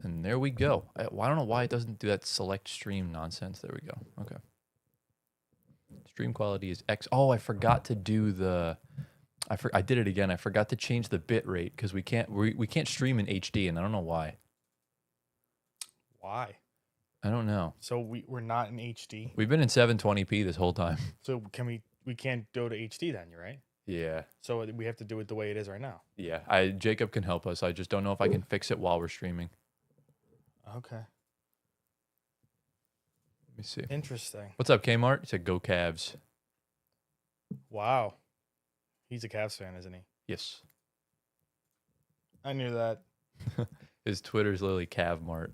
And there we go. I don't know why it doesn't do that select stream nonsense. There we go. Okay. Stream quality is X. Oh, I forgot to do the. I did it again. I forgot to change the bit rate because we can't stream in HD, and I don't know why. Why? I don't know. So we're not in HD. We've been in 720p this whole time. So we can't go to HD then, you're right? Yeah. So we have to do it the way it is right now. Yeah. Jacob can help us. I just don't know if I can fix it while we're streaming. Okay. Let me see. Interesting. What's up, Kmart? He said, "Go Cavs." Wow. He's a Cavs fan, isn't he? Yes. I knew that. His Twitter's literally Cavmart.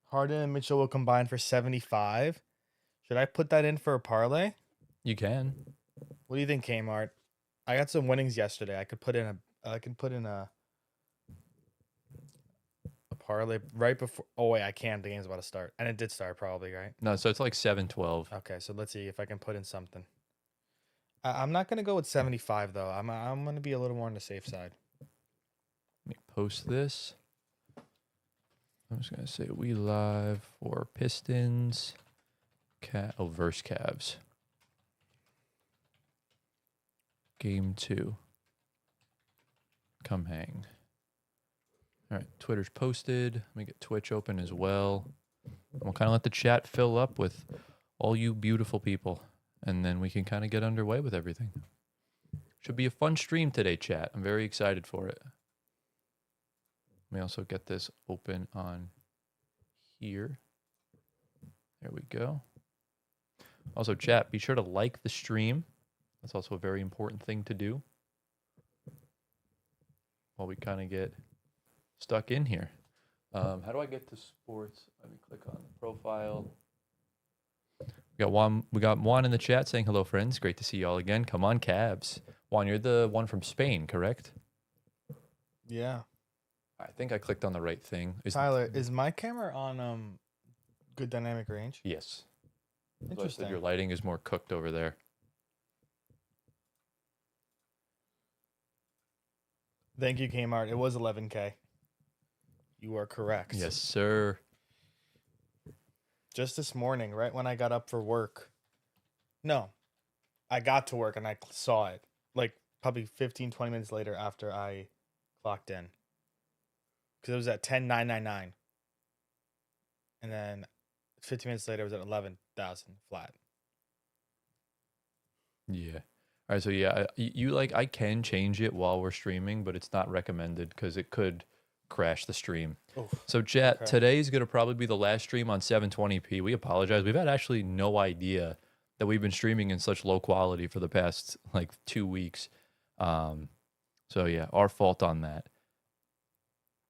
Harden and Mitchell will combine for 75. Should I put that in for a parlay? You can. What do you think, Kmart? I got some winnings yesterday. I could put in a parlay right before. Oh wait, I can't. The game's about to start, and it did start probably, right? No, so it's like 712. Okay, so let's see if I can put in something. I'm not gonna go with 75 though. I'm gonna be a little more on the safe side. Let me post this. I'm just gonna say we live for Pistons, versus Cavs. Game 2. Come hang. All right, Twitter's posted. Let me get Twitch open as well. We'll kind of let the chat fill up with all you beautiful people, and then we can kind of get underway with everything. Should be a fun stream today, chat. I'm very excited for it. Let me also get this open on here. There we go. Also, chat, be sure to like the stream. That's also a very important thing to do while we kind of get stuck in here. How do I get to sports? Let me click on the profile. We got Juan in the chat saying hello, friends. Great to see y'all again. Come on, Cavs. Juan, you're the one from Spain, correct? Yeah. I think I clicked on the right thing. Tyler, is my camera on good dynamic range? Yes. Interesting. Your lighting is more cooked over there. Thank you, Kmart. It was 11K. You are correct. Yes, sir. Just this morning, right when I got up for work. No, I got to work and I saw it. Like probably 15, 20 minutes later after I clocked in. Because it was at 10,999. And then 15 minutes later, it was at 11,000 flat. Yeah. All right, so yeah, I can change it while we're streaming, but it's not recommended because it could crash the stream. Oof. So chat, Okay. Today's going to probably be the last stream on 720p. We apologize. We've had actually no idea that we've been streaming in such low quality for the past like 2 weeks. So yeah, our fault on that.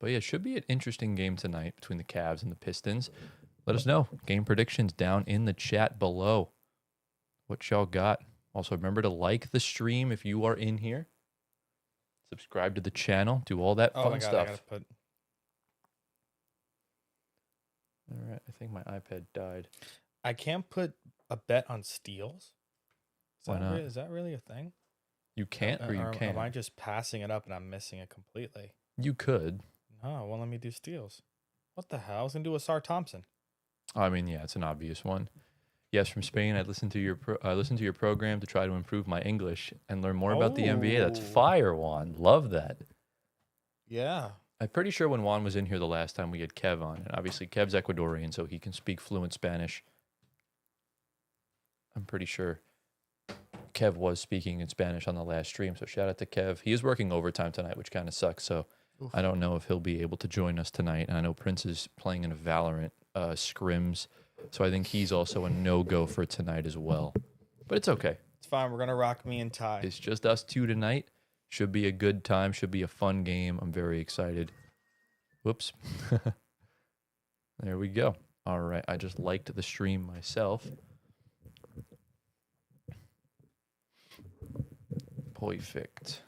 But yeah, it should be an interesting game tonight between the Cavs and the Pistons. Let us know. Game predictions down in the chat below. What y'all got? Also, remember to like the stream if you are in here. Subscribe to the channel. Do all that fun stuff. I gotta put... All right, I think my iPad died. I can't put a bet on steals. Why not? Is that really a thing? You can't, or you can? Am I just passing it up and I'm missing it completely? You could. No, it won't let me do steals. What the hell? I was gonna do a Sar Thompson. I mean, yeah, it's an obvious one. Yes, from Spain. I listened to your program to try to improve my English and learn more about the NBA. That's fire, Juan. Love that. Yeah. I'm pretty sure when Juan was in here the last time we had Kev on, and obviously Kev's Ecuadorian, so he can speak fluent Spanish. I'm pretty sure Kev was speaking in Spanish on the last stream, so shout out to Kev. He is working overtime tonight, which kind of sucks, so oof. I don't know if he'll be able to join us tonight. And I know Prince is playing in a Valorant scrims, so I think he's also a no-go for tonight as well. But it's okay. It's fine. We're going to rock me and Ty. It's just us two tonight. Should be a good time. Should be a fun game. I'm very excited. Whoops. There we go. All right. I just liked the stream myself. Perfect.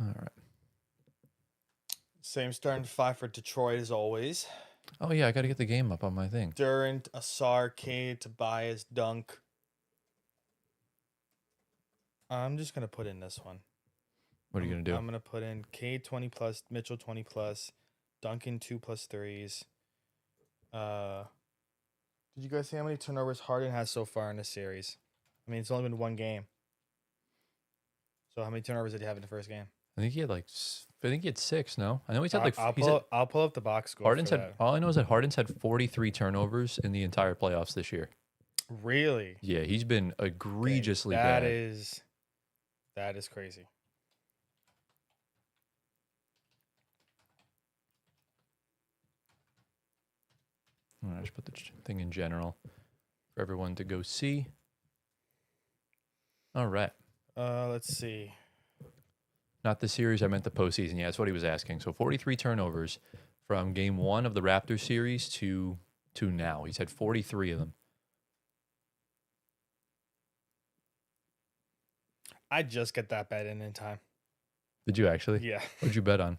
All right. Same starting 5 for Detroit as always. Oh, yeah. I got to get the game up on my thing. Durant, Asar, Cade, Tobias, Dunk. I'm just going to put in this one. What are you going to do? I'm going to put in Cade 20 plus, Mitchell 20 plus, Duncan 2 plus threes. Did you guys see how many turnovers Harden has so far in this series? I mean, it's only been one game. So how many turnovers did he have in the first game? I think he had I think he had 6, no? I know he's had I'll pull up the box score Harden's for had, that. all I know is that Harden's had 43 turnovers in the entire playoffs this year. Really? Yeah, he's been egregiously That bad. That is crazy. I just put the thing in general for everyone to go see. All right. Let's see. Not the series, I meant the postseason. Yeah, that's what he was asking. So 43 turnovers from game 1 of the Raptors series to now. He's had 43 of them. I just get that bet in time. Did you actually? Yeah. What'd you bet on?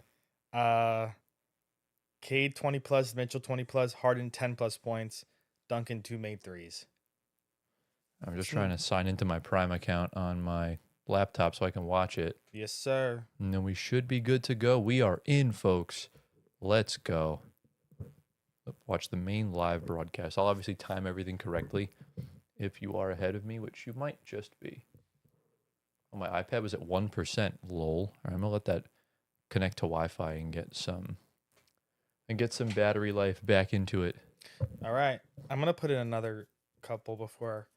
Cade 20 plus, Mitchell 20 plus, Harden 10 plus points, Duncan 2 made threes. I'm just trying to sign into my Prime account on my laptop so I can watch it. Yes, sir. And then we should be good to go. We are in, folks. Let's go. Watch the main live broadcast. I'll obviously time everything correctly if you are ahead of me, which you might just be. Oh, my iPad was at 1%. Lol. All right, I'm going to let that connect to Wi-Fi and get some battery life back into it. All right. I'm going to put in another couple before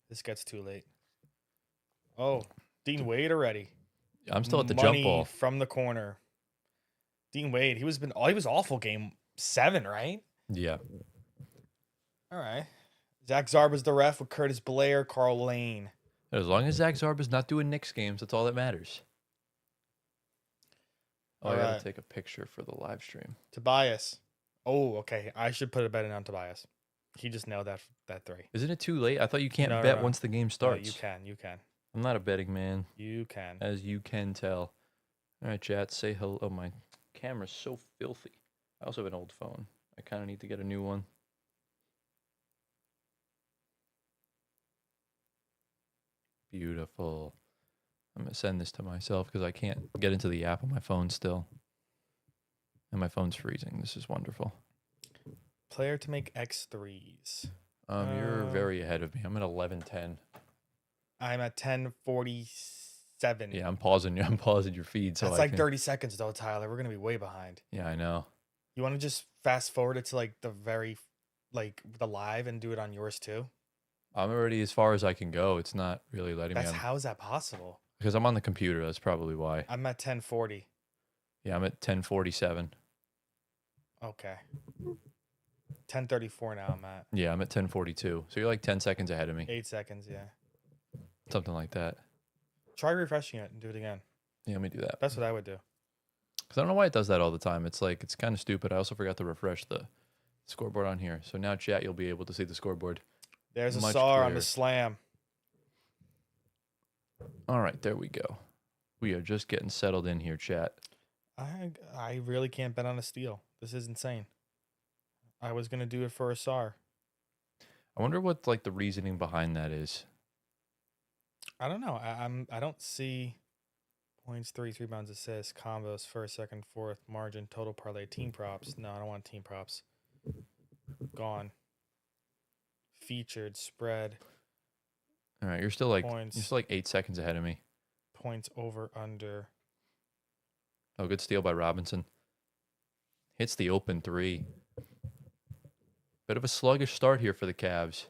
this gets too late. Oh, Dean Wade already. I'm still at the jump ball. From the corner. Dean Wade, he was awful game 7, right? Yeah. All right. Zach Zarba's the ref with Curtis Blair, Carl Lane. As long as Zach Zarba's not doing Knicks games, that's all that matters. Oh, I gotta take a picture for the live stream. Tobias. Oh, okay. I should put a bet in on Tobias. He just nailed that 3. Isn't it too late? I thought you can't bet once the game starts. No, you can. I'm not a betting man. You can. As you can tell. All right, chat, say hello. Oh, my camera's so filthy. I also have an old phone. I kind of need to get a new one. Beautiful. I'm going to send this to myself because I can't get into the app on my phone still. And my phone's freezing. This is wonderful. Player to make X3s. You're very ahead of me. I'm at 11:10. I'm at 10:47. Yeah, I'm pausing your feed. So That's like 30 seconds though, Tyler. We're gonna be way behind. Yeah, I know. You want to just fast forward it to like the live and do it on yours too? I'm already as far as I can go. It's not really letting me. How is that possible? Because I'm on the computer. That's probably why. I'm at 10:40. Yeah, I'm at 10:47. Okay. 10:34 now I'm at. Yeah, I'm at 10:42. So you're like 10 seconds ahead of me. 8 seconds, yeah. Something like that. Try refreshing it and do it again. Yeah, let me do that. That's what I would do. Because I don't know why it does that all the time. It's kind of stupid. I also forgot to refresh the scoreboard on here. So now, chat, you'll be able to see the scoreboard. There's a SAR on the slam. All right, there we go. We are just getting settled in here, chat. I really can't bet on a steal. This is insane. I was going to do it for a SAR. I wonder what the reasoning behind that is. I don't know. I don't see points, 3 rebounds, assists, combos, first, second, fourth, margin, total parlay, team props. No, I don't want team props. Gone. Featured, spread. All right, you're still points. You're still 8 seconds ahead of me. Points over, under. Oh, good steal by Robinson. Hits the open 3. Bit of a sluggish start here for the Cavs.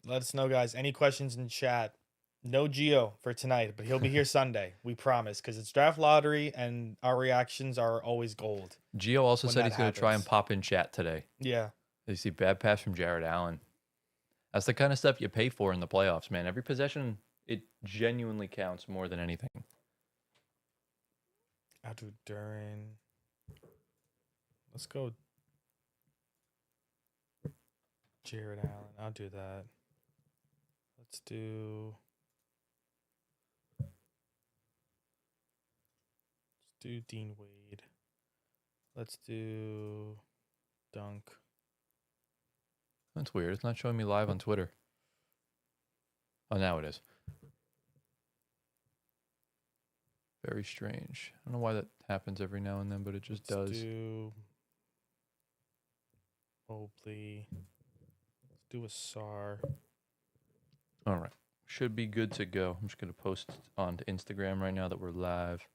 Let us know, guys. Any questions in chat? No Gio for tonight, but he'll be here Sunday. We promise, because it's draft lottery and our reactions are always gold. Gio also said he's going to try and pop in chat today. Yeah. You see bad pass from Jared Allen. That's the kind of stuff you pay for in the playoffs, man. Every possession, it genuinely counts more than anything. I'll do during. Let's go Jared Allen. I'll do that. Let's do Dean Wade. Let's do Dunk. That's weird. It's not showing me live on Twitter. Oh, now it is. Very strange. I don't know why that happens every now and then, but it just Let's does. do Mobley. Let's do a SAR. All right. Should be good to go. I'm just going to post onto Instagram right now that we're live.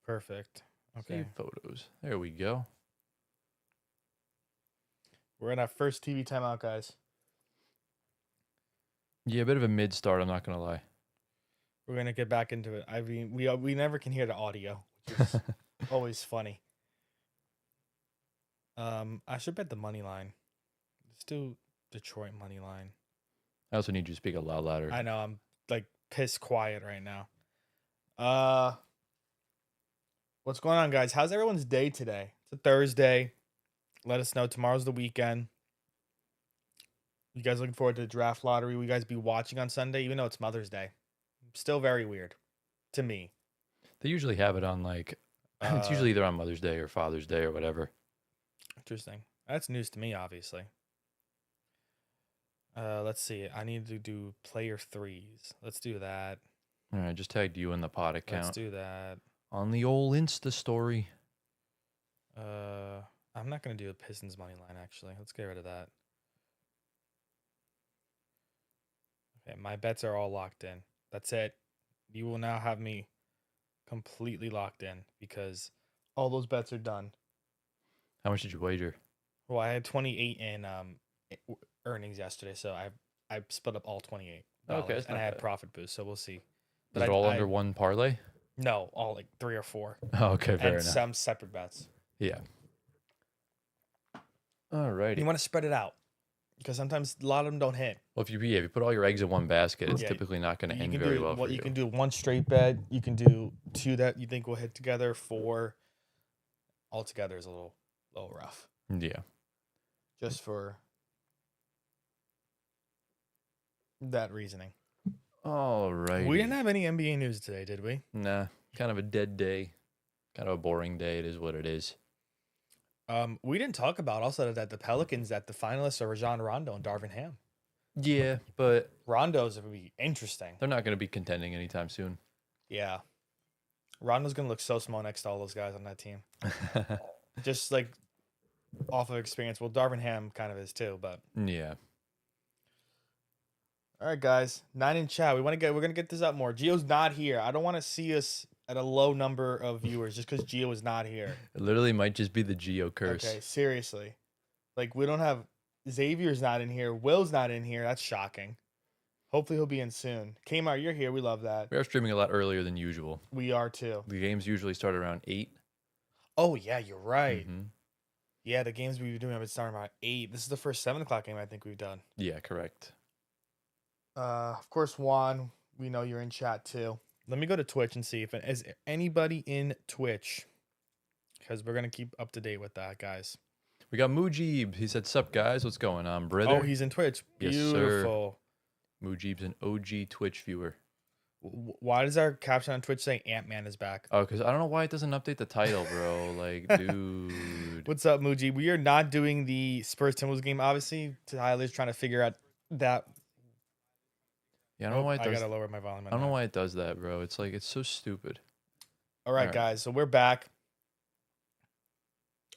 Perfect. Okay. Save photos. There we go. We're in our first TV timeout, guys. Yeah, a bit of a mid start, I'm not going to lie. We're gonna get back into it. I mean, we never can hear the audio, which is always funny. I should bet the money line. Let's do Detroit money line. I also need you to speak a lot louder. I know I'm like piss quiet right now. What's going on, guys? How's everyone's day today? It's a Thursday. Let us know. Tomorrow's the weekend. You guys looking forward to the draft lottery? Will you guys be watching on Sunday, even though it's Mother's Day? Still very weird to me. They usually have it on like, it's usually either on Mother's Day or Father's Day or whatever. Interesting. That's news to me, obviously. Let's see. I need to do player threes. Let's do that. All right, just tagged you in the pod account. Let's do that. On the old Insta story. I'm not gonna do a Pistons money line actually. Let's get rid of that. Okay, my bets are all locked in. That's it. You will now have me completely locked in because all those bets are done. How much did you wager? Well, I had 28 in earnings yesterday, so I split up all 28. Okay, that's and not I had bad. profit boost, so we'll see. Is But it all under one parlay? No, all like 3 or 4. Oh, okay, fair and enough. some separate bets. Yeah. All righty. You want to spread it out because sometimes a lot of them don't hit. Well, if you put all your eggs in one basket, it's Yeah, typically not going to You end can very do well for you you. can do 1 straight bet. You can do 2 that you think will hit together. 4 altogether is a little rough. Yeah. Just for that reasoning. All right. We didn't have any NBA news today, did we? Nah, kind of a dead day. Kind of a boring day. It is what it is. We didn't talk about also that the Pelicans, that the finalists are Rajon Rondo and Darvin Ham. Yeah, but Rondo's going to be interesting. they're not going to be contending anytime soon. Yeah. Rondo's going to look so small next to all those guys on that team. Just like off of experience. Well, Darvin Ham kind of is too, but. Yeah. All right, guys. 9 in chat. We're gonna get this up more. Gio's not here. I don't want to see us at a low number of viewers just because Gio is not here. It literally might just be the Geo curse. Okay, seriously. Like we don't have Xavier's not in here. Will's not in here. That's shocking. Hopefully he'll be in soon. Kmart, you're here. We love that. We are streaming a lot earlier than usual. We are too. The games usually start around 8. Oh yeah, you're right. Mhm. Yeah, the games we've been doing have been starting around 8. This is the first 7 o'clock game I think we've done. Yeah, correct. Of course, Juan, we know you're in chat too. Let me go to Twitch and see if it is anybody in Twitch, because we're gonna keep up to date with that, guys. We got Mujib. He said, "Sup, guys? What's going on, brother?" Oh, he's in Twitch. Yes, sir. Beautiful. Mujib's an OG Twitch viewer. Why does our caption on Twitch say Ant-Man is back? Oh, because I don't know why it doesn't update the title, bro. Like, dude. What's up, Muji? We are not doing the Spurs Timberwolves game, obviously. Tyler's trying to figure out that. Yeah, I don't know why it I does. gotta lower my volume. I don't know why it does that, bro. It's like it's so stupid. All right, All right. guys. So we're back.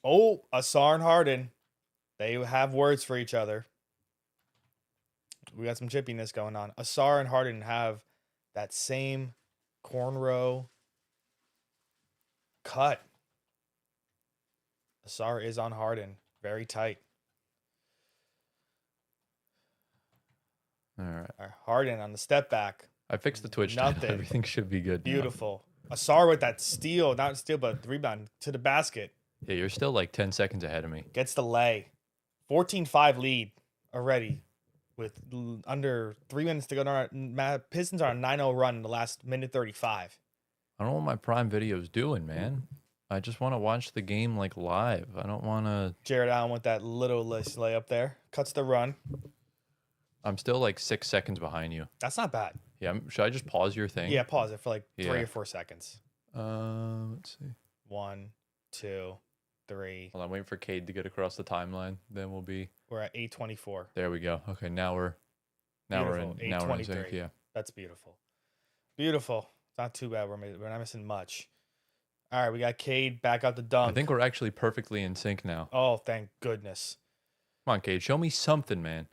Oh, Asar and Harden. They have words for each other. We got some chippiness going on. Asar and Harden have that same cornrow cut. Asar is on Harden. Very tight. All right. Harden on the step back. I fixed the Twitch channel. Nothing. Everything should be good now. Beautiful. Asar with that steal, not steal, but the rebound to the basket. Yeah, you're still like 10 seconds ahead of me. Gets the lay. 14-5 lead already with under 3 minutes to go. Pistons are on a 9-0 run in the last minute 35. I don't know what my Prime Video's doing, man. I just want to watch the game like live. I don't want to. Jared Allen with that little layup there. Cuts the run. I'm still like 6 seconds behind you. That's not bad. Yeah, should I just pause your thing? Yeah, pause it for like 3 Yeah. or 4 seconds. Let's see. 1, 2, 3. Hold on, waiting for Cade to get across the timeline. Then we'll be. We're at 8:24. There we go. Okay, now we're Beautiful. in. Now we're in sync. 8:23. Yeah. That's beautiful. Beautiful. Not too bad. We're not missing much. All right, we got Cade back out the dunk. I think we're actually perfectly in sync now. Oh, thank goodness. Come on, Cade, show me something, man.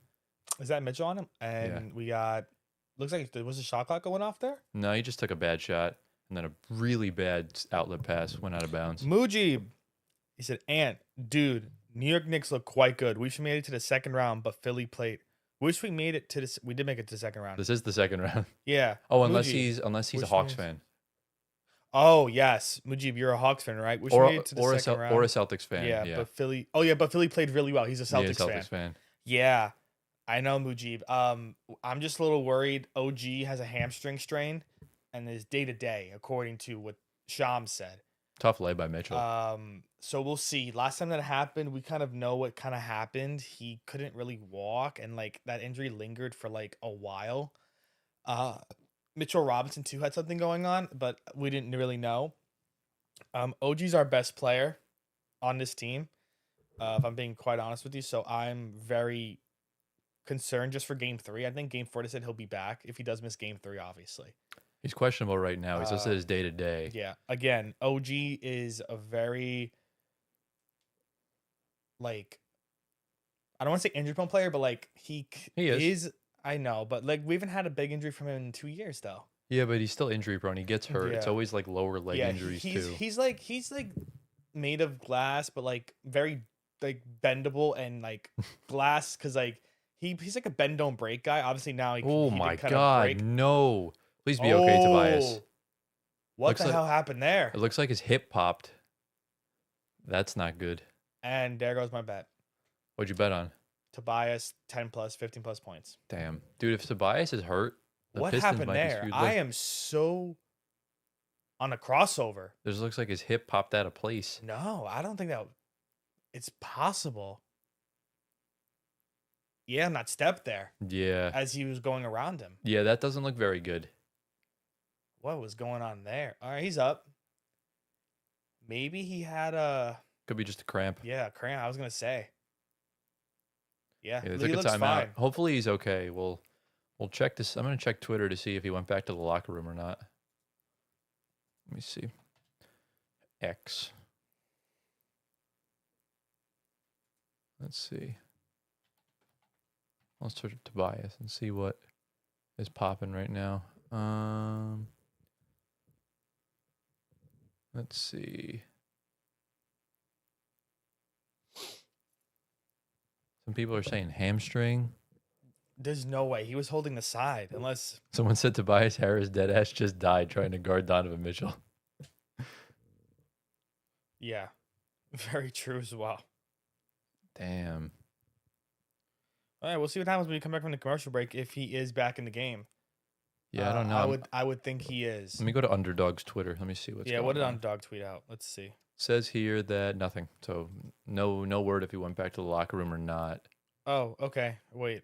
Is that Mitchell on him? And we got. Looks like there was a shot clock going off there. No, he just took a bad shot, and then a really bad outlet pass went out of bounds. Mujib. He said, dude, New York Knicks look quite good. We should made it to the second round, but Philly played. Wish we made it to this. We did make it to the second round. This is the second round. Yeah. Oh, Mujib. unless he's a Hawks fan. Oh yes, Mujib, you're a Hawks fan, right? Wish we made it to the second round. Or a Celtics fan. Yeah, Yeah. But Philly. Oh yeah, but Philly played really well. He's a Celtics, fan. Yeah, I know Mujib. I'm just a little worried. OG has a hamstring strain, and is day to day, according to what Sham said. Tough lay by Mitchell. So we'll see. Last time that happened, we kind of know what kind of happened. He couldn't really walk, and like that injury lingered for like a while. Mitchell Robinson too had something going on, but we didn't really know. OG's our best player on this team, if I'm being quite honest with you. So I'm very concerned just for game 3. I think game 4 they said he'll be back if he does miss game 3, obviously. He's questionable right now. He's listed as day to day. Yeah. Again, OG is a very, like, I don't want to say injury prone player, but like he is. I know, but like we haven't had a big injury from him in 2 years though. Yeah, but he's still injury prone. He gets hurt. Yeah. It's always like lower leg injuries too. He's like made of glass, but like very like bendable and like glass because like he's like a bend don't break guy. Obviously now he my kind of God, break. no! Please be okay, Tobias. What Looks the like- hell happened there? It looks like his hip popped. That's not good. And there goes my bet. What'd you bet on? Tobias 10 plus, 15 plus points. Damn, dude! If Tobias is hurt, the What Pistons happened might be there? screwed. I Look, am so on a crossover. this looks like his hip popped out of place. No, I don't think that it's possible. Yeah, not stepped there Yeah, as he was going around him. yeah, that doesn't look very good. What was going on there? All right, he's up. Maybe he had a Could be just a cramp. cramp. I was gonna say. Yeah, Yeah, they he took a looks timeout. fine. Hopefully he's okay. We'll check this. I'm gonna check Twitter to see if he went back to the locker room or not. Let me see. X. Let's see. Let's search Tobias and see what is popping right now. Let's see. Some people are saying hamstring. There's no way he was holding the side unless. Someone said Tobias Harris deadass just died trying to guard Donovan Mitchell. Yeah, very true as well. Damn. All right, we'll see what happens when we come back from the commercial break if he is back in the game. Yeah, I don't know. I would think he is. Let me go to Underdog's Twitter. Let me see what's going what did on. Underdog tweet out? Let's see. Says here that nothing. So no word if he went back to the locker room or not. Oh, okay. Wait.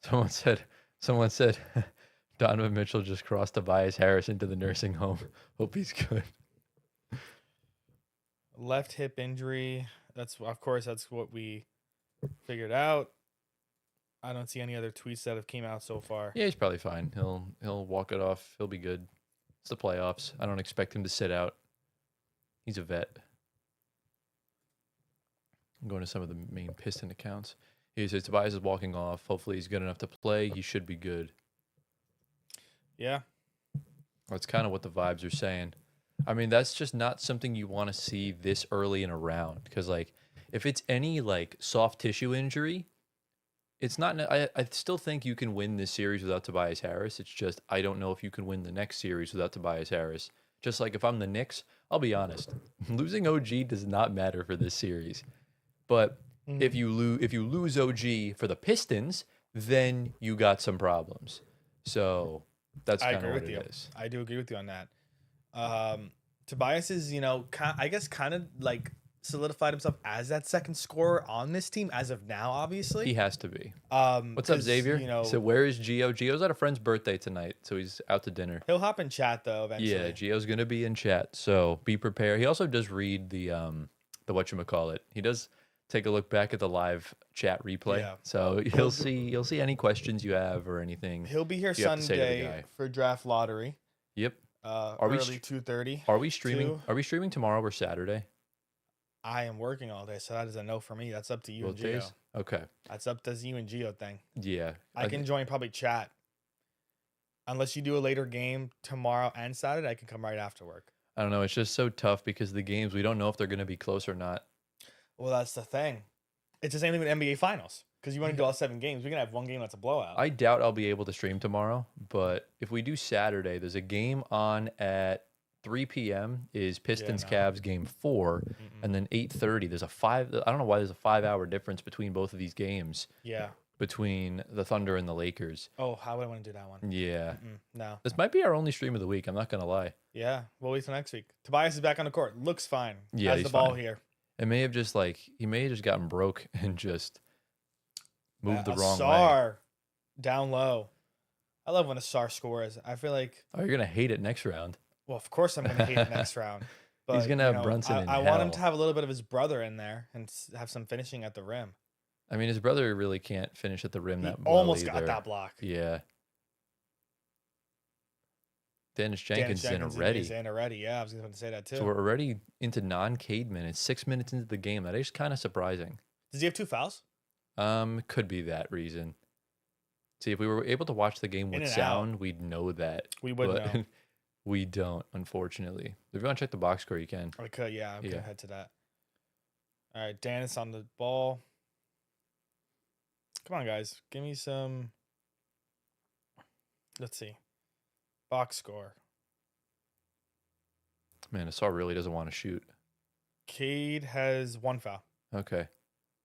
Someone said Donovan Mitchell just crossed Tobias Harris into the nursing home. Hope he's good. Left hip injury. That's what we figured out. I don't see any other tweets that have came out so far. Yeah, he's probably fine. He'll walk it off. He'll be good. It's the playoffs. I don't expect him to sit out. He's a vet. I'm going to some of the main Piston accounts. He says Tobias is walking off. Hopefully he's good enough to play. He should be good. Yeah. That's kind of what the vibes are saying. I mean, that's just not something you want to see this early in a round. Because, like, if it's any, like, soft tissue injury, it's not... I still think you can win this series without Tobias Harris. It's just I don't know if you can win the next series without Tobias Harris. Just like if I'm the Knicks, I'll be honest. Losing OG does not matter for this series. But if you lose OG for the Pistons, then you got some problems. So that's kind of what it is. I do agree with you on that. Tobias is, I guess kind of like solidified himself as that second scorer on this team as of now, obviously. He has to be. What's up, 'Cause, Xavier? You know, So where is Gio? Gio's at a friend's birthday tonight, so he's out to dinner. he'll hop in chat though eventually. Yeah, Gio's gonna be in chat, so be prepared. He also does read the whatchamacallit. He does take a look back at the live chat replay. Yeah. So you'll see any questions you have or anything. He'll be here you have to say to the Sunday guy. for draft lottery. Yep. Early 2:30. Are we streaming? Two. Are we streaming tomorrow or Saturday? I am working all day, so that is a no for me. That's up to you Both and Gio. days? Okay. That's up to you and Gio thing. Yeah. I can join probably chat. Unless you do a later game tomorrow and Saturday, I can come right after work. I don't know. It's just so tough because the games, we don't know if they're going to be close or not. Well, that's the thing. It's the same thing with NBA Finals. Because you want to do all 7 games. We can have one game that's a blowout. I doubt I'll be able to stream tomorrow, but if we do Saturday, there's a game on at 3 p.m. is Pistons Cavs game 4, and then 8:30. There's a 5. I don't know why there's a 5-hour difference between both of these games. Yeah. Between the Thunder and the Lakers. Oh, how would I want to do that one? Yeah. No. This might be our only stream of the week. I'm not gonna lie. Yeah. We'll wait till next week. Tobias is back on the court. Looks fine. Yeah, has he's the ball fine. here. It may have just he may have just gotten broke and just moved the wrong way. Asar down low. I love when Asar scores. I feel like. Oh, you're gonna hate it next round. Well, of course I'm gonna hate it next round. But He's gonna have Brunson in I want him hell. to have a little bit of his brother in there and have some finishing at the rim. I mean, his brother really can't finish at the rim He that well almost got either. that block. Yeah. Dennis Jenkins is in already. Is in already. Yeah, I was going to say that too. So we're already into non-Cade minutes, 6 minutes into the game. That is kind of surprising. Does he have 2 fouls? Could be that reason. See, if we were able to watch the game with sound, we'd know that. We would know. We don't, unfortunately. If you want to check the box score, you can. I could, yeah. I'm going to head to that. All right, Dennis on the ball. Come on, guys. Give me some. Let's see. Box score. Man, Asar really doesn't want to shoot. Cade has 1 foul. Okay.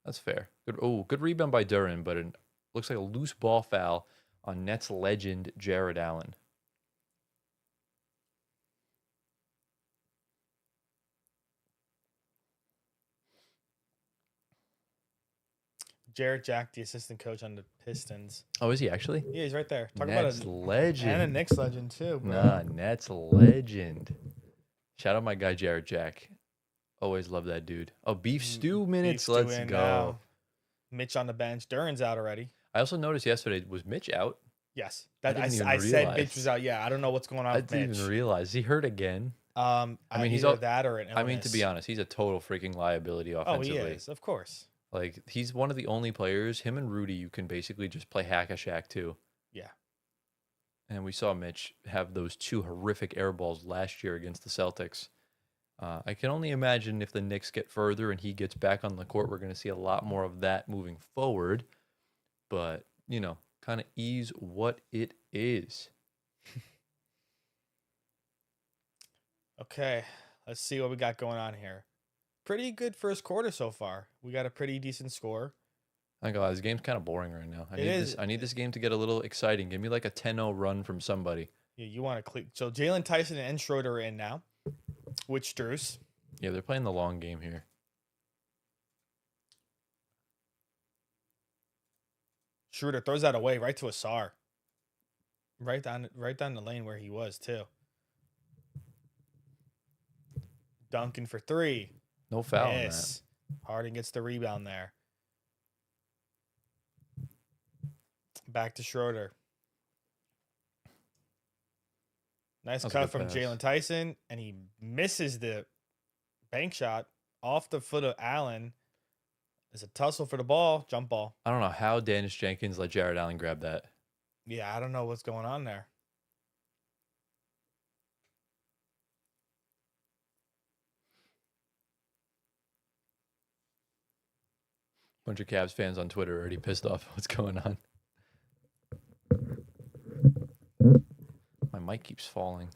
That's fair. Good rebound by Duran, but it looks like a loose ball foul on Nets legend Jared Allen. Jarrett Jack, the assistant coach on the Pistons. Oh, is he actually? Yeah, he's right there. Talk Nets about a legend. And a Knicks legend, too, bro. Nah, Nets legend. Shout out my guy, Jarrett Jack. Always love that dude. Oh, beef stew minutes. Beef stew Let's in go. now. Mitch on the bench. Duran's out already. I also noticed yesterday, was Mitch out? Yes. I said Mitch was out. Yeah, I don't know what's going on with didn't Mitch. even realize. Is he hurt again? I mean, he's that or an illness. I mean, to be honest, he's a total freaking liability offensively. Oh, he is, of course. Like, he's one of the only players, him and Rudy, you can basically just play hack-a-shack too. Yeah. And we saw Mitch have those 2 horrific air balls last year against the Celtics. I can only imagine if the Knicks get further and he gets back on the court, we're going to see a lot more of that moving forward. But, kind of ease what it is. Okay, let's see what we got going on here. Pretty good first quarter so far. We got a pretty decent score. I ain't gonna lie, this game's kind of boring right now. I need this game to get a little exciting. Give me like a 10-0 run from somebody. Yeah, you want to click. So Jalen Tyson and Schroeder are in now, with Strus. Yeah, they're playing the long game here. Schroeder throws that away right to Asar. Right down the lane where he was too. Duncan for 3. No foul on that. Yes. Harden gets the rebound there. Back to Schroeder. Nice cut from Jalen Tyson, and he misses the bank shot off the foot of Allen. There's a tussle for the ball, jump ball. I don't know how Dennis Jenkins let Jared Allen grab that. Yeah, I don't know what's going on there. Bunch of Cavs fans on Twitter are already pissed off what's going on. My mic keeps falling.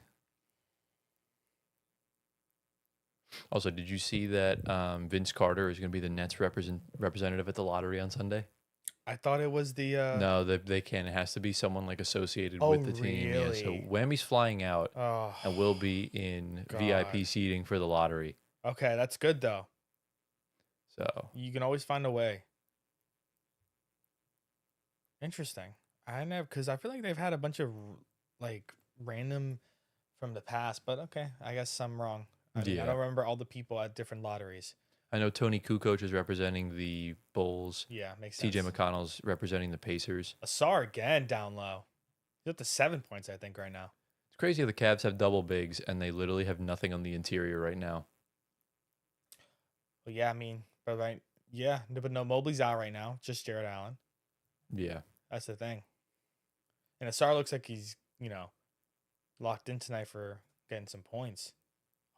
Also, did you see that Vince Carter is going to be the Nets representative at the lottery on Sunday? I thought it was the... No, they can't. It has to be someone like associated with the team. Really? Yeah, so Whammy's flying out and will be in God. VIP seating for the lottery. Okay, that's good, though. So You can always find a way. Interesting. I never, because I feel like they've had a bunch of like random from the past, but okay, I guess I'm wrong. I mean, I yeah, don't remember all the people at different lotteries. I know Tony Kukoc is representing the Bulls. Yeah, makes TJ sense. McConnell's representing the Pacers. Asar again down low. He's up to 7 points, I think, right now. It's crazy how the Cavs have double bigs and they literally have nothing on the interior right now. Well, yeah, I mean, but right, yeah, but no, Mobley's out right now. Just Jared Allen. Yeah. That's the thing. And Asar looks like he's, locked in tonight for getting some points.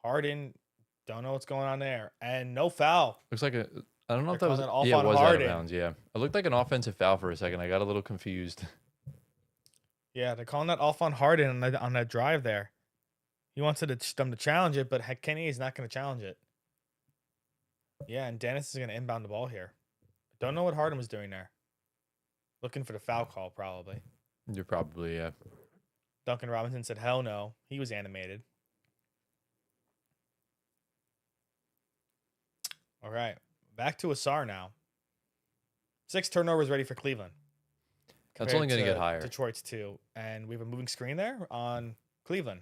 Harden, don't know what's going on there. And no foul. Looks like a. I don't know if They're that was. calling it Yeah, off it on was out of Harden. bounds. Yeah. It looked like an offensive foul for a second. I got a little confused. Yeah, they're calling that off on Harden on that drive there. He wants them to challenge it, but Kenny is not going to challenge it. Yeah, and Dennis is going to inbound the ball here. Don't know what Harden was doing there. Looking for the foul call, probably. You're probably, yeah. Duncan Robinson said, hell no. He was animated. All right. Back to Asar now. 6 turnovers ready for Cleveland. That's only going to get compared higher. Detroit's 2. And we have a moving screen there on Cleveland.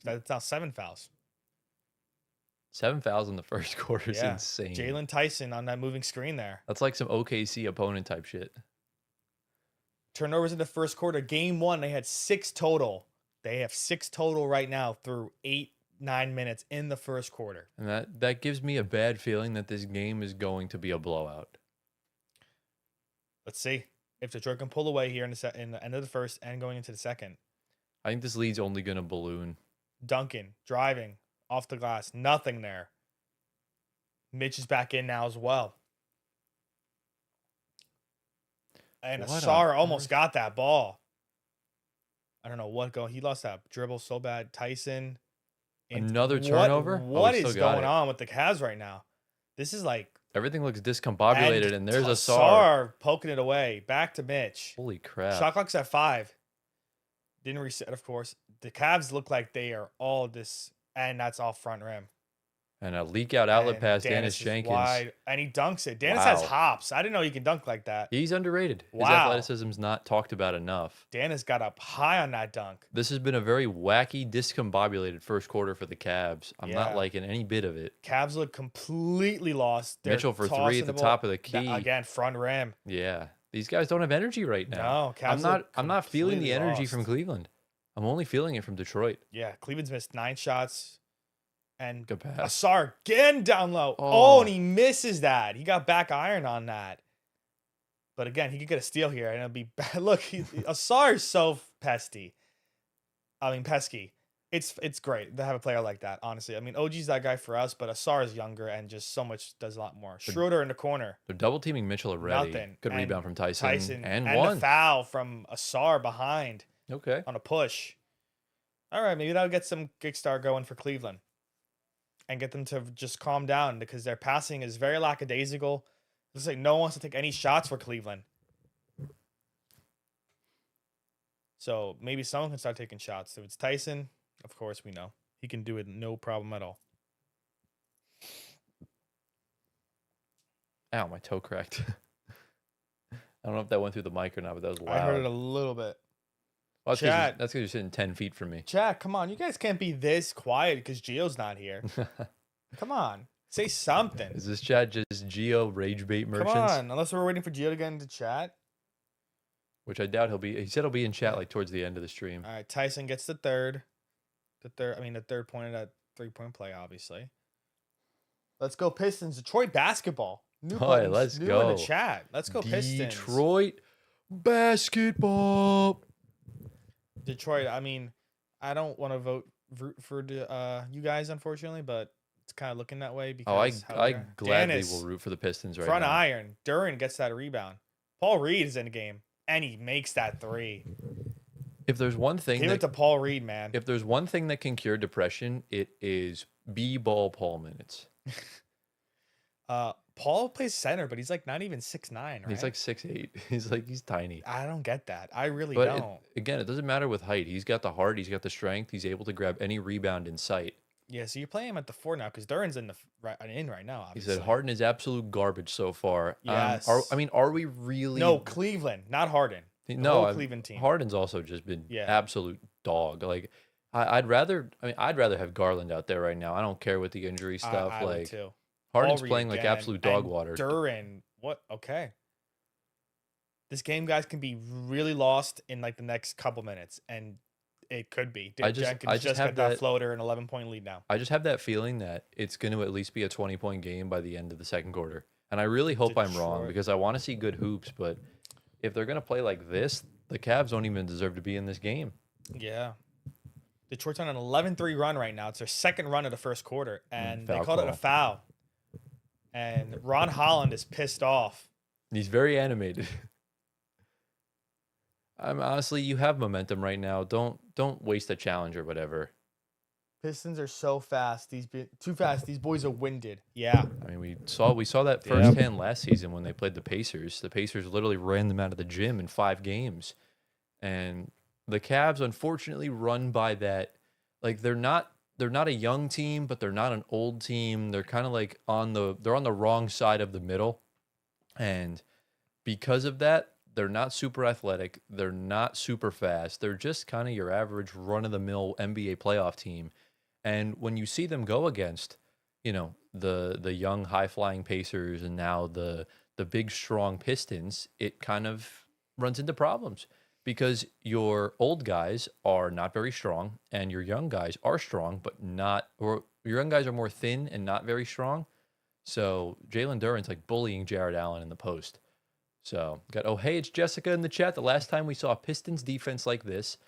That's now 7 fouls. 7 fouls in the first quarter is Yeah. insane. Jalen Tyson on that moving screen there. That's like some OKC opponent type shit. Turnovers in the first quarter. Game 1, they had 6 total. They have 6 total right now through 8-9 minutes in the first quarter. And that gives me a bad feeling that this game is going to be a blowout. Let's see if Detroit can pull away here in the end of the first and going into the second. I think this lead's only going to balloon. Duncan driving off the glass. Nothing there. Mitch is back in now as well. And What Asar on almost earth? got that ball. I don't know what going. He lost that dribble so bad. Tyson. Another turnover? What he is still got going it. on with the Cavs right now? This is like Everything looks discombobulated, and there's a SAR. Asar poking it away. Back to Mitch. Holy crap. Shot clock's at 5. Didn't reset, of course. The Cavs look like they are all this, and that's off front rim. And a leak out outlet And pass, Dennis is Jenkins. wide, and he dunks it. Dennis has Wow. hops. I didn't know you can dunk like that. He's underrated. His Wow. athleticism's not talked about enough. Dennis got up high on that dunk. This has been a very wacky, discombobulated first quarter for the Cavs. I'm Yeah. not liking any bit of it. Cavs look completely lost. They're Mitchell for 3 tossing at the ball. top of the key. Again, front rim. Yeah. These guys don't have energy right now. No, Cavs look I'm not feeling the completely energy lost. from Cleveland. I'm only feeling it from Detroit. Yeah, Cleveland's missed 9 shots. And Good pass. Asar again down low. Oh. And he misses that. He got back iron on that. But again, he could get a steal here, and it'll be bad. Look, Asar is so pesky. It's great to have a player like that, honestly. I mean, OG's that guy for us, but Asar is younger and just does a lot more. Schroeder in the corner. They're double teaming Mitchell already. Nothing. Good And rebound from Tyson. And the one. foul from Asar behind Okay. on a push. All right, maybe that'll get some kickstart going for Cleveland and get them to just calm down because their passing is very lackadaisical. Looks like no one wants to take any shots for Cleveland. So maybe someone can start taking shots. If it's Tyson, of course we know. He can do it no problem at all. Ow, my toe cracked. I don't know if that went through the mic or not, but that was loud. I heard it a little bit. Well, that's Chat. because you're sitting 10 feet from me. Chat, come on. You guys can't be this quiet because Gio's not here. Come on. Say something. Is this chat just Geo rage bait merchants? Come on. Unless we're waiting for Gio to get into chat. Which I doubt he'll be. He said he'll be in chat like towards the end of the stream. All right, Tyson gets the third. The third point of that 3-point play, obviously. Let's go Pistons. Detroit basketball. New All right, buttons, let's new go. in the chat. Let's go Pistons. Detroit basketball. Detroit. I mean, I don't want to root for you guys, unfortunately, but it's kind of looking that way because I gladly Dennis, will root for the Pistons right front now. iron. Duran gets that rebound. Paul Reed is in the game, and he makes that 3. If there's one thing Give it to Paul Reed, man. if there's one thing that can cure depression, it is B-ball Paul minutes. Paul plays center, but he's like not even 6'9", right? He's like 6'8". He's tiny. I don't get that. I really But don't. again, it doesn't matter with height. He's got the heart. He's got the strength. He's able to grab any rebound in sight. Yeah, so you're playing him at the 4 now because Duran's in right now. He Obviously, said Harden is absolute garbage so far. Yes. Are we really? No, Cleveland, not Harden. The whole Cleveland team. Harden's also just been Yeah. absolute dog. Like I'd rather have Garland out there right now. I don't care with the injury stuff. I would too. Harden's Aubrey playing like again, absolute dog and water. Duran, what? Okay. This game, guys, can be really lost in like the next couple minutes, and it could be. Jenkins just got that floater, an 11-point lead now. I just have that feeling that it's going to at least be a 20-point game by the end of the second quarter. And I really hope I'm wrong because I want to see good hoops. But if they're going to play like this, the Cavs don't even deserve to be in this game. Yeah. Detroit's on an 11-3 run right now. It's their second run of the first quarter, and they called it a foul. And Ron Holland is pissed off. He's very animated. Honestly, you have momentum right now. Don't waste a challenge or whatever. Pistons are so fast. Too fast. These boys are winded. Yeah. I mean, we saw that firsthand last season when they played the Pacers. The Pacers literally ran them out of the gym in 5 games. And the Cavs unfortunately run by that. Like they're not a young team, but they're not an old team. They're kind of like on the wrong side of the middle. And because of that, they're not super athletic. They're not super fast. They're just kind of your average run-of-the-mill NBA playoff team. And when you see them go against, the young, high-flying Pacers and now the big, strong Pistons, it kind of runs into problems because your old guys are not very strong and your young guys are strong, but your young guys are more thin and not very strong. So Jalen Duren's like bullying Jared Allen in the post. So, hey, it's Jessica in the chat. The last time we saw a Pistons defense like this,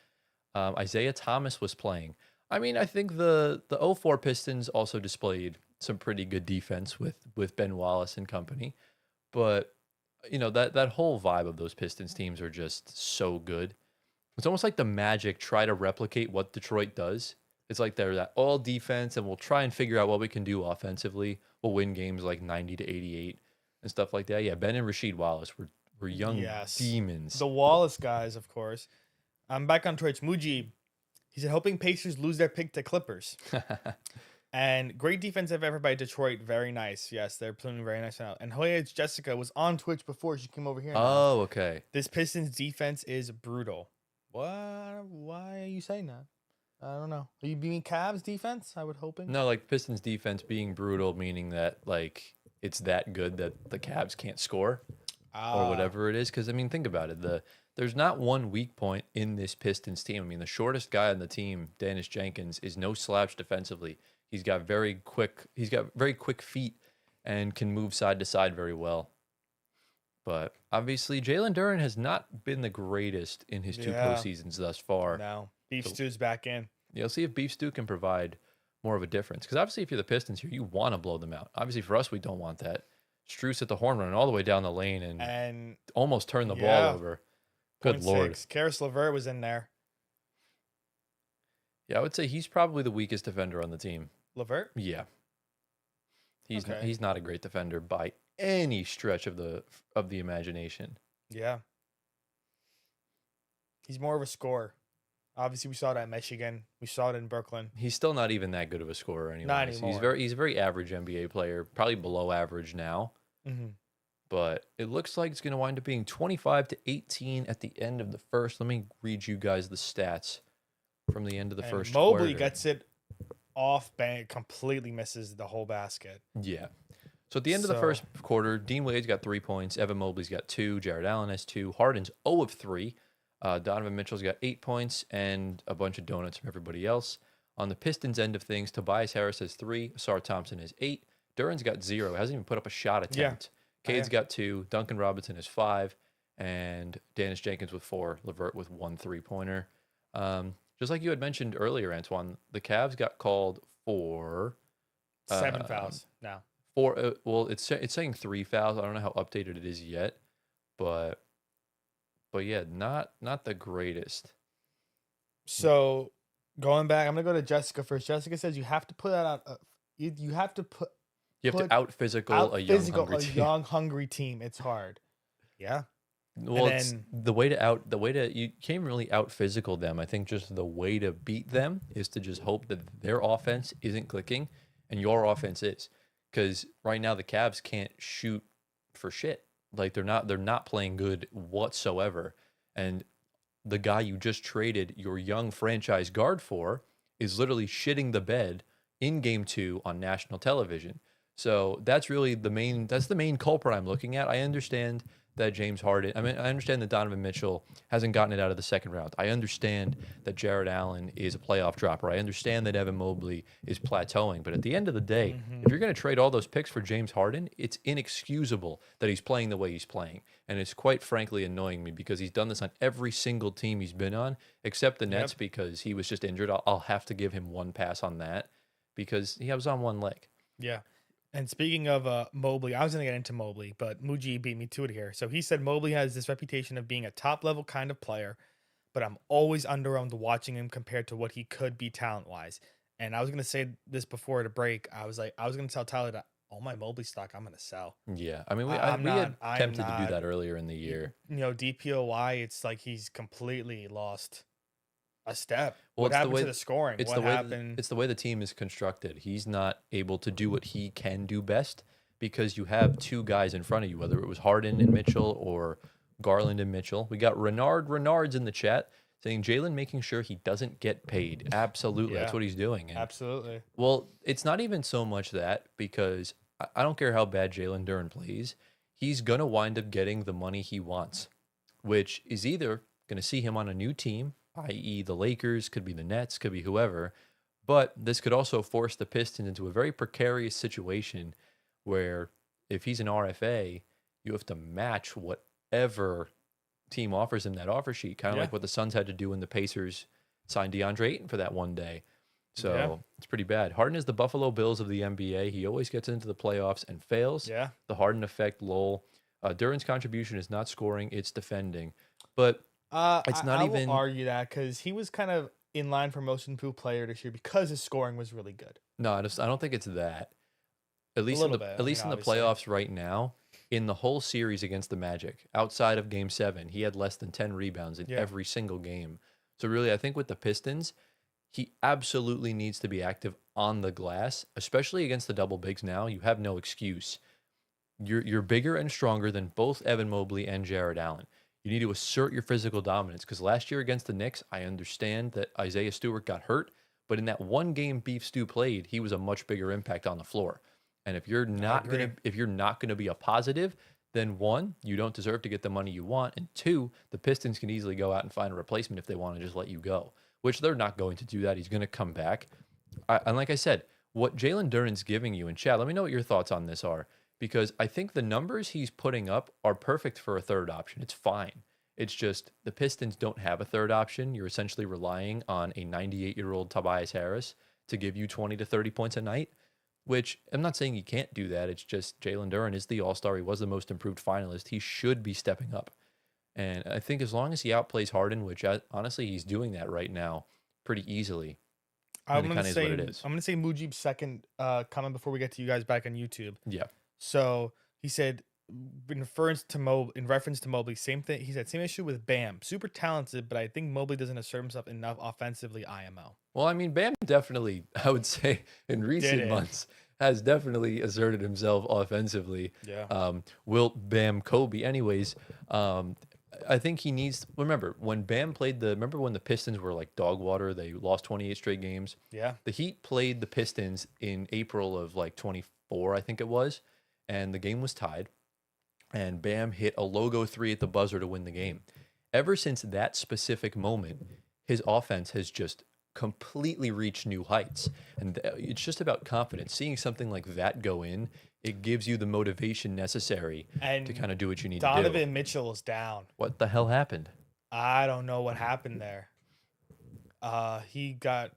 Isaiah Thomas was playing. I mean, I think the 04 Pistons also displayed some pretty good defense with Ben Wallace and company. But, that whole vibe of those Pistons teams are just so good. It's almost like the Magic try to replicate what Detroit does. It's like they're that all defense, and we'll try and figure out what we can do offensively. We'll win games like 90-88. And stuff like that. Yeah, Ben and Rasheed Wallace were young demons. The Wallace guys, of course. I'm back on Twitch. Muji, he said, hoping Pacers lose their pick to Clippers. And great defensive effort by Detroit. Very nice. Yes, they're playing very nice now. And Hoyage Jessica was on Twitch before she came over here. Oh, okay. This Pistons defense is brutal. What? Why are you saying that? I don't know. Are you being Cavs defense? I would hope. No, like Pistons defense being brutal, meaning that like it's that good that the Cavs can't score or whatever it is. Because, I mean, think about it. There's not one weak point in this Pistons team. I mean, the shortest guy on the team, Dennis Jenkins, is no slouch defensively. He's got very quick feet and can move side to side very well. But obviously, Jalen Duren has not been the greatest in his 2 postseasons thus far. No. Beef Stew's back in. Yeah, let's see if Beef Stew can provide more of a difference. Because obviously, if you're the Pistons here, you want to blow them out. Obviously, for us, we don't want that. Strus at the horn running all the way down the lane and almost turned the ball over. Good Lord. Karis LeVert was in there. Yeah, I would say he's probably the weakest defender on the team. LeVert? Yeah. He's not a great defender by any stretch of the imagination. Yeah. He's more of a scorer. Obviously, we saw that in Michigan. We saw it in Brooklyn. He's still not even that good of a scorer anymore. Not anymore. He's a very average NBA player, probably below average now. Mm-hmm. But it looks like it's going to wind up being 25-18 at the end of the first. Let me read you guys the stats from the end of the first quarter. Mobley gets it off bank, completely misses the whole basket. Yeah. So at the end of the first quarter, Dean Wade's got 3 points. Evan Mobley's got 2. Jared Allen has 2. Harden's 0 of 3. Donovan Mitchell's got 8 points and a bunch of donuts from everybody else. On the Pistons end of things, Tobias Harris has 3. Asar Thompson has 8. Duren's got 0. Hasn't even put up a shot attempt. Cade's got 2. Duncan Robinson has 5. And Dennis Jenkins with 4. LeVert with 1 3-pointer. Just like you had mentioned earlier, Antoine, the Cavs got called for 7 fouls now. It's saying 3 fouls. I don't know how updated it is yet, but yeah, not the greatest. So going back, I'm gonna go to Jessica first. Jessica says you have to put that out. You have to out physical a young hungry team. It's hard. Yeah. Well, And it's then the way to you can't really out physical them. I think just the way to beat them is to just hope that their offense isn't clicking and your offense is. Because right now the Cavs can't shoot for shit. Like they're not playing good whatsoever. And the guy you just traded your young franchise guard for is literally shitting the bed in game 2 on national television. So that's really the main culprit I'm looking at. I understand that James Harden, I understand that Donovan Mitchell hasn't gotten it out of the second round. I understand that Jared Allen is a playoff dropper. I understand that Evan Mobley is plateauing. But at the end of the day, if you're going to trade all those picks for James Harden, it's inexcusable that he's playing the way he's playing. And it's quite frankly annoying me because he's done this on every single team he's been on, except the Nets because he was just injured. I'll have to give him one pass on that because he was on one leg. yeah. And speaking of Mobley, I was going to get into Mobley, but Muji beat me to it here. So he said Mobley has this reputation of being a top level kind of player, but I'm always underwhelmed watching him compared to what he could be talent wise. And I was going to say this before the break. I was going to tell Tyler that all my Mobley stock I'm going to sell. Yeah. I mean, we I'm had not- I'm tempted to do not- that earlier in the year. DPOY, it's like he's completely lost a step. Well, What it's the happened way- to the scoring? It's What the way happened? it's the way the team is constructed. He's not able to do what he can do best because you have two guys in front of you, whether it was Harden and Mitchell or Garland and Mitchell. We got Renard's in the chat saying Jalen making sure he doesn't get paid. Absolutely, that's Yeah. what he's doing. And, Absolutely. well, it's not even so much that because I don't care how bad Jalen Duren plays, he's gonna wind up getting the money he wants, which is either gonna see him on a new team, i.e., the Lakers, could be the Nets, could be whoever. But this could also force the Pistons into a very precarious situation where if he's an RFA, you have to match whatever team offers him that offer sheet, kind of Yeah. like what the Suns had to do when the Pacers signed DeAndre Ayton for that one day. So Yeah. it's pretty bad. Harden is the Buffalo Bills of the NBA. He always gets into the playoffs and fails. Yeah. The Harden effect, lol. Duran's contribution is not scoring, it's defending. But It's not I even- will argue that because he was kind of in line for most improved player this year because his scoring was really good. no, I don't think it's that. At least in little the bit, at least in the obviously. playoffs right now, in the whole series against the Magic, outside of Game 7, he had less than 10 rebounds in Yeah. every single game. So really, I think with the Pistons, he absolutely needs to be active on the glass, especially against the double bigs. Now you have no excuse. You're bigger and stronger than both Evan Mobley and Jared Allen. You need to assert your physical dominance because last year against the Knicks, I understand that Isaiah Stewart got hurt, but in that one game Beef Stew played, he was a much bigger impact on the floor. And if you're not agree. gonna be a positive, then one, you don't deserve to get the money you want, and two, the Pistons can easily go out and find a replacement if they want to just let you go, which they're not going to do that. He's going to come back. And like I said, what Jalen Duren's giving you in chat, let me know what your thoughts on this are, because I think the numbers he's putting up are perfect for a third option. It's fine. It's just the Pistons don't have a third option. You're essentially relying on a 98-year-old Tobias Harris to give you 20 to 30 points a night, which I'm not saying you can't do that. It's just Jalen Duren is the all-star. He was the most improved finalist. He should be stepping up. And I think as long as he outplays Harden, which honestly he's doing that right now pretty easily, I'm it gonna kinda is say what it is. I'm gonna say Mujib's second comment before we get to you guys back on YouTube. yeah. So he said in reference to Mobley, same thing. He said same issue with Bam, super talented, but I think Mobley doesn't assert himself enough offensively. IMO. Well, I mean, Bam definitely, I would say, in recent it. months, has definitely asserted himself offensively. Yeah. Wilt Bam Kobe. Anyways, I think he needs. Remember when Bam played remember when the Pistons were like dog water? They lost 28 straight games. Yeah. The Heat played the Pistons in April of like 24, I think it was, and the game was tied. And Bam hit a logo three at the buzzer to win the game. Ever since that specific moment, his offense has just completely reached new heights. And it's just about confidence. Seeing something like that go in, it gives you the motivation necessary And to kind of do what you need to do. Donovan Mitchell is down. What the hell happened? I don't know what happened there. He got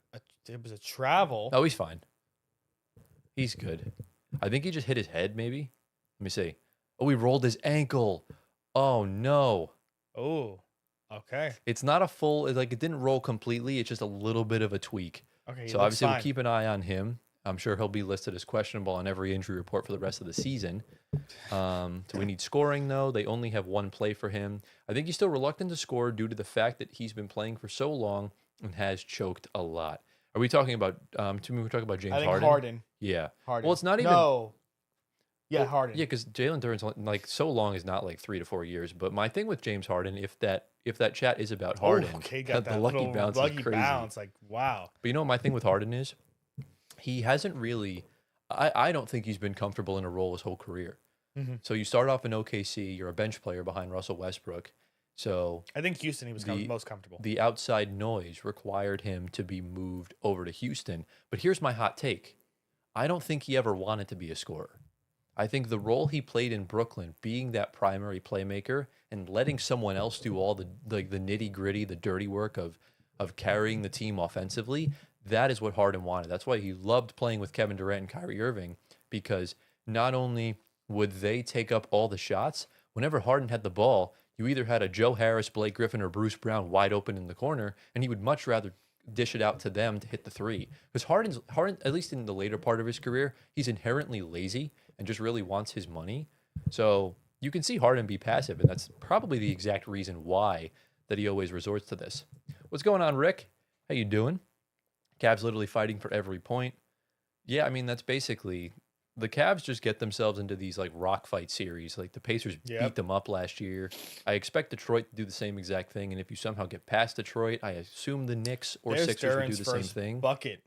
it was a travel. Oh, he's fine. He's good. I think he just hit his head, maybe. Let me see. Oh, he rolled his ankle. Oh, no. Oh, okay. It's not a full, it didn't roll completely. It's just a little bit of a tweak. Okay. So obviously we'll keep an eye on him. I'm sure he'll be listed as questionable on every injury report for the rest of the season. Do we need scoring, though? They only have one play for him. I think he's still reluctant to score due to the fact that he's been playing for so long and has choked a lot. Are we talking about, to me, we're talking about James I think Harden? Harden. Yeah. Harden. Well, it's not even. No. Yeah, Well, Harden. Yeah, because Jalen Duren's like so long is not like 3 to 4 years. But my thing with James Harden, if that chat is about Harden, Oh, okay, got the that lucky little bounce lucky is crazy. bounce. Like, wow. But you know what my thing with Harden is? He hasn't really. I don't think he's been comfortable in a role his whole career. Mm-hmm. So you start off in OKC, you're a bench player behind Russell Westbrook. So I think Houston, he was most comfortable. the outside noise required him to be moved over to Houston. But here's my hot take. I don't think he ever wanted to be a scorer. I think the role he played in Brooklyn, being that primary playmaker and letting someone else do all the nitty gritty, the dirty work of carrying the team offensively, that is what Harden wanted. That's why he loved playing with Kevin Durant and Kyrie Irving, because not only would they take up all the shots, whenever Harden had the ball, you either had a Joe Harris, Blake Griffin, or Bruce Brown wide open in the corner, and he would much rather dish it out to them to hit the three. Because Harden, at least in the later part of his career, he's inherently lazy and just really wants his money. So you can see Harden be passive, and that's probably the exact reason why that he always resorts to this. What's going on, Rick? How you doing? Cavs literally fighting for every point. Yeah, I mean, that's basically the Cavs just get themselves into these like rock fight series. Like the Pacers beat them up last year. I expect Detroit to do the same exact thing. And if you somehow get past Detroit, I assume the Knicks or Sixers would do the same thing. Bucket.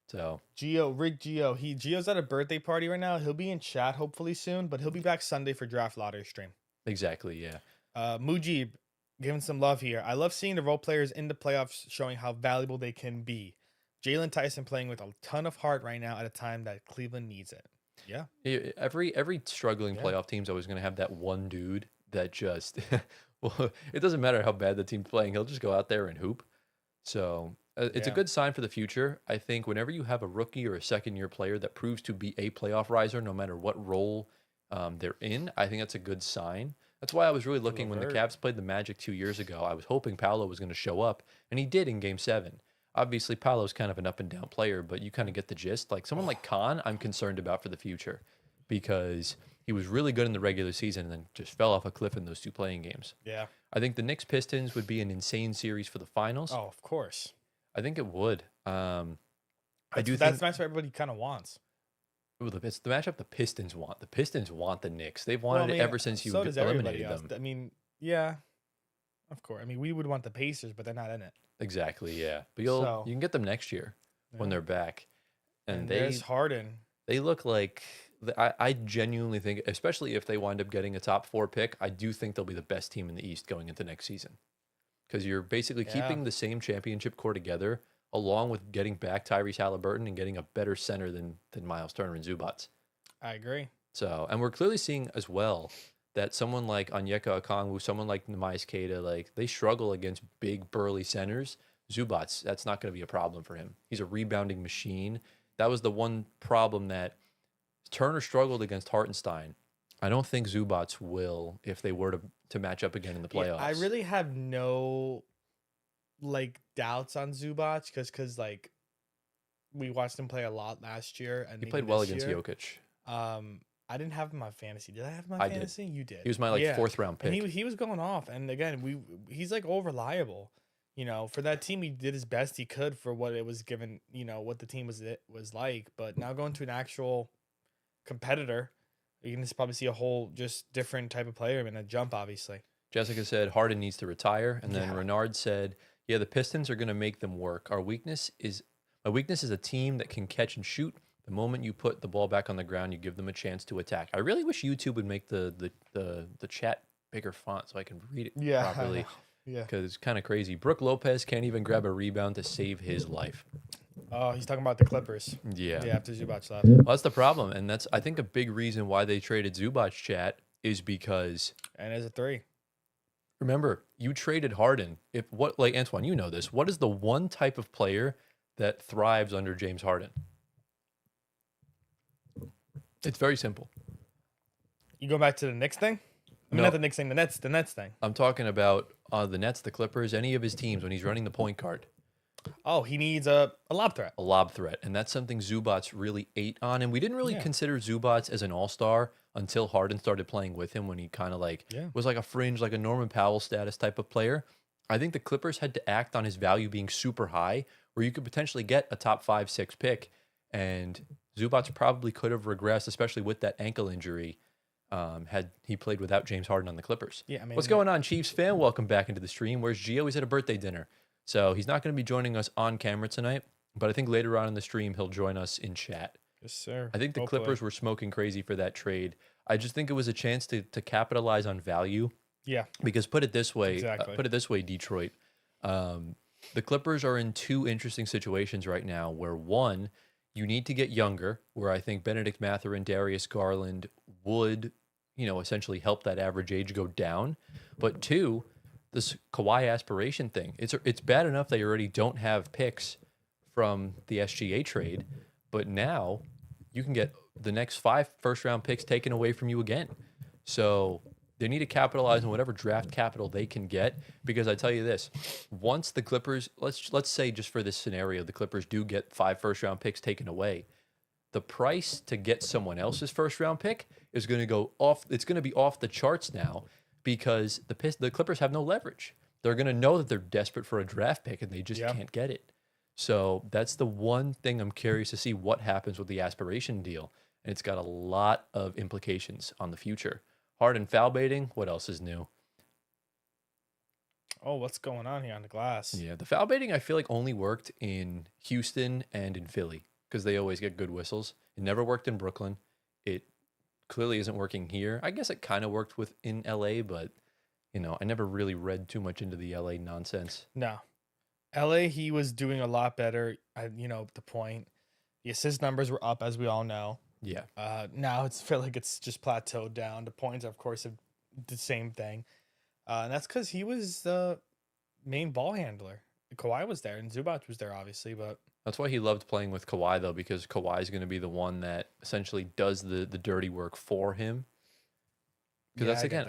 So Rick Gio. Gio's at a birthday party right now. He'll be in chat hopefully soon, but he'll be back Sunday for draft lottery stream. Exactly, yeah. Mujib, giving some love here. I love seeing the role players in the playoffs showing how valuable they can be. Jalen Tyson playing with a ton of heart right now at a time that Cleveland needs it. Yeah. Every struggling playoff team's always going to have that one dude that just, well, it doesn't matter how bad the team's playing. He'll just go out there and hoop. So it's a good sign for the future. I think whenever you have a rookie or a second-year player that proves to be a playoff riser, no matter what role they're in, I think that's a good sign. That's why I was really looking when the Cavs played the Magic 2 years ago. I was hoping Paolo was going to show up, and he did in Game 7. Obviously, Paolo's kind of an up-and-down player, but you kind of get the gist. Like someone like Khan, I'm concerned about for the future because he was really good in the regular season and then just fell off a cliff in those 2 playing games. Yeah. I think the Knicks Pistons would be an insane series for the finals. Oh, of course. I think it would. That's the match everybody kind of wants. It's the matchup the Pistons want. The Pistons want the Knicks. They've wanted it ever since you eliminated them. I mean, yeah, of course. I mean, we would want the Pacers, but they're not in it. Exactly, yeah. But you can get them next year when they're back. And there's Harden. They look like I genuinely think, especially if they wind up getting a top 4 pick, I do think they'll be the best team in the East going into next season. Because you're basically keeping the same championship core together, along with getting back Tyrese Halliburton and getting a better center than Miles Turner and Zubats. I agree. So, and we're clearly seeing as well that someone like Onyeka Okongwu, someone like Non-Cade, like they struggle against big burly centers. Zubats, that's not going to be a problem for him. He's a rebounding machine. That was the one problem that Turner struggled against Hartenstein. I don't think Zubats will if they were to match up again in the playoffs. Yeah, I really have no like doubts on Zubats because like we watched him play a lot last year and he played well against Jokic. I didn't have him in my fantasy. Did I have him in my fantasy? Did. You did. He was my 4th round pick. And he was going off. And again, he's like all reliable. You know, for that team, he did his best he could for what it was given. You know what the team was like. But now going to an actual competitor, you can just probably see a whole just different type of player and a jump. Obviously, Jessica said Harden needs to retire, and then Renard said, "Yeah, the Pistons are going to make them work. My weakness is a team that can catch and shoot. The moment you put the ball back on the ground, you give them a chance to attack." I really wish YouTube would make the chat bigger font so I can read it properly. Yeah, because it's kind of crazy. Brook Lopez can't even grab a rebound to save his life. Oh, he's talking about the Clippers. Yeah. Yeah, after Zubac left. Well, that's the problem, and that's I think a big reason why they traded Zubac, chat, is because. And as a 3. Remember, you traded Harden. Like Antoine, you know this. What is the one type of player that thrives under James Harden? It's very simple. You go back to the Knicks thing? I mean, not the Knicks thing, the Nets thing. I'm talking about the Nets, the Clippers, any of his teams when he's running the point guard. Oh, he needs a lob threat. A lob threat. And that's something Zubats really ate on. And we didn't really Yeah. consider Zubats as an all-star until Harden started playing with him, when he kind of like Yeah. was like a fringe, like a Norman Powell status type of player. I think the Clippers had to act on his value being super high, where you could potentially get a top 5-6 pick. And Zubats probably could have regressed, especially with that ankle injury, had he played without James Harden on the Clippers. Yeah, I mean, What's going on, Chiefs fan? Welcome back into the stream. Where's Gio? He's at a birthday dinner. So he's not going to be joining us on camera tonight, but I think later on in the stream, he'll join us in chat. Yes, sir. I think the Hopefully. Clippers were smoking crazy for that trade. I just think it was a chance to capitalize on value. Yeah. Because put it this way, Exactly. Detroit. The Clippers are in two interesting situations right now where, one, you need to get younger, where I think Benedict Mather and Darius Garland would, essentially help that average age go down. But two, this Kawhi aspiration thing. It's bad enough they already don't have picks from the SGA trade, but now you can get the next 5 first-round picks taken away from you again. So they need to capitalize on whatever draft capital they can get, because I tell you this, once the Clippers, let's say just for this scenario, the Clippers do get 5 first-round picks taken away, the price to get someone else's first-round pick is going to go off. It's going to be off the charts now, because the Clippers have no leverage. They're going to know that they're desperate for a draft pick and they just can't get it. So that's the one thing I'm curious to see what happens with the aspiration deal. And it's got a lot of implications on the future. Harden foul baiting, what else is new? Oh, what's going on here on the glass? Yeah, the foul baiting I feel like only worked in Houston and in Philly, because they always get good whistles. It never worked in Brooklyn. It clearly isn't working here. I guess it kind of worked in LA, but I never really read too much into the LA nonsense. No. LA, he was doing a lot better. The point. The assist numbers were up, as we all know. Yeah. Now it's feel like it's just plateaued down. The points, of course, have the same thing. And that's because he was the main ball handler. Kawhi was there, and Zubac was there, obviously, but that's why he loved playing with Kawhi, though, because Kawhi is going to be the one that essentially does the dirty work for him. Because that's, again,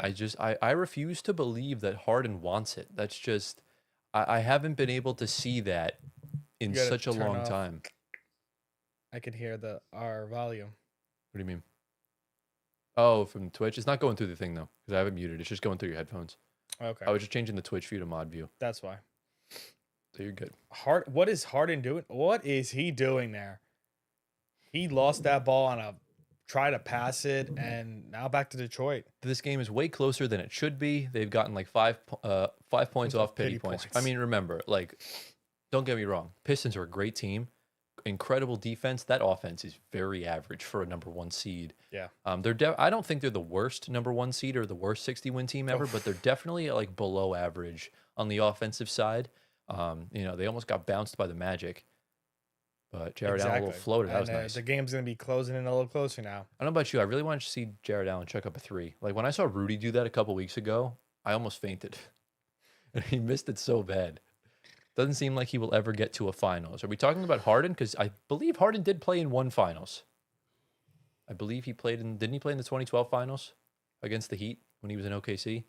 I refuse to believe that Harden wants it. That's just, I haven't been able to see that in such a long time. I could hear our volume. What do you mean? Oh, from Twitch? It's not going through the thing, though, because I have it muted. It's just going through your headphones. Okay. I was just changing the Twitch view to mod view. That's why. So you're good. What is Harden doing? What is he doing there? He lost that ball on a try to pass it, and now back to Detroit. This game is way closer than it should be. They've gotten like 5 points off pity points. I mean, remember, don't get me wrong. Pistons are a great team. Incredible defense. That offense is very average for a number 1 seed. Yeah. I don't think they're the worst number 1 seed or the worst 60-win team ever, but they're definitely below average on the offensive side. They almost got bounced by the Magic, but Jared Allen a little floated. That was nice. The game's going to be closing in a little closer now. I don't know about you. I really wanted to see Jared Allen chuck up a 3. Like when I saw Rudy do that a couple weeks ago, I almost fainted. He missed it so bad. Doesn't seem like he will ever get to a finals. Are we talking about Harden? Because I believe Harden did play in 1 finals. I believe he played didn't he play in the 2012 finals against the Heat when he was in OKC?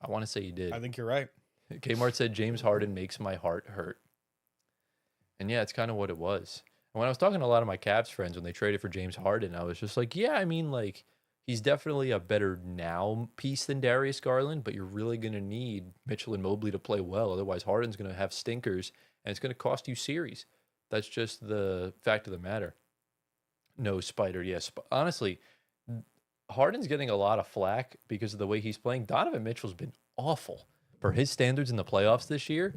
I want to say he did. I think you're right. Kmart said, James Harden makes my heart hurt. And yeah, it's kind of what it was. And when I was talking to a lot of my Cavs friends when they traded for James Harden, I was just like, yeah, I mean, he's definitely a better now piece than Darius Garland, but you're really going to need Mitchell and Mobley to play well. Otherwise, Harden's going to have stinkers, and it's going to cost you series. That's just the fact of the matter. No, Spider, yes. Honestly, Harden's getting a lot of flack because of the way he's playing. Donovan Mitchell's been awful. For his standards in the playoffs this year,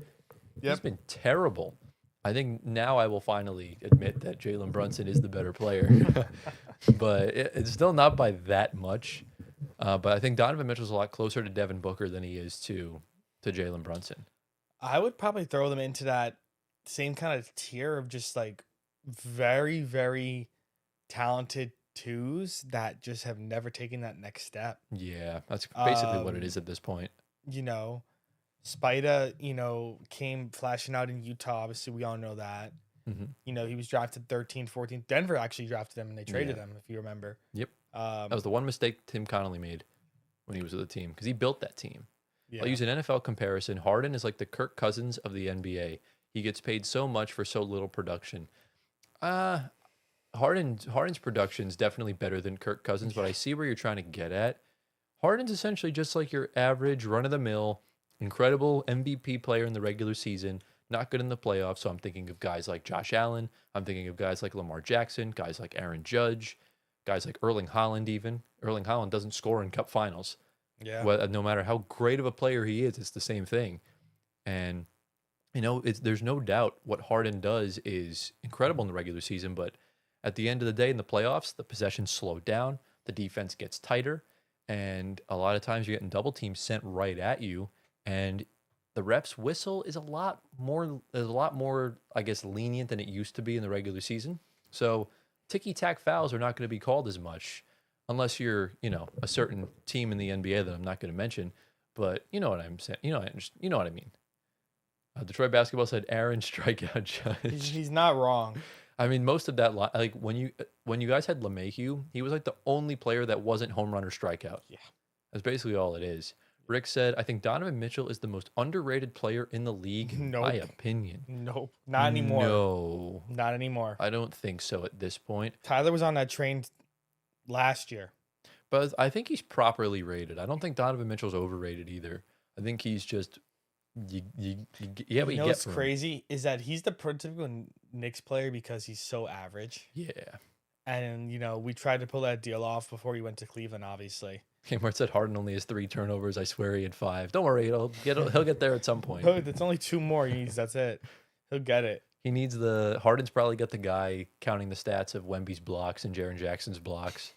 he's been terrible. I think now I will finally admit that Jalen Brunson is the better player. But it's still not by that much. But I think Donovan Mitchell's a lot closer to Devin Booker than he is to Jalen Brunson. I would probably throw them into that same kind of tier of just very, very talented 2s that just have never taken that next step. Yeah, that's basically what it is at this point. Spida, came flashing out in Utah. Obviously, we all know that. Mm-hmm. He was drafted 13th, 14th. Denver actually drafted him, and they traded him, if you remember. Yep. That was the one mistake Tim Connolly made when he was with the team, because he built that team. Yeah. I'll use an NFL comparison. Harden is like the Kirk Cousins of the NBA. He gets paid so much for so little production. Harden's production is definitely better than Kirk Cousins, but I see where you're trying to get at. Harden's essentially just like your average run-of-the-mill, incredible MVP player in the regular season, not good in the playoffs. So I'm thinking of guys like Josh Allen. I'm thinking of guys like Lamar Jackson, guys like Aaron Judge, guys like Erling Haaland even. Erling Haaland doesn't score in cup finals. Yeah. Well, no matter how great of a player he is, it's the same thing. And, there's no doubt what Harden does is incredible in the regular season, but at the end of the day in the playoffs, the possessions slow down, the defense gets tighter, and a lot of times you're getting double teams sent right at you, and the refs whistle is a lot more, I guess, lenient than it used to be in the regular season. So ticky-tack fouls are not going to be called as much unless you're, a certain team in the NBA that I'm not going to mention. But you know what I'm saying. You know what I mean. Detroit basketball said Aaron strikeout judge. He's not wrong. I mean, most of that, like when you guys had LeMahieu, he was like the only player that wasn't home run or strikeout. Yeah. That's basically all it is. Rick said, I think Donovan Mitchell is the most underrated player in the league, in my opinion. Nope. Not anymore. No. Not anymore. I don't think so at this point. Tyler was on that train last year. But I think he's properly rated. I don't think Donovan Mitchell's overrated either. I think he's just, you get what you get what's from him. crazy is that he's the prototypical Knicks player because he's so average. Yeah. And, we tried to pull that deal off before he went to Cleveland, obviously. Kmart said Harden only has 3 turnovers. I swear he had 5. Don't worry, he'll get there at some point. It's only 2 more he needs. That's it. He'll get it. He needs Harden's probably got the guy counting the stats of Wemby's blocks and Jaren Jackson's blocks.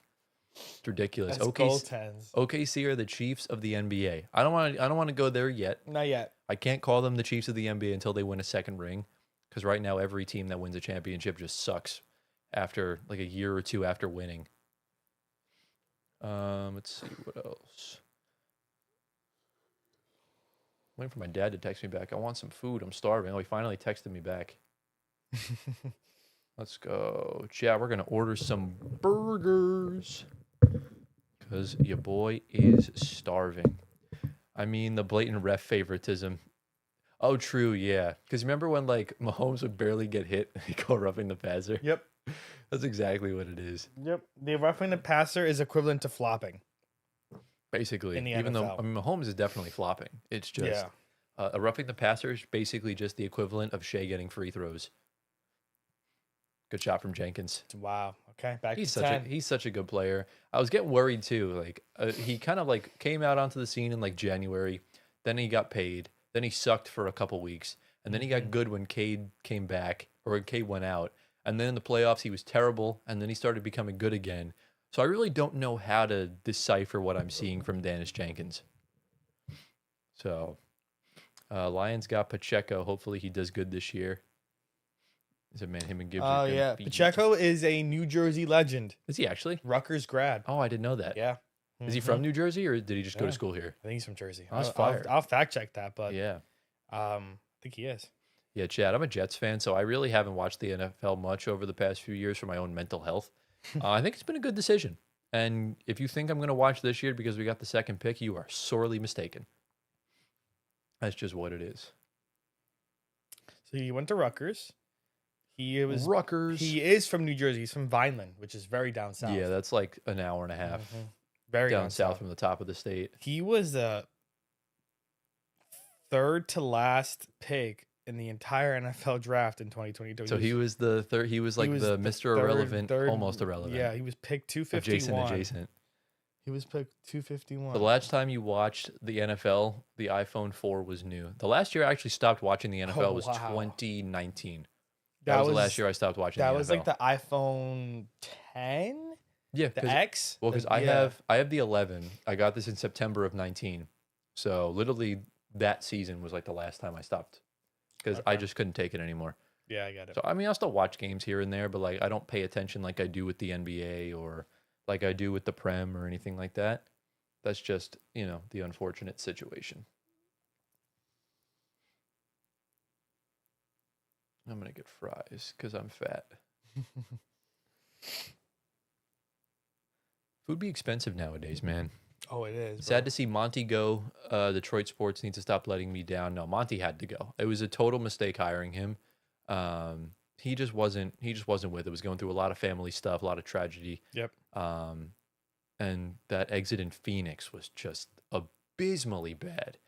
It's ridiculous. That's OKC are the Chiefs of the NBA. I don't want to go there yet. Not yet. I can't call them the Chiefs of the NBA until they win a second ring, because right now every team that wins a championship just sucks after like a year or two after winning. Let's see what else. Waiting for my dad to text me back. I want some food. I'm starving. Oh, he finally texted me back. Let's go. Chat, we're going to order some burgers because your boy is starving. I mean, the blatant ref favoritism. Oh, true, yeah. Because remember when, like, Mahomes would barely get hit and he'd go roughing the passer? Yep. That's exactly what it is. Yep. The roughing the passer is equivalent to flopping. Basically. In the Even NFL. though, Mahomes is definitely flopping. It's just, a roughing the passer is basically just the equivalent of Shea getting free throws. Good shot from Jenkins. Wow. Okay, back He's to such 10. he's such a good player. I was getting worried too. Like he kind of like came out onto the scene in like January, then he got paid, then he sucked for a couple weeks, and then he got good when Cade came back or when Cade went out, and then in the playoffs he was terrible, and then he started becoming good again. So I really don't know how to decipher what I'm seeing from Dennis Jenkins. So Lions got Pacheco. Hopefully he does good this year. Is it man him and Gibbs? Oh, yeah. Pacheco is a New Jersey legend. Is he actually? Rutgers grad. Oh, I didn't know that. Yeah. Is he from New Jersey or did he just go to Yeah. school here? I think he's from Jersey. That's I'll fire. fact check that, but Yeah. I think he is. Yeah, Chad, I'm a Jets fan, so I really haven't watched the NFL much over the past few years for my own mental health. I think it's been a good decision. And if you think I'm going to watch this year because we got the second pick, you are sorely mistaken. That's just what it is. So he went to Rutgers. Rutgers. He is from New Jersey. He's from Vineland, which is very down south. Yeah, that's like an hour and a half Very down south from the top of the state. He was the third to last pick in the entire NFL draft in 2022. So he was the third. He was like the Mr. Irrelevant, almost irrelevant. Yeah, he was picked 251. Adjacent. He was picked 251. The last time you watched the NFL, the iPhone 4 was new. The last year I actually stopped watching the NFL was 2019. That was the last year I stopped watching the NFL. That was like the iPhone 10? Yeah, the X? Well, because I have the 11. I got this in September of 19. So literally that season was like the last time I stopped because I just couldn't take it anymore. Yeah, I get it. So I mean, I'll still watch games here and there, but like I don't pay attention like I do with the NBA or like I do with the Prem or anything like that. That's just, the unfortunate situation. I'm going to get fries because I'm fat. Food be expensive nowadays, man. Oh, it is. Sad to see Monty go. Detroit sports need to stop letting me down. No, Monty had to go. It was a total mistake hiring him. He just wasn't. He just wasn't with it. Was going through a lot of family stuff, a lot of tragedy. Yep. And that exit in Phoenix was just abysmally bad.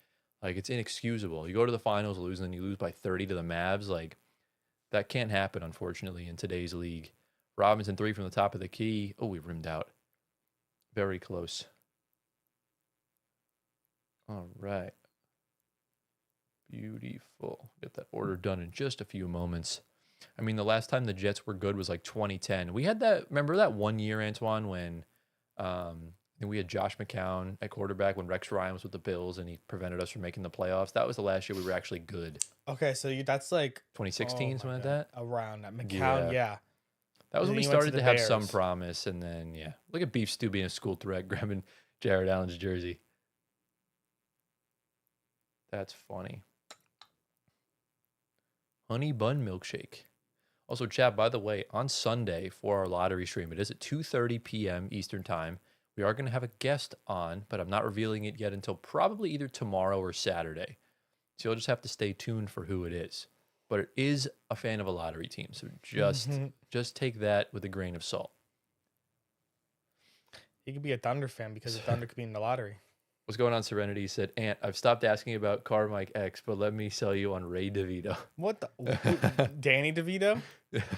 Like, it's inexcusable. You go to the finals, lose, and then you lose by 30 to the Mavs. Like, that can't happen, unfortunately, in today's league. Robinson 3 from the top of the key. Oh, we rimmed out. Very close. All right. Beautiful. Get that order done in just a few moments. I mean, the last time the Jets were good was like 2010. We had that, remember that one year, Antoine, when I think we had Josh McCown at quarterback when Rex Ryan was with the Bills and he prevented us from making the playoffs. That was the last year we were actually good. Okay, so that's like 2016, something like that? Around that. McCown, yeah. That was And when we then he went started to to the have Bears. some promise. And then, yeah. Look at Beef Stew being a school threat, grabbing Jared Allen's jersey. That's funny. Honey bun milkshake. Also, chat, by the way, on Sunday for our lottery stream, it is at 2:30 p.m. Eastern Time. We are going to have a guest on, but I'm not revealing it yet until probably either tomorrow or Saturday. So you'll just have to stay tuned for who it is. But it is a fan of a lottery team, so just take that with a grain of salt. He could be a Thunder fan because the Thunder could be in the lottery. What's going on, Serenity? He said, Ant, I've stopped asking about Carmike X, but let me sell you on Ray DeVito. What the? Danny DeVito?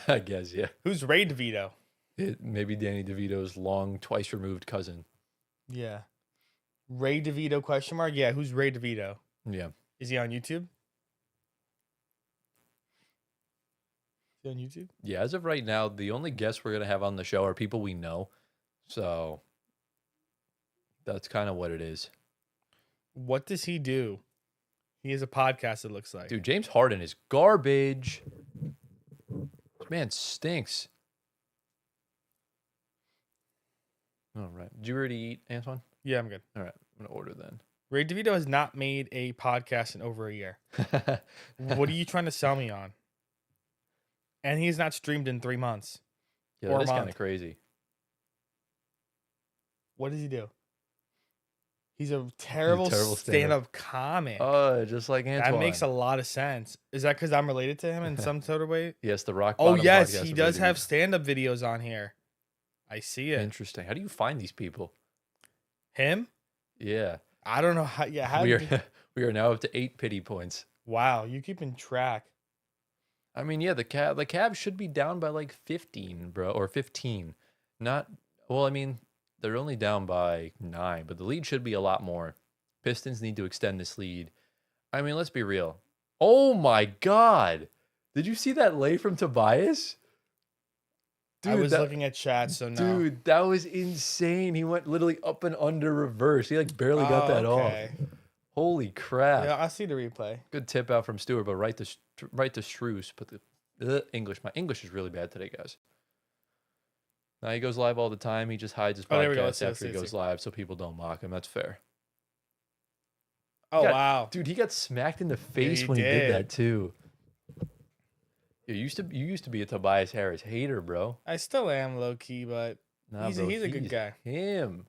I guess, yeah. Who's Ray DeVito? Maybe Danny DeVito's long, twice-removed cousin. Yeah. Ray DeVito, question mark? Yeah, who's Ray DeVito? Yeah. Is he on YouTube? Is he on YouTube? Yeah, as of right now, the only guests we're going to have on the show are people we know. So that's kind of what it is. What does he do? He has a podcast, it looks like. Dude, James Harden is garbage. This man stinks. All right. Did you already eat, Antoine? Yeah, I'm good. All right. I'm going to order then. Ray DeVito has not made a podcast in over a year. What are you trying to sell me on? And he's not streamed in 3 months. Yeah, Or a that is kind month. of crazy. What does he do? He's a terrible stand-up. stand-up comic. Oh, just like Antoine. That makes a lot of sense. Is that because I'm related to him in some sort of way? Yes, the Rock Oh, Bottom yes, podcast he with does Ray have DeVito. stand-up videos on here. I see it. Interesting. How do you find these people? Him? Yeah. I don't know how. Yeah, how We did are, we are now up to 8 pity points. wow, you keeping track. I mean, yeah, the Cavs should be down by like 15, bro, or 15. Not, well, I mean, they're only down by 9, but the lead should be a lot more. Pistons need to extend this lead. I mean, let's be real. Oh my God. Did you see that lay from Tobias? I was looking at chat, so no. Dude, that was insane. He went literally up and under reverse. He like barely got that off. Holy crap. Yeah, I see the replay. Good tip out from Stewart, but right to Struce. But the English, my English is really bad today, guys. Now he goes live all the time. He just hides his Oh, there we go. podcast Let's see, after he let's goes see. live so people don't mock him. That's fair. Oh, got- wow. Dude, he got smacked in the face he when he did did. that too. You used to be a Tobias Harris hater, bro. I still am low-key, but Nah, he's bro, a good guy. Him.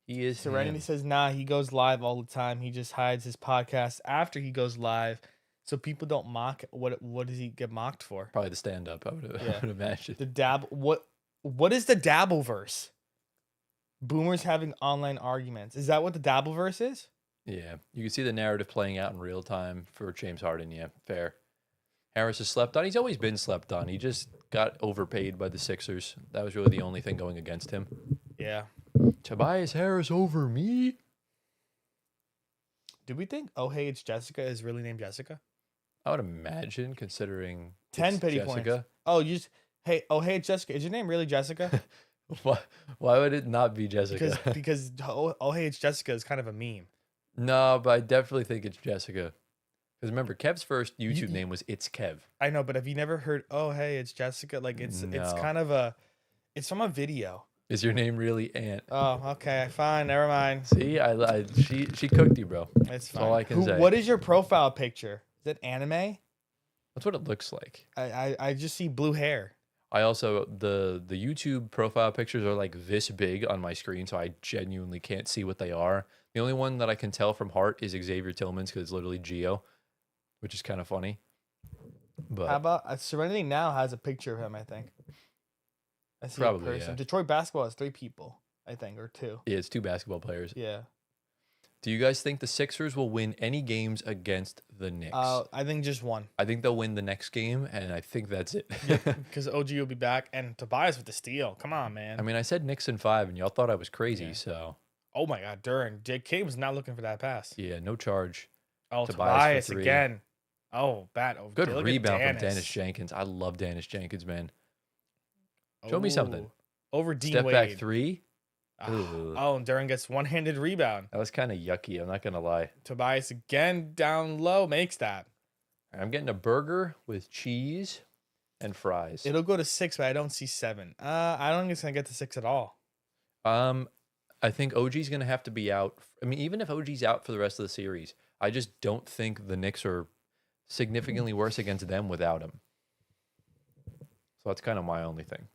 He is Serenity him. says, nah, he goes live all the time. He just hides his podcast after he goes live so people don't mock it. What does he get mocked for? Probably the stand-up, I would Yeah. imagine. The dab what is the Dabbleverse? Boomers having online arguments. Is that what the Dabbleverse is? Yeah, you can see the narrative playing out in real time for James Harden. Yeah, fair. Harris is slept on. He's always been slept on. He just got overpaid by the Sixers. That was really the only thing going against him. Yeah. Tobias Harris over me? Do we think Oh Hey It's Jessica is really named Jessica? I would imagine, considering 10 it's pity Jessica. points. Oh, you just hey it's Jessica. Is your name really Jessica? Why would it not be Jessica? because oh Hey It's Jessica is kind of a meme. No, but I definitely think it's Jessica. Because remember, Kev's first YouTube name was It's Kev. I know, but have you never heard Oh Hey It's Jessica? Like it's No. kind of it's from a video. Is your name really Ant? Oh, okay, fine, never mind. See, she cooked you, bro. It's That's fine. all I can say. What is your profile picture? Is it anime? That's what it looks like. I just see blue hair. I also the YouTube profile pictures are like this big on my screen, so I genuinely can't see what they are. The only one that I can tell from heart is Xavier Tillman's because it's literally Geo, which is kind of funny. How But about Serenity Now has a picture of him? I think I see a probably, person. yeah. Detroit basketball has 3 people, I think, or 2. Yeah, it's 2 basketball players. Yeah. Do you guys think the Sixers will win any games against the Knicks? I think just one. I think they'll win the next game, and I think that's it. Because OG will be back and Tobias with the steal. Come on, man. I mean, I said Knicks in 5, and y'all thought I was crazy, Yeah. so Oh my God, Duran. JK was not looking for that pass. yeah, no charge. Oh, Tobias Tobias for 3. again. Oh, bad. Oh, Good look at rebound from Dennis Jenkins. I love Dennis Jenkins, man. Show me something. Over Dean Step Wade. back 3. Ah, Ugh. oh, and Duran gets one-handed rebound. That was kind of yucky. I'm not gonna lie. Tobias again down low makes that. I'm getting a burger with cheese and fries. It'll go to 6, but I don't see 7. I don't think it's gonna get to 6 at all. I think OG's gonna have to be out. I mean, even if OG's out for the rest of the series, I just don't think the Knicks are significantly worse against them without him. So that's kind of my only thing.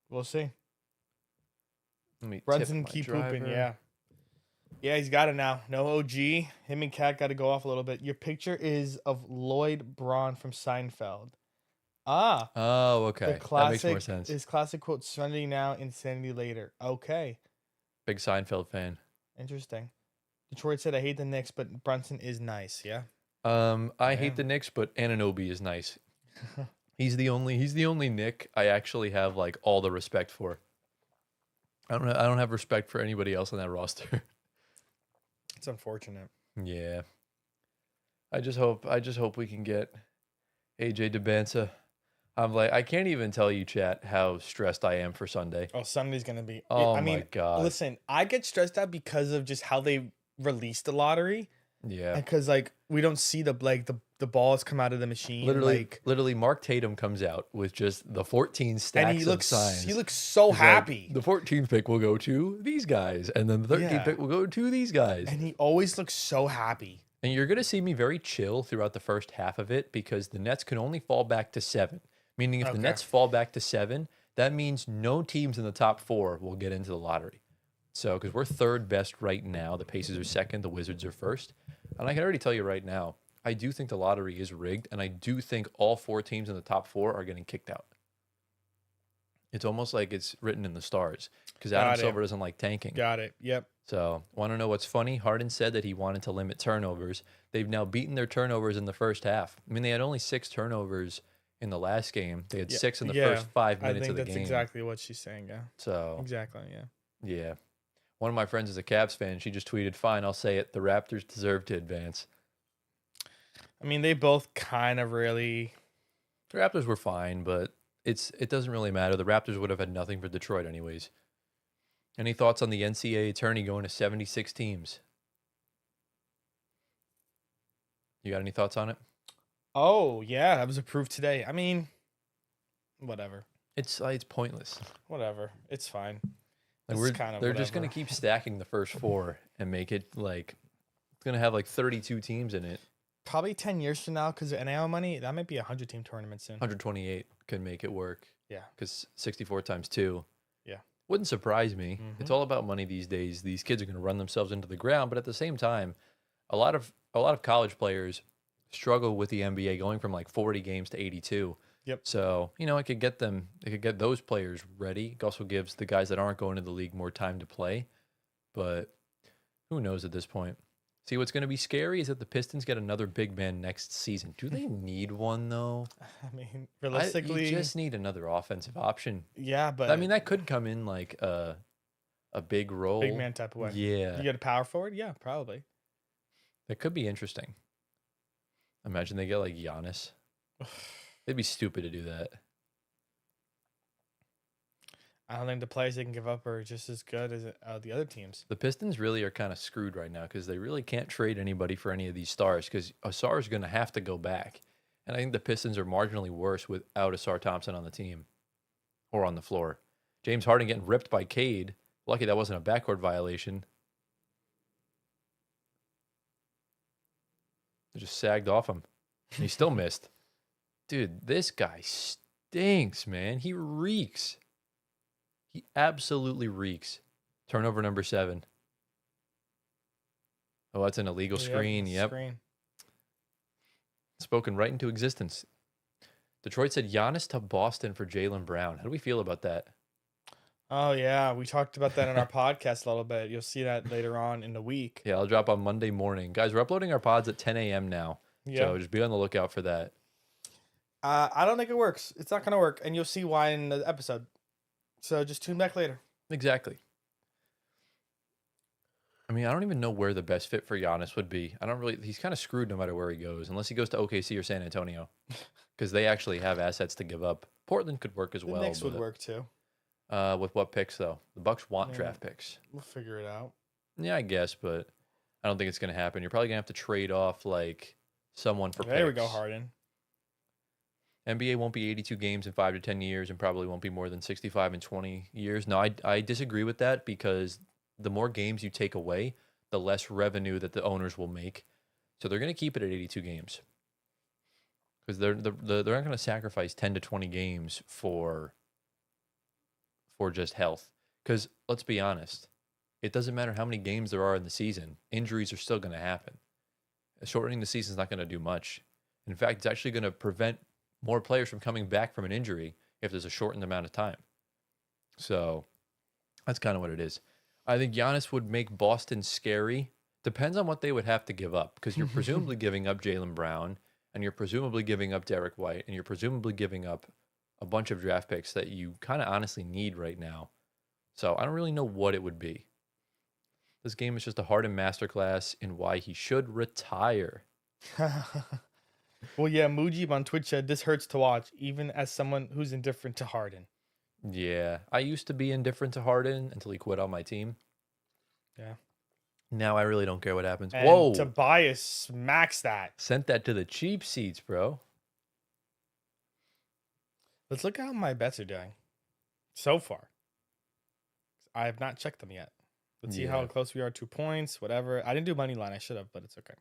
We'll see. Let me tip Brunson my keep driver. pooping, yeah. Yeah, he's got it now. No OG. Him and Cat got to go off a little bit. Your picture is of Lloyd Braun from Seinfeld. Ah, Oh, okay. the That classic makes more sense. is classic quote: "Serenity now, insanity later." Okay, Big Seinfeld fan. interesting. Detroit said, "I hate the Knicks, but Brunson is nice." Yeah. I hate the Knicks, but Anunoby is nice. He's the only Nick I actually have like all the respect for. I don't have respect for anybody else on that roster. It's unfortunate. Yeah. I just hope we can get AJ DeBanza. I can't even tell you, chat, how stressed I am for Sunday. Oh, Sunday's gonna be. Oh I mean, my God. listen, I get stressed out because of just how they released the lottery, Yeah. because like we don't see the balls come out of the machine. Literally, Mark Tatum comes out with just the 14 stacks and he of looks signs. he looks so He's like, happy. the 14th pick will go to these guys, and then the 13th Yeah. pick will go to these guys. And he always looks so happy. And you're going to see me very chill throughout the first half of it because the Nets can only fall back to 7. Meaning if the Okay. Nets fall back to 7, that means no teams in the top 4 will get into the lottery. So, because we're 3rd best right now, the Pacers are 2nd, the Wizards are 1st. And I can already tell you right now, I do think the lottery is rigged, and I do think all 4 teams in the top 4 are getting kicked out. It's almost like it's written in the stars because Adam Got it. Silver doesn't like tanking. Got it. Yep. So, want to know what's funny? Harden said that he wanted to limit turnovers. They've now beaten their turnovers in the first half. I mean, they had only 6 turnovers in the last game. They had 6 in the first 5 I minutes think of the that's game. exactly what she's saying. Yeah. So, Exactly. Yeah. yeah. One of my friends is a Cavs fan. She just tweeted, "Fine, I'll say it. The Raptors deserve to advance." I mean, they both kind of really. The Raptors were fine, but it doesn't really matter. The Raptors would have had nothing for Detroit anyways. Any thoughts on the NCAA tourney going to 76 teams? You got any thoughts on it? Oh yeah, that was approved today. I mean, whatever. It's pointless. Whatever. It's fine. Like It's kind of they're just gonna whatever. keep stacking the first 4 and make it like it's gonna have like 32 teams in it. Probably 10 years from now, because of NIL money, that might be a 100-team tournament soon. 128 can make it work. Yeah. Because 64 times 2. Yeah. Wouldn't surprise me. Mhm. It's all about money these days. These kids are going to run themselves into the ground, but at the same time, a lot of college players struggle with the NBA going from like 40 games to 82. Yep. So, it could get those players ready. It also gives the guys that aren't going to the league more time to play. But who knows at this point? See, what's going to be scary is that the Pistons get another big man next season. Do they need one, though? I mean, realistically, You just need another offensive option. yeah, but I mean, that could come in like a big role. big man type of way. Yeah. You get a power forward? Yeah, probably. That could be interesting. Imagine they get like Giannis. They'd be stupid to do that. I don't think the players they can give up are just as good as the other teams. The Pistons really are kind of screwed right now because they really can't trade anybody for any of these stars because Asar is going to have to go back. And I think the Pistons are marginally worse without Asar Thompson on the team or on the floor. James Harden getting ripped by Cade. Lucky that wasn't a backcourt violation. It just sagged off him. He still missed. Dude, this guy stinks, man. He reeks. He absolutely reeks. Turnover number 7. Oh, that's an illegal screen. Yep. Screen. Spoken right into existence. Detroit said Giannis to Boston for Jaylen Brown. How do we feel about that? Oh, yeah. We talked about that in our podcast a little bit. You'll see that later on in the week. Yeah, I'll drop on Monday morning. Guys, we're uploading our pods at 10 a.m. now. Yeah. So just be on the lookout for that. I don't think it works. It's not going to work. And you'll see why in the episode. So just tune back later. Exactly. I mean, I don't even know where the best fit for Giannis would be. He's kind of screwed no matter where he goes, unless he goes to OKC or San Antonio, because they actually have assets to give up. Portland could work as well. The Knicks would work too. With what picks, though? The Bucks want draft picks. We'll figure it out. Yeah, I guess, but I don't think it's going to happen. You're probably going to have to trade off, like, someone for picks. There we go, Harden. NBA won't be 82 games in 5 to 10 years and probably won't be more than 65 in 20 years. No, I disagree with that because the more games you take away, the less revenue that the owners will make. So they're going to keep it at 82 games because they're not going to sacrifice 10 to 20 games for just health. Because let's be honest, it doesn't matter how many games there are in the season. Injuries are still going to happen. Shortening the season is not going to do much. In fact, it's actually going to prevent more players from coming back from an injury if there's a shortened amount of time. So that's kind of what it is. I think Giannis would make Boston scary. Depends on what they would have to give up, because you're presumably giving up Jaylen Brown, and you're presumably giving up Derek White, and you're presumably giving up a bunch of draft picks that you kind of honestly need right now. So I don't really know what it would be. This game is just a Harden masterclass in why he should retire. Well, yeah, Mujib on Twitch said, this hurts to watch, even as someone who's indifferent to Harden. Yeah, I used to be indifferent to Harden until he quit on my team. Yeah. Now I really don't care what happens. And Whoa. Tobias smacks that. Sent that to the cheap seats, bro. Let's look at how my bets are doing so far. I have not checked them yet. Let's see how close we are. 2 points, whatever. I didn't do money line. I should have, but it's okay.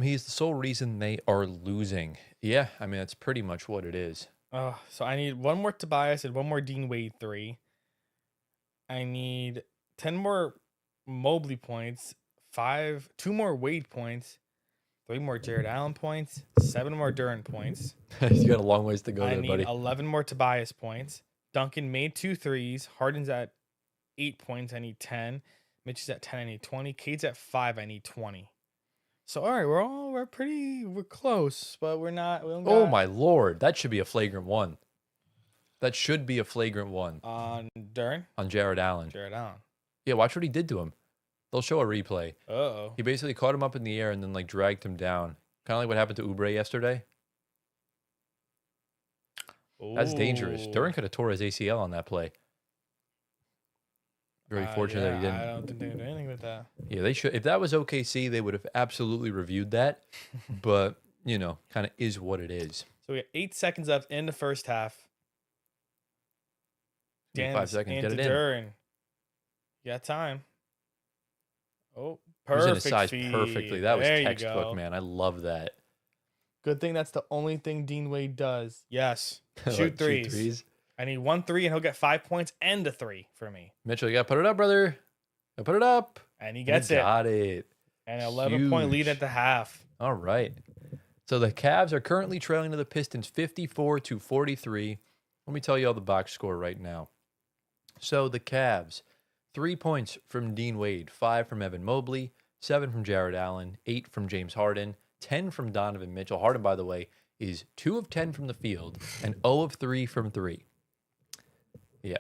He's the sole reason they are losing. Yeah, I mean, that's pretty much what it is. So I need one more Tobias and one more Dean Wade 3. I need 10 more Mobley points, 2 more Wade points, 3 more Jared Allen points, 7 more Duran points. You got a long ways to go I there, need buddy. 11 more Tobias points. Duncan made 2 threes. Harden's at 8 points. I need 10. Mitch is at 10. I need 20. Cade's at 5. I need 20. So, all right, we're close, but we're not. We don't Oh, my Lord. That should be a flagrant 1. That should be a flagrant 1. On Duran? On Jared Allen. Jared Allen. Yeah, watch what he did to him. They'll show a replay. Uh-oh. He basically caught him up in the air and then, like, dragged him down. Kind of like what happened to Oubre yesterday. That's dangerous. Duran could have tore his ACL on that play. Very fortunate that he didn't. I don't think they did anything with that. Yeah, they should. If that was OKC, they would have absolutely reviewed that. But, kind of is what it is. So we got 8 seconds left in the first half. 5 seconds. Get it in. Duran. You got time. Oh, He was perfect in his size feed. perfectly. That was There you textbook, go. man. I love that. Good thing that's the only thing Dean Wade does. Yes. Like, Shoot threes. I need 1 3 and he'll get 5 points and a 3 for me. Mitchell, you got to put it up, brother. Gotta put it up. And he gets You it. got it. And an 11-point lead at the half. All right. So the Cavs are currently trailing to the Pistons 54-43. Let me tell you all the box score right now. So the Cavs, 3 points from Dean Wade, 5 from Evan Mobley, 7 from Jared Allen, 8 from James Harden, 10 from Donovan Mitchell. Harden, by the way, is 2 of 10 from the field and 0 of 3 from 3. Yeah.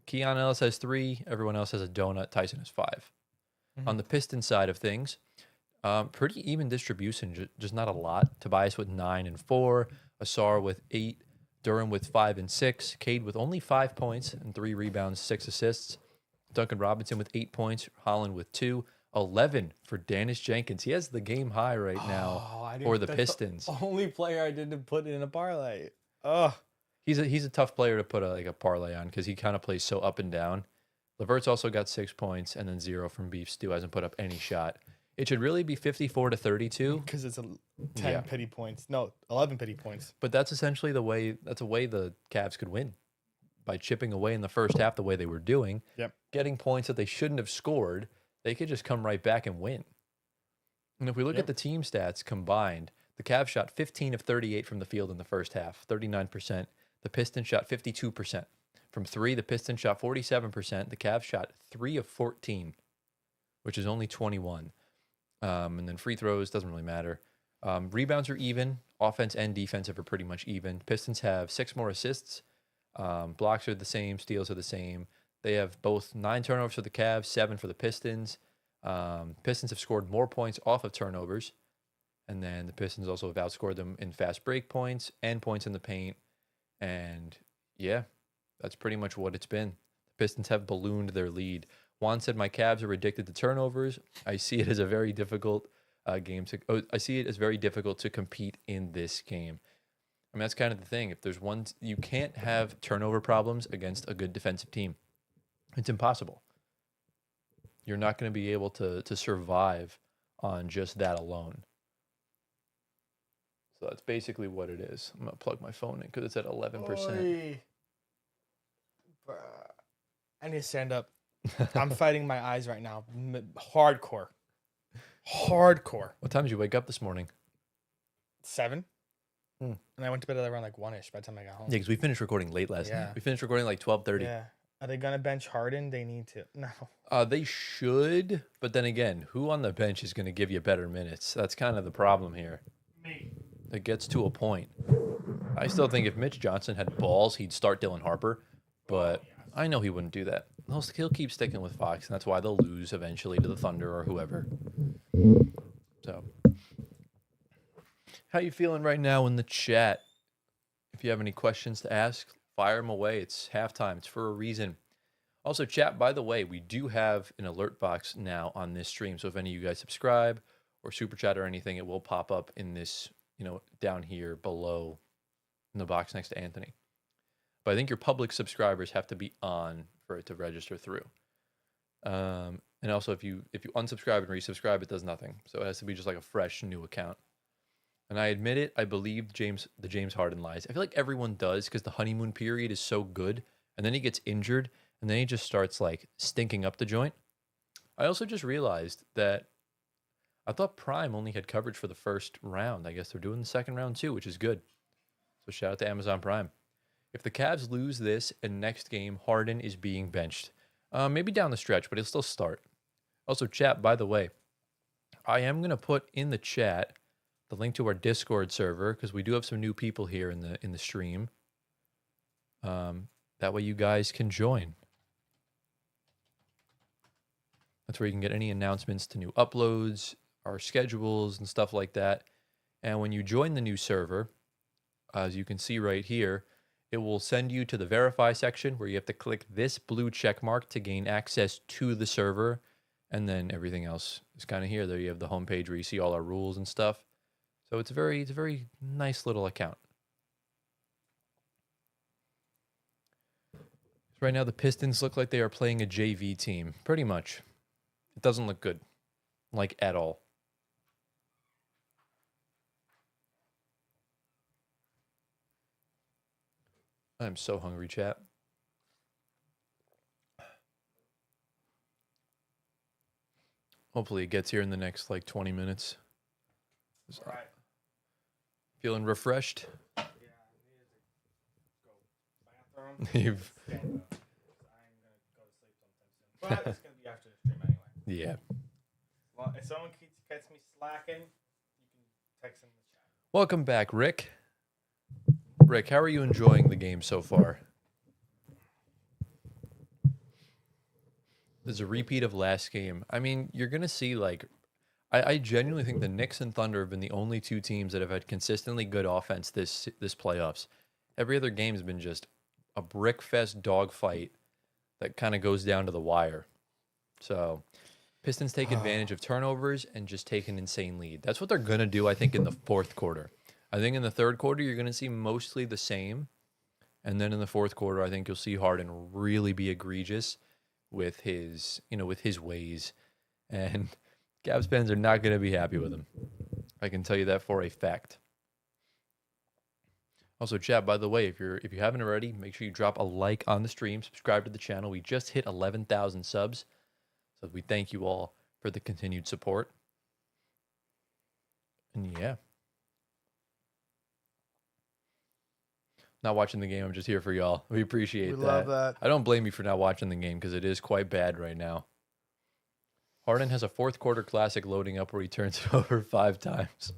Keon Ellis has 3. Everyone else has a donut. Tyson has 5. On the Pistons side of things, pretty even distribution, just not a lot. Tobias with 9 and 4. Asar with 8. Durham with 5 and 6. Cade with only 5 points and 3 rebounds, 6 assists. Duncan Robinson with 8 points. Holland with 2. 11 for Dennis Jenkins. He has the game high right now for the Pistons. The only player I didn't put in a parlay. Oh, He's a tough player to put a parlay on because he kind of plays so up and down. Levert's also got 6 points and then 0 from Beef Stew. Hasn't put up any shot. It should really be 54-32. Because it's 10 Yeah. pity points. No, 11 pity points. But that's essentially the way the Cavs could win, by chipping away in the first half the way they were doing, Yep. getting points that they shouldn't have scored. They could just come right back and win. And if we look Yep. at the team stats combined, the Cavs shot 15 of 38 from the field in the first half, 39%. The Pistons shot 52%. From three, the Pistons shot 47%. The Cavs shot 3 of 14, which is only 21. And then free throws, doesn't really matter. Rebounds are even. Offense and defensive are pretty much even. Pistons have 6 more assists. Blocks are the same. Steals are the same. They have both 9 turnovers for the Cavs, 7 for the Pistons. Pistons have scored more points off of turnovers. And then the Pistons also have outscored them in fast break points and points in the paint. And yeah, that's pretty much what it's been. The Pistons have ballooned their lead. Juan said, "My Cavs are addicted to turnovers. I see it as a very difficult I see it as very difficult to compete in this game." I mean, that's kind of the thing. If there's one, you can't have turnover problems against a good defensive team. It's impossible. You're not going to be able to survive on just that alone. So that's basically what it is. I'm going to plug my phone in because it's at 11%. Oy. Bruh. I need to stand up. I'm fighting my eyes right now. Hardcore. What time did you wake up this morning? 7. Hmm. And I went to bed at around like 1-ish by the time I got home. Yeah, because we finished recording late last night. We finished recording like 12:30. Yeah. Are they going to bench Harden? They need to. No. They should, but then again, who on the bench is going to give you better minutes? That's kind of the problem here. Me. It gets to a point. I still think if Mitch Johnson had balls, he'd start Dylan Harper, but I know he wouldn't do that. He'll keep sticking with Fox, and that's why they'll lose eventually to the Thunder or whoever. So, how you feeling right now in the chat? If you have any questions to ask, fire them away. It's halftime. It's for a reason. Also, chat, by the way, we do have an alert box now on this stream. So if any of you guys subscribe or super chat or anything, it will pop up in this, down here below in the box next to Anthony. But I think your public subscribers have to be on for it to register through. And also, if you unsubscribe and resubscribe, it does nothing. So it has to be just like a fresh new account. And I admit it, I believe the James Harden lies. I feel like everyone does because the honeymoon period is so good. And then he gets injured, and then he just starts like stinking up the joint. I also just realized that I thought Prime only had coverage for the first round. I guess they're doing the second round too, which is good. So shout out to Amazon Prime. If the Cavs lose this and next game, Harden is being benched. Maybe down the stretch, but he'll still start. Also, chat, by the way, I am going to put in the chat the link to our Discord server because we do have some new people here in the stream. That way you guys can join. That's where you can get any announcements to new uploads, our schedules, and stuff like that. And when you join the new server, as you can see right here, it will send you to the verify section where you have to click this blue check mark to gain access to the server. And then everything else is kind of here. There you have the homepage where you see all our rules and stuff. So it's a very nice little account. Right now, the Pistons look like they are playing a JV team, pretty much. It doesn't look good, like at all. I'm so hungry, chat. Hopefully it gets here in the next like 20 minutes. All right. Feeling refreshed? Yeah, I need to go bathroom. You've... I'm going to go to sleep sometime soon. But it's going to be after the stream anyway. Yeah. Well, if someone gets me slacking, you can text in the chat. Welcome back, Rick. Rick, how are you enjoying the game so far? There's a repeat of last game. I mean, you're going to see, like, I genuinely think the Knicks and Thunder have been the only two teams that have had consistently good offense this playoffs. Every other game has been just a brick-fest dogfight that kind of goes down to the wire. So, Pistons take advantage of turnovers and just take an insane lead. That's what they're going to do, I think, in the fourth quarter. I think in the third quarter, you're going to see mostly the same. And then in the fourth quarter, I think you'll see Harden really be egregious with his ways. And Cavs fans are not going to be happy with him. I can tell you that for a fact. Also, chat, by the way, if you haven't already, make sure you drop a like on the stream, subscribe to the channel. We just hit 11,000 subs. So we thank you all for the continued support. And yeah. Not watching the game, I'm just here for y'all. We appreciate that. We love that. I don't blame you for not watching the game because it is quite bad right now. Harden has a fourth quarter classic loading up where he turns it over 5 times.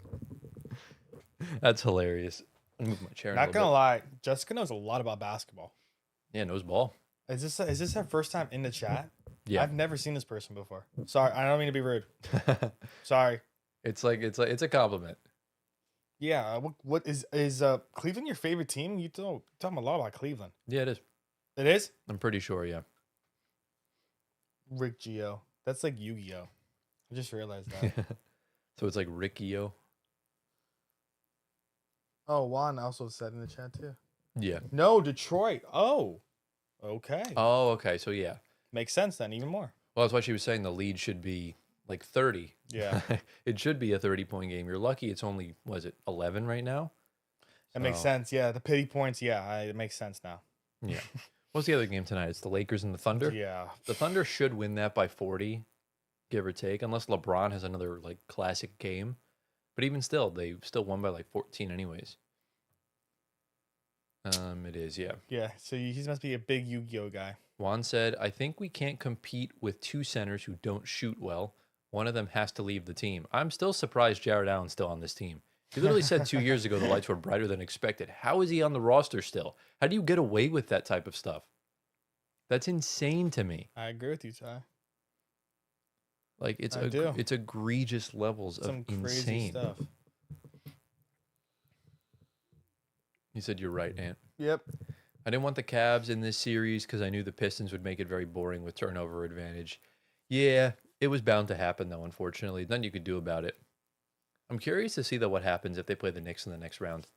That's hilarious. I'll move my chair. Not gonna lie, Jessica knows a lot about basketball. Yeah, knows ball. Is this her first time in the chat? Yeah. I've never seen this person before. Sorry, I don't mean to be rude. Sorry. It's a compliment. Yeah. What is Cleveland your favorite team? You talk a lot about Cleveland. Yeah, it is. It is? I'm pretty sure, yeah. Rick Geo. That's like Yu-Gi-Oh. I just realized that. So it's like Ricky-O. Oh, Juan also said in the chat too. Yeah. No, Detroit. Oh. Okay. Oh, okay. So yeah. Makes sense then, even more. Well, that's why she was saying the lead should be like 30. Yeah. It should be a 30-point game. You're lucky it's only, was it 11 right now? That makes sense. Yeah, the pity points. Yeah, it makes sense now. Yeah. What's the other game tonight? It's the Lakers and the Thunder. Yeah. The Thunder should win that by 40, give or take, unless LeBron has another like classic game. But even still, they still won by like 14 anyways. It is, yeah. Yeah, so he must be a big Yu-Gi-Oh guy. Juan said, I think we can't compete with 2 centers who don't shoot well. One of them has to leave the team. I'm still surprised Jared Allen's still on this team. He literally said 2 years ago the lights were brighter than expected. How is he on the roster still? How do you get away with that type of stuff? That's insane to me. I agree with you, Ty. Like it's egregious levels Some of crazy insane stuff. You said you're right, Ant. Yep. I didn't want the Cavs in this series because I knew the Pistons would make it very boring with turnover advantage. Yeah, it was bound to happen, though, unfortunately. Nothing you could do about it. I'm curious to see, though, what happens if they play the Knicks in the next round.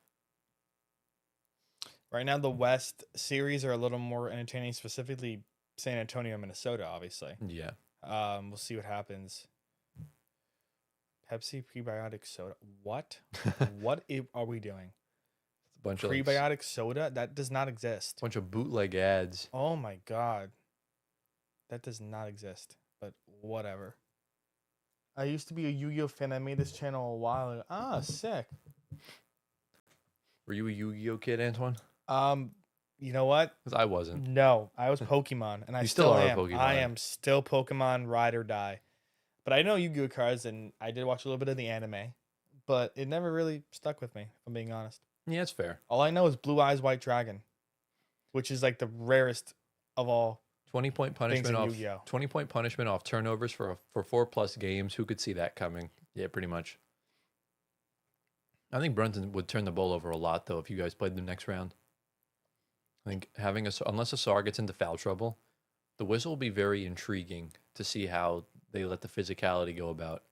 Right now, the West series are a little more entertaining, specifically San Antonio, Minnesota, obviously. Yeah. We'll see what happens. Pepsi prebiotic soda. What? Are we doing? Bunch of prebiotic soda? That does not exist. Bunch of bootleg ads. Oh my god. That does not exist. But whatever. I used to be a Yu-Gi-Oh fan. I made this channel a while ago. Ah, sick. Were you a Yu-Gi-Oh kid, Antoine? You know what? Because I wasn't. No, I was Pokemon, and I You still still are am. Pokemon. I am still Pokemon ride or die. But I know Yu-Gi-Oh cards, and I did watch a little bit of the anime, but it never really stuck with me, if I'm being honest. Yeah, it's fair. All I know is Blue Eyes White Dragon, which is like the rarest of all. 20-point punishment in off. Yu-Gi-Oh. 20-point punishment off turnovers for 4+ games. Who could see that coming? Yeah, pretty much. I think Brunson would turn the ball over a lot, though, if you guys played the next round. I think having unless Asar gets into foul trouble, the whistle will be very intriguing to see how they let the physicality go about.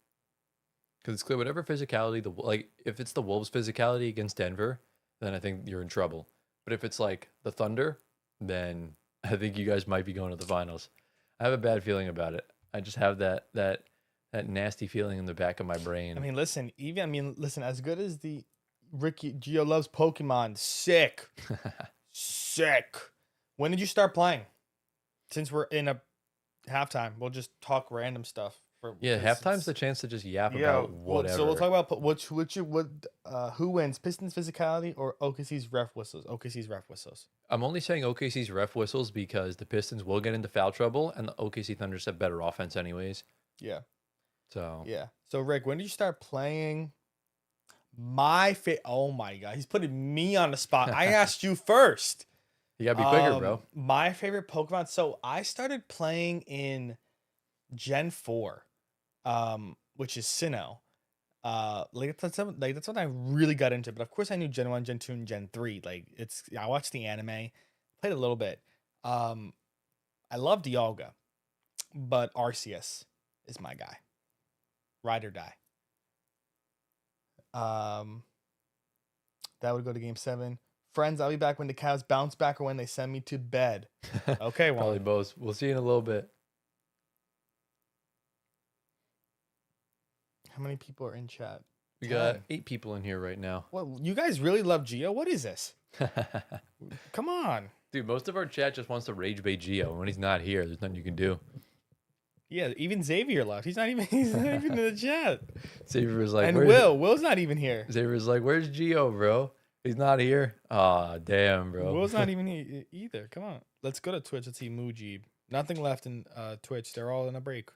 Because it's clear, whatever physicality, if it's the Wolves' physicality against Denver, then I think you're in trouble. But if it's like the Thunder, then I think you guys might be going to the finals. I have a bad feeling about it. I just have that nasty feeling in the back of my brain. I mean, listen, as good as the Ricky Gio loves Pokemon, sick. Sick. When did you start playing? Since we're in a halftime, we'll just talk random stuff. Halftime's the chance to just yap about whatever. So we'll talk about who wins, Pistons physicality or OKC's ref whistles? OKC's ref whistles. I'm only saying OKC's ref whistles because the Pistons will get into foul trouble and the OKC Thunders have better offense anyways. Yeah. So So Rick, when did you start playing? Oh my god, he's putting me on the spot. I asked you first. You gotta be quicker, bro. My favorite Pokemon. So I started playing in Gen 4, which is Sinnoh. That's when I really got into it. But of course I knew Gen 1, Gen 2, and Gen 3. I watched the anime, played a little bit. I love Dialga, but Arceus is my guy. Ride or die. That would go to game 7. Friends, I'll be back when the Cavs bounce back or when they send me to bed. Okay, well. Probably both. We'll see you in a little bit. How many people are in chat? We got 10. 8 people in here right now. Well, you guys really love Gio? What is this? Come on. Dude, most of our chat just wants to rage bait Gio. When he's not here, there's nothing you can do. Yeah, even Xavier left. He's not even in the chat. Xavier was like, And Will's not even here. Xavier was like, where's Gio, bro? He's not here. Aw, damn, bro. Will's not even here either. Come on. Let's go to Twitch. Let's see Mujib. Nothing left in Twitch. They're all in a break.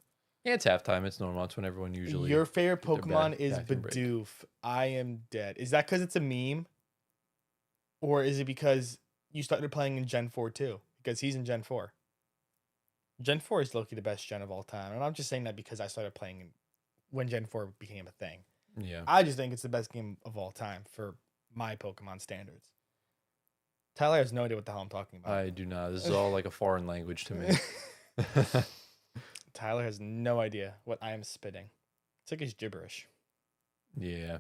Yeah, it's halftime. It's normal. It's when everyone usually. Your favorite get their Pokemon is bathroom break. Bidoof. I am dead. Is that because it's a meme? Or is it because you started playing in Gen 4 too? Because he's in Gen 4. Gen 4 is low-key the best gen of all time. And I'm just saying that because I started playing when Gen 4 became a thing. Yeah. I just think it's the best game of all time for my Pokemon standards. Tyler has no idea what the hell I'm talking about. I do not. This is all like a foreign language to me. Tyler has no idea what I am spitting. It's like it's gibberish. Yeah.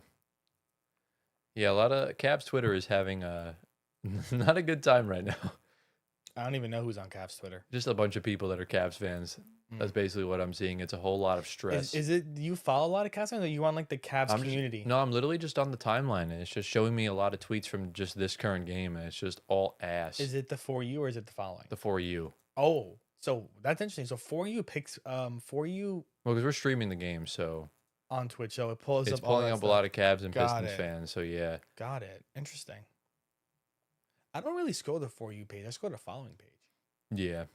Yeah, a lot of Cavs Twitter is having not a good time right now. I don't even know who's on Cavs Twitter. Just a bunch of people that are Cavs fans. That's basically what I'm seeing. It's a whole lot of stress. Is it, do you follow a lot of Cavs fans or you on like the Cavs community? No, I'm literally just on the timeline, and it's just showing me a lot of tweets from just this current game, and it's just all ass. Is it the For You or is it the following? The For You. Oh, so that's interesting. So For You picks For You Well, because we're streaming the game, so on Twitch, so it pulls it's up all pulling that up a stuff. lot of Cavs and Got Pistons it. fans. So yeah, Got it. Interesting. I don't really scroll the For You page. I scroll the following page. yeah.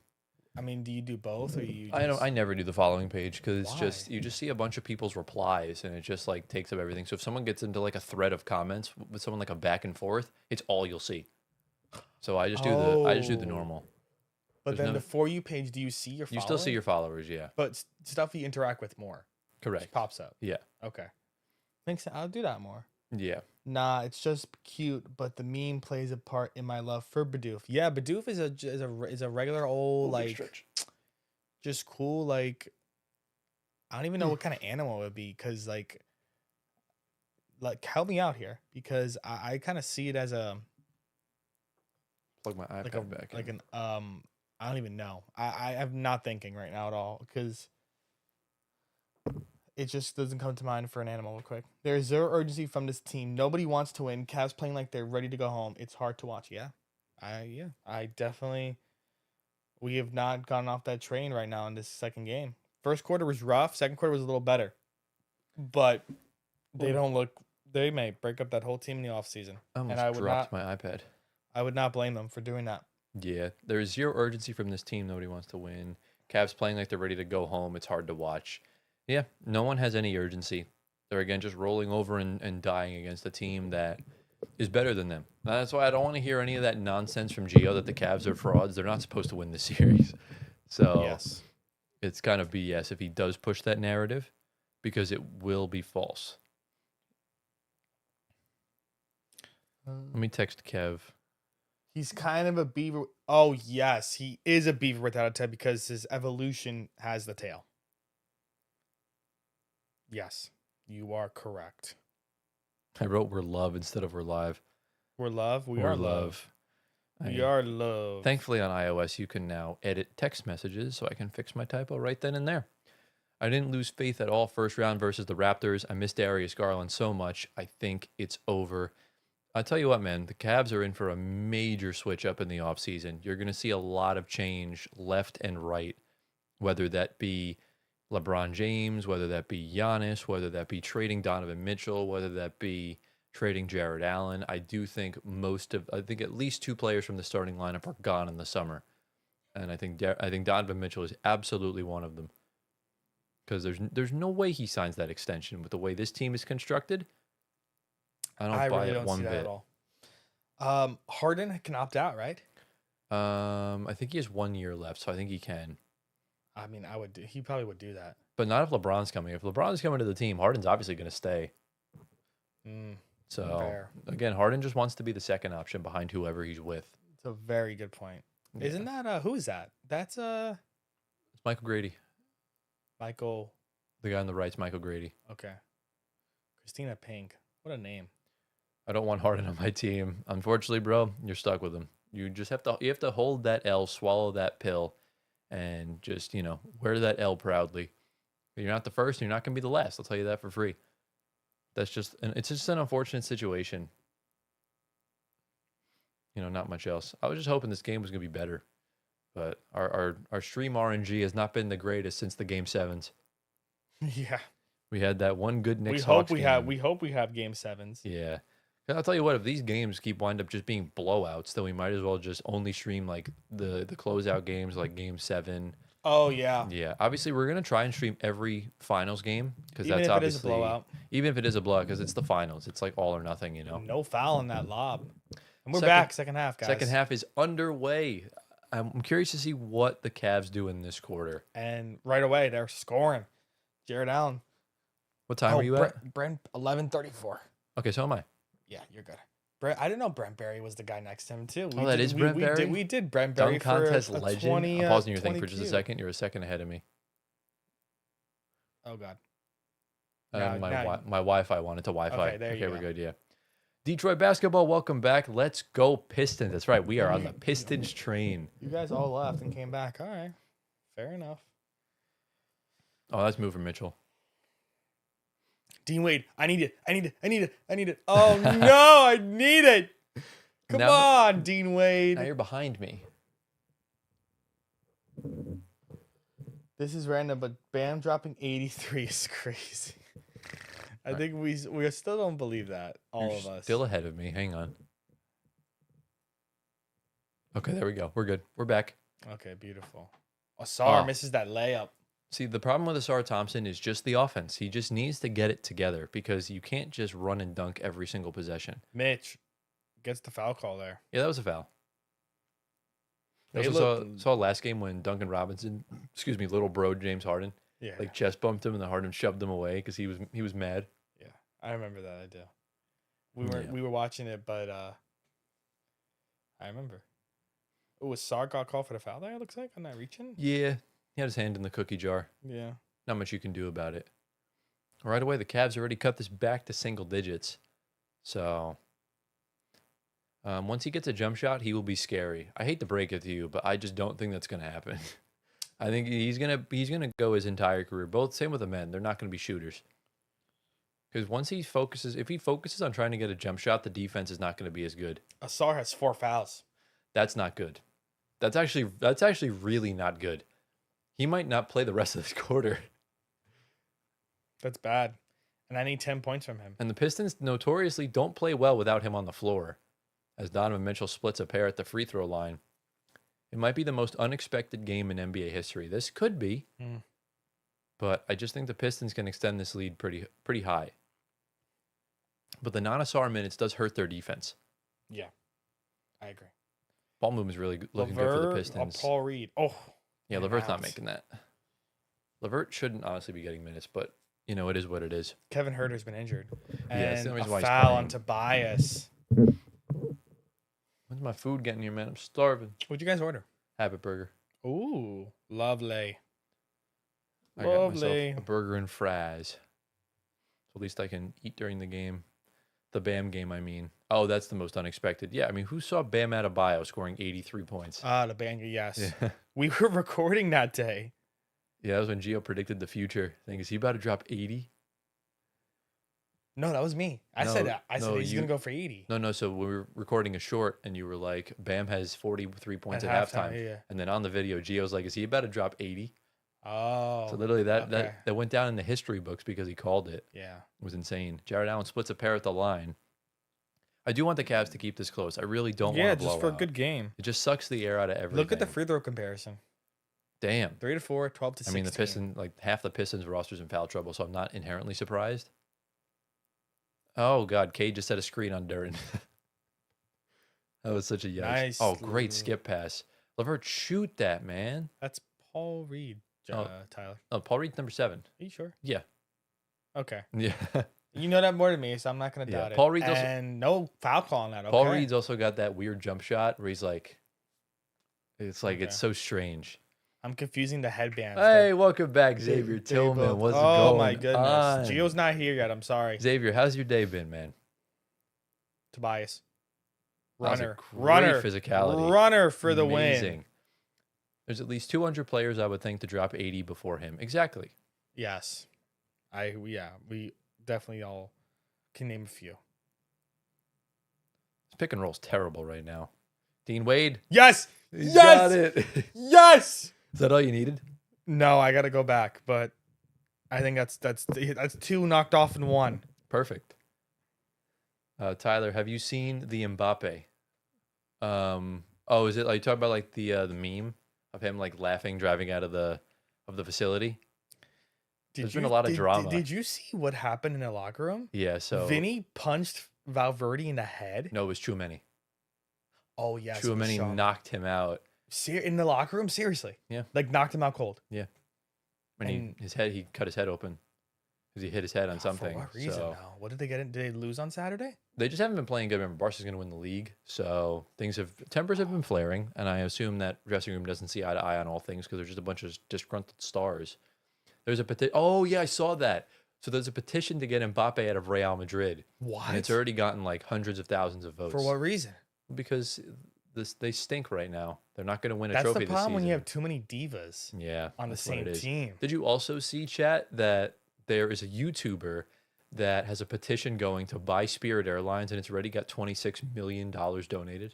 I mean, do you do both or you? I don't. I never do the following page because it's Why? just you just see a bunch of people's replies and it just like takes up everything. So if someone gets into like a thread of comments with someone like a back and forth, it's all you'll see. So I just do the normal. But There's then no- the For You page, do you see your? You still see following? your followers, yeah. But stuff you interact with more. Correct. Just pops up. Yeah. Okay. Makes sense. I'll do that more. Yeah. Nah, it's just cute, but the meme plays a part in my love for Bidoof. Yeah, Bidoof is a regular old just cool like I don't even know what kind of animal it would be because like help me out here because I kind of see it as a Plug my iPad back in. I don't even know. I am not thinking right now at all because it just doesn't come to mind for an animal real quick. There is zero urgency from this team. Nobody wants to win. Cavs playing like they're ready to go home. It's hard to watch. Yeah. I definitely we have not gotten off that train right now in this second game. First quarter was rough. Second quarter was a little better. But they don't look they may break up that whole team in the offseason. I almost I would dropped my iPad. I would not blame them for doing that. Yeah, there's zero urgency from this team. Nobody wants to win. Cavs playing like they're ready to go home. It's hard to watch. Yeah, no one has any urgency. They're, again, just rolling over and dying against a team that is better than them. That's why I don't want to hear any of that nonsense from Gio that the Cavs are frauds. They're not supposed to win the series. So Yes. it's kind of BS if he does push that narrative because it will be false. Let me text Kev. He's kind of a beaver. Oh, yes. He is a beaver without a tail because his evolution has the tail. Yes, you are correct. I wrote we're love instead of we're live. We're love. We We're are love. We I- are love. Thankfully on iOS, you can now edit text messages so I can fix my typo right then and there. I didn't lose faith at all first round versus the Raptors. I missed Darius Garland so much. I think it's over. I'll tell you what, man, the Cavs are in for a major switch up in the offseason. You're going to see a lot of change left and right, whether that be LeBron James, whether that be Giannis, whether that be trading Donovan Mitchell, whether that be trading Jared Allen. I do think I think at least 2 players from the starting lineup are gone in the summer. And I think Donovan Mitchell is absolutely one of them. Because there's no way he signs that extension with the way this team is constructed. I don't buy really it don't one see that bit. at all. Harden can opt out, right? I think he has 1 year left, so I think he can. I mean, he probably would do that. But not if LeBron's coming. If LeBron's coming to the team, Harden's obviously going to stay. So, fair. again, Harden just wants to be the second option behind whoever he's with. It's a very good point. Yeah. Isn't that who is that? That's It's Michael Grady. Michael. The guy on the right's Michael Grady. Okay. Christina Pink. What a name. I don't want Harden on my team. Unfortunately, bro, you're stuck with him. You just have to hold that L, swallow that pill, and just, wear that L proudly. You're not the first, and you're not going to be the last. I'll tell you that for free. It's just an unfortunate situation. Not much else. I was just hoping this game was going to be better. But our stream RNG has not been the greatest since the Game 7s. Yeah. We had that one good Knicks. We hope we have Game 7s. Yeah. I'll tell you what, if these games wind up just being blowouts, then we might as well just only stream like the closeout games like Game 7. Oh yeah. Yeah. Obviously we're gonna try and stream every finals game because Even that's if it obviously is a blowout. Even if it is a blowout, because it's the finals. It's like all or nothing, No foul in that lob. And we're Second- back, second half, guys. Second half is underway. I'm curious to see what the Cavs do in this quarter. And right away they're scoring. Jared Allen. What time are you at? Brent 11:34. Okay, so am I. Yeah, you're good. I didn't know Brent Berry was the guy next to him too. That is Brent Berry? We did Brent Berry Dunk contest for a legend. 20, I'm pausing your thing 20 for just a Q. second. You're a second ahead of me. Oh god. My Wi-Fi wanted to Wi-Fi. Okay, there you we're go. good. Yeah. Detroit basketball, welcome back. Let's go Pistons. That's right. We are on the Pistons train. You guys all left and came back. All right. Fair enough. Oh, that's Mover Mitchell. Dean Wade, I need it. Oh no, I need it. Come on, Dean Wade. Now you're behind me. This is random, but Bam dropping 83 is crazy. I think we still don't believe that, all of us. Still ahead of me. Hang on. Okay, there we go. We're good. We're back. Okay, beautiful. Asar misses that layup. See, the problem with Asar Thompson is just the offense. He just needs to get it together because you can't just run and dunk every single possession. Mitch gets the foul call there. Yeah, that was a foul. I also saw last game when Duncan Robinson, little bro James Harden, chest bumped him and then Harden shoved him away because he was mad. Yeah, I remember that. I do. We were watching it, but I remember. Oh, Asar got called for the foul there. It looks like on that reaching. Yeah, he had his hand in the cookie jar. Yeah, not much you can do about it. Right away, the Cavs already cut this back to single digits, so. Once he gets a jump shot, he will be scary. I hate to break it to you, but I just don't think that's going to happen. I think he's gonna go his entire career. Same with the men. They're not going to be shooters. Because if he focuses on trying to get a jump shot, the defense is not going to be as good. Asar has 4 fouls. That's not good. That's actually really not good. He might not play the rest of this quarter. That's bad. And I need 10 points from him. And the Pistons notoriously don't play well without him on the floor. As Donovan Mitchell splits a pair at the free throw line. It might be the most unexpected game in NBA history. This could be, but I just think the Pistons can extend this lead pretty high. But the non-Asar minutes does hurt their defense. Yeah, I agree. Ball movement is really looking good for the Pistons. Paul Reed. Oh, yeah, LeVert's not making that. LeVert shouldn't honestly be getting minutes, but it is what it is. Kevin Huerter's been injured. Yeah, and that's the only reason a why he's foul playing. on Tobias. When's my food getting here, man? I'm starving. What'd you guys order? Habit burger. Ooh, lovely. I got myself a burger and fries. So at least I can eat during the game. The Bam game, I mean. Oh, that's the most unexpected. Yeah, I mean, who saw Bam Adebayo scoring 83 points? The banger, yes. Yeah. We were recording that day. Yeah, that was when Gio predicted the future. I think, is he about to drop 80? No, that was me. I said he's going to go for 80. No. So we were recording a short, and you were like, Bam has 43 points at halftime. Yeah. And then on the video, Gio's like, is he about to drop 80? Oh. So literally that went down in the history books because he called it. Yeah. It was insane. Jared Allen splits a pair at the line. I do want the Cavs to keep this close. I really don't want to blow just for out. a good game. It just sucks the air out of everything. Look at the free throw comparison. Damn. 3-4, 12-16. I mean, the Pistons, half the Pistons roster's in foul trouble, so I'm not inherently surprised. Oh, God. Cade just set a screen on Duren. That was such a yikes. Nice. Oh, great skip pass. LeVert, shoot that, man. That's Paul Reed, Tyler. Oh, Paul Reed's number 7. Are you sure? Yeah. Okay. Yeah. You know that more than me, so I'm not going to doubt it. Paul Reed's and no foul call on that. Okay. Paul Reed's also got that weird jump shot where he's like, it's so strange. I'm confusing the headbands. Hey, welcome back, Xavier Tillman. What's going on? Oh, my goodness. Gio's not here yet. I'm sorry. Xavier, how's your day been, man? Tobias. Runner physicality. Runner for the win. There's at least 200 players I would think to drop 80 before him. Exactly. Yes. We definitely all can name a few. This pick and roll's terrible right now. Dean Wade. Yes. He's Yes. got it. Yes. Is that all you needed? No, I got to go back, but I think that's two knocked off in one. Perfect. Tyler, have you seen the Mbappe? Is it like you talk about like the meme of him like laughing driving out of the facility? There's been a lot of drama. Did you see what happened in the locker room? Yeah, so Vinny punched Valverde in the head. no, it was Tchouameni. Oh yes, Tchouameni knocked him out. In the locker room, seriously. Yeah, like knocked him out cold. Yeah, and he cut his head open because he hit his head on something. For what reason? So, now? What did they get? Did they lose on Saturday? They just haven't been playing good. Remember, Barca's going to win the league, so tempers have been flaring, and I assume that dressing room doesn't see eye to eye on all things because there's just a bunch of disgruntled stars. There's a petition. Oh yeah, I saw that. So there's a petition to get Mbappe out of Real Madrid. What? And it's already gotten like hundreds of thousands of votes. For what reason? Because they stink right now. They're not going to win a That's trophy the this problem season. when you have too many divas. Yeah, on the same team. Did you also see, chat, that there is a YouTuber that has a petition going to buy Spirit Airlines, and it's already got $26 million donated?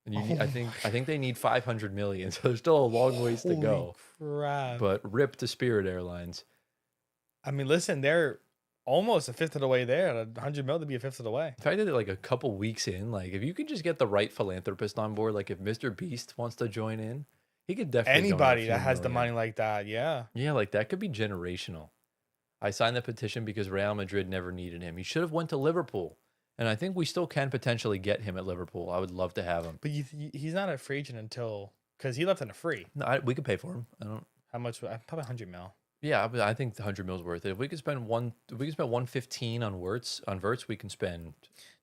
And I think they need 500 million, so there's still a long ways to go. Crap. But rip to Spirit Airlines. I mean, listen, they're almost a fifth of the way there. At 100 mil to be a fifth of the way. If I did it like a couple weeks in, like if you could just get the right philanthropist on board, like if Mr. Beast wants to join in, he could definitely. Anybody that has the money like that, yeah. Yeah, like that could be generational. I signed the petition because Real Madrid never needed him. He should have went to Liverpool. And I think we still can potentially get him at Liverpool. I would love to have him. But he's not a free agent until because he left on a free. No, we could pay for him. I don't. How much? Probably 100 mil. Yeah, but I think the 100 mil is worth it. If we could spend 115 on Wirtz, we can spend.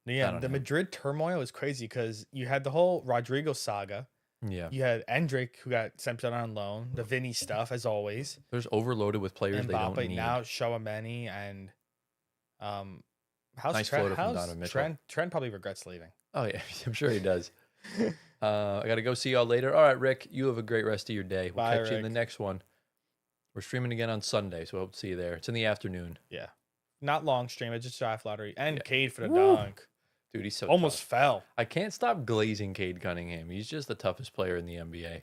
Yeah, the Madrid turmoil is crazy because you had the whole Rodrigo saga. Yeah, you had Endrick who got sent out on loan. The Vinny stuff, as always. There's overloaded with players Mbappe, they don't need. Now Tchouameni and how's nice Trent? How's Donovan Mitchell. Trent probably regrets leaving. Oh yeah, I'm sure he does. I gotta go see y'all later. All right, Rick, you have a great rest of your day. We'll catch you in the next one. We're streaming again on Sunday, so I hope to see you there. It's in the afternoon. Yeah, not long stream. It's just draft lottery and Cade for the dunk. Dude, he's so almost tough. fell. I can't stop glazing Cade Cunningham. He's just the toughest player in the NBA.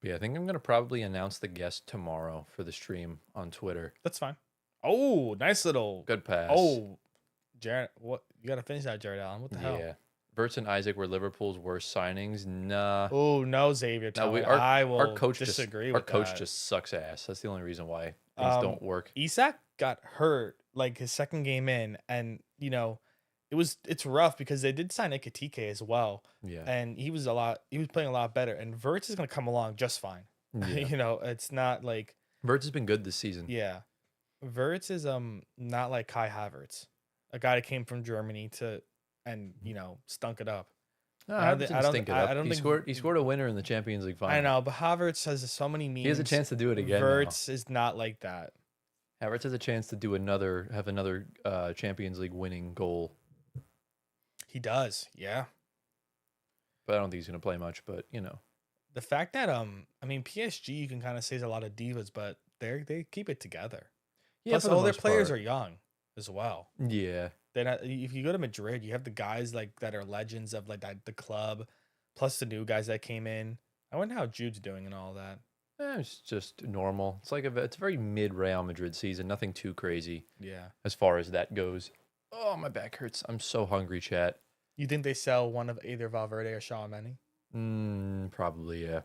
But yeah, I think I'm gonna probably announce the guest tomorrow for the stream on Twitter. That's fine. Oh, nice little good pass. Oh, Jared, what you got to finish that, Jared Allen? What the hell? Yeah, Wirtz and Isaac were Liverpool's worst signings. Nah. Oh no, Xavier. Our coach disagree. Our coach just sucks ass. That's the only reason why things don't work. Isak got hurt like his second game in, and you know, it's rough because they did sign Ekitike as well. Yeah, and he was playing a lot better. And Wirtz is gonna come along just fine. Yeah. You know, it's not like Wirtz has been good this season. Yeah, Wirtz is not like Kai Havertz, a guy that came from Germany and you know stunk it up. No, I don't think he scored a winner in the Champions League final. I know, but Havertz has so many memes. He has a chance to do it again. Wirtz is not like that. Havertz has a chance to do another Champions League winning goal. He does, yeah. But I don't think he's going to play much. But you know, the fact that I mean PSG, you can kind of say is a lot of divas, but they keep it together. Yeah, plus all their players are young as well. Yeah. Then if you go to Madrid, you have the guys like that are legends of like the club, plus the new guys that came in. I wonder how Jude's doing and all that. It's just normal. It's like it's a very mid Real Madrid season. Nothing too crazy. Yeah. As far as that goes. Oh, my back hurts. I'm so hungry, chat. You think they sell one of either Valverde or Tchouameni? Probably, yeah.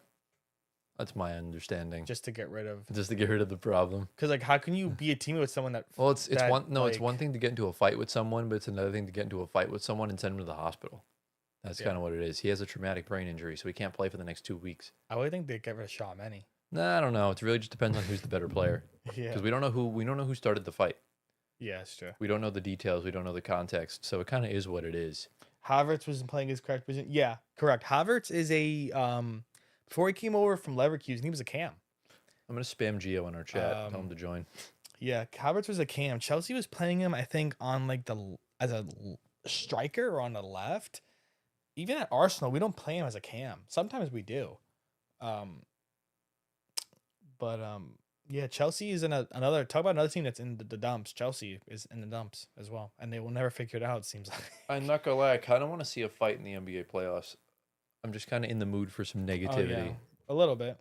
That's my understanding. Just to get rid of the problem. Because like, how can you be a team with someone that? Well, it's one thing to get into a fight with someone, but it's another thing to get into a fight with someone and send them to the hospital. That's kind of what it is. He has a traumatic brain injury, so he can't play for the next 2 weeks. I would think they'd get rid of Tchouameni. Nah, I don't know. It really just depends on who's the better player. Yeah. Because we don't know who started the fight. Yeah, it's true. We don't know the details. We don't know the context. So it kind of is what it is. Havertz wasn't playing his correct position. Yeah, correct. Havertz is a before he came over from Leverkusen, he was a cam. I'm gonna spam Gio in our chat. Tell him to join. Yeah, Havertz was a cam. Chelsea was playing him, I think, on like as a striker or on the left. Even at Arsenal, we don't play him as a cam. Sometimes we do. But yeah, Chelsea is in another. Talk about another team that's in the dumps. Chelsea is in the dumps as well, and they will never figure it out. It seems like. I'm not gonna lie, I kind of want to see a fight in the NBA playoffs. I'm just kind of in the mood for some Oh yeah, negativity. a little bit.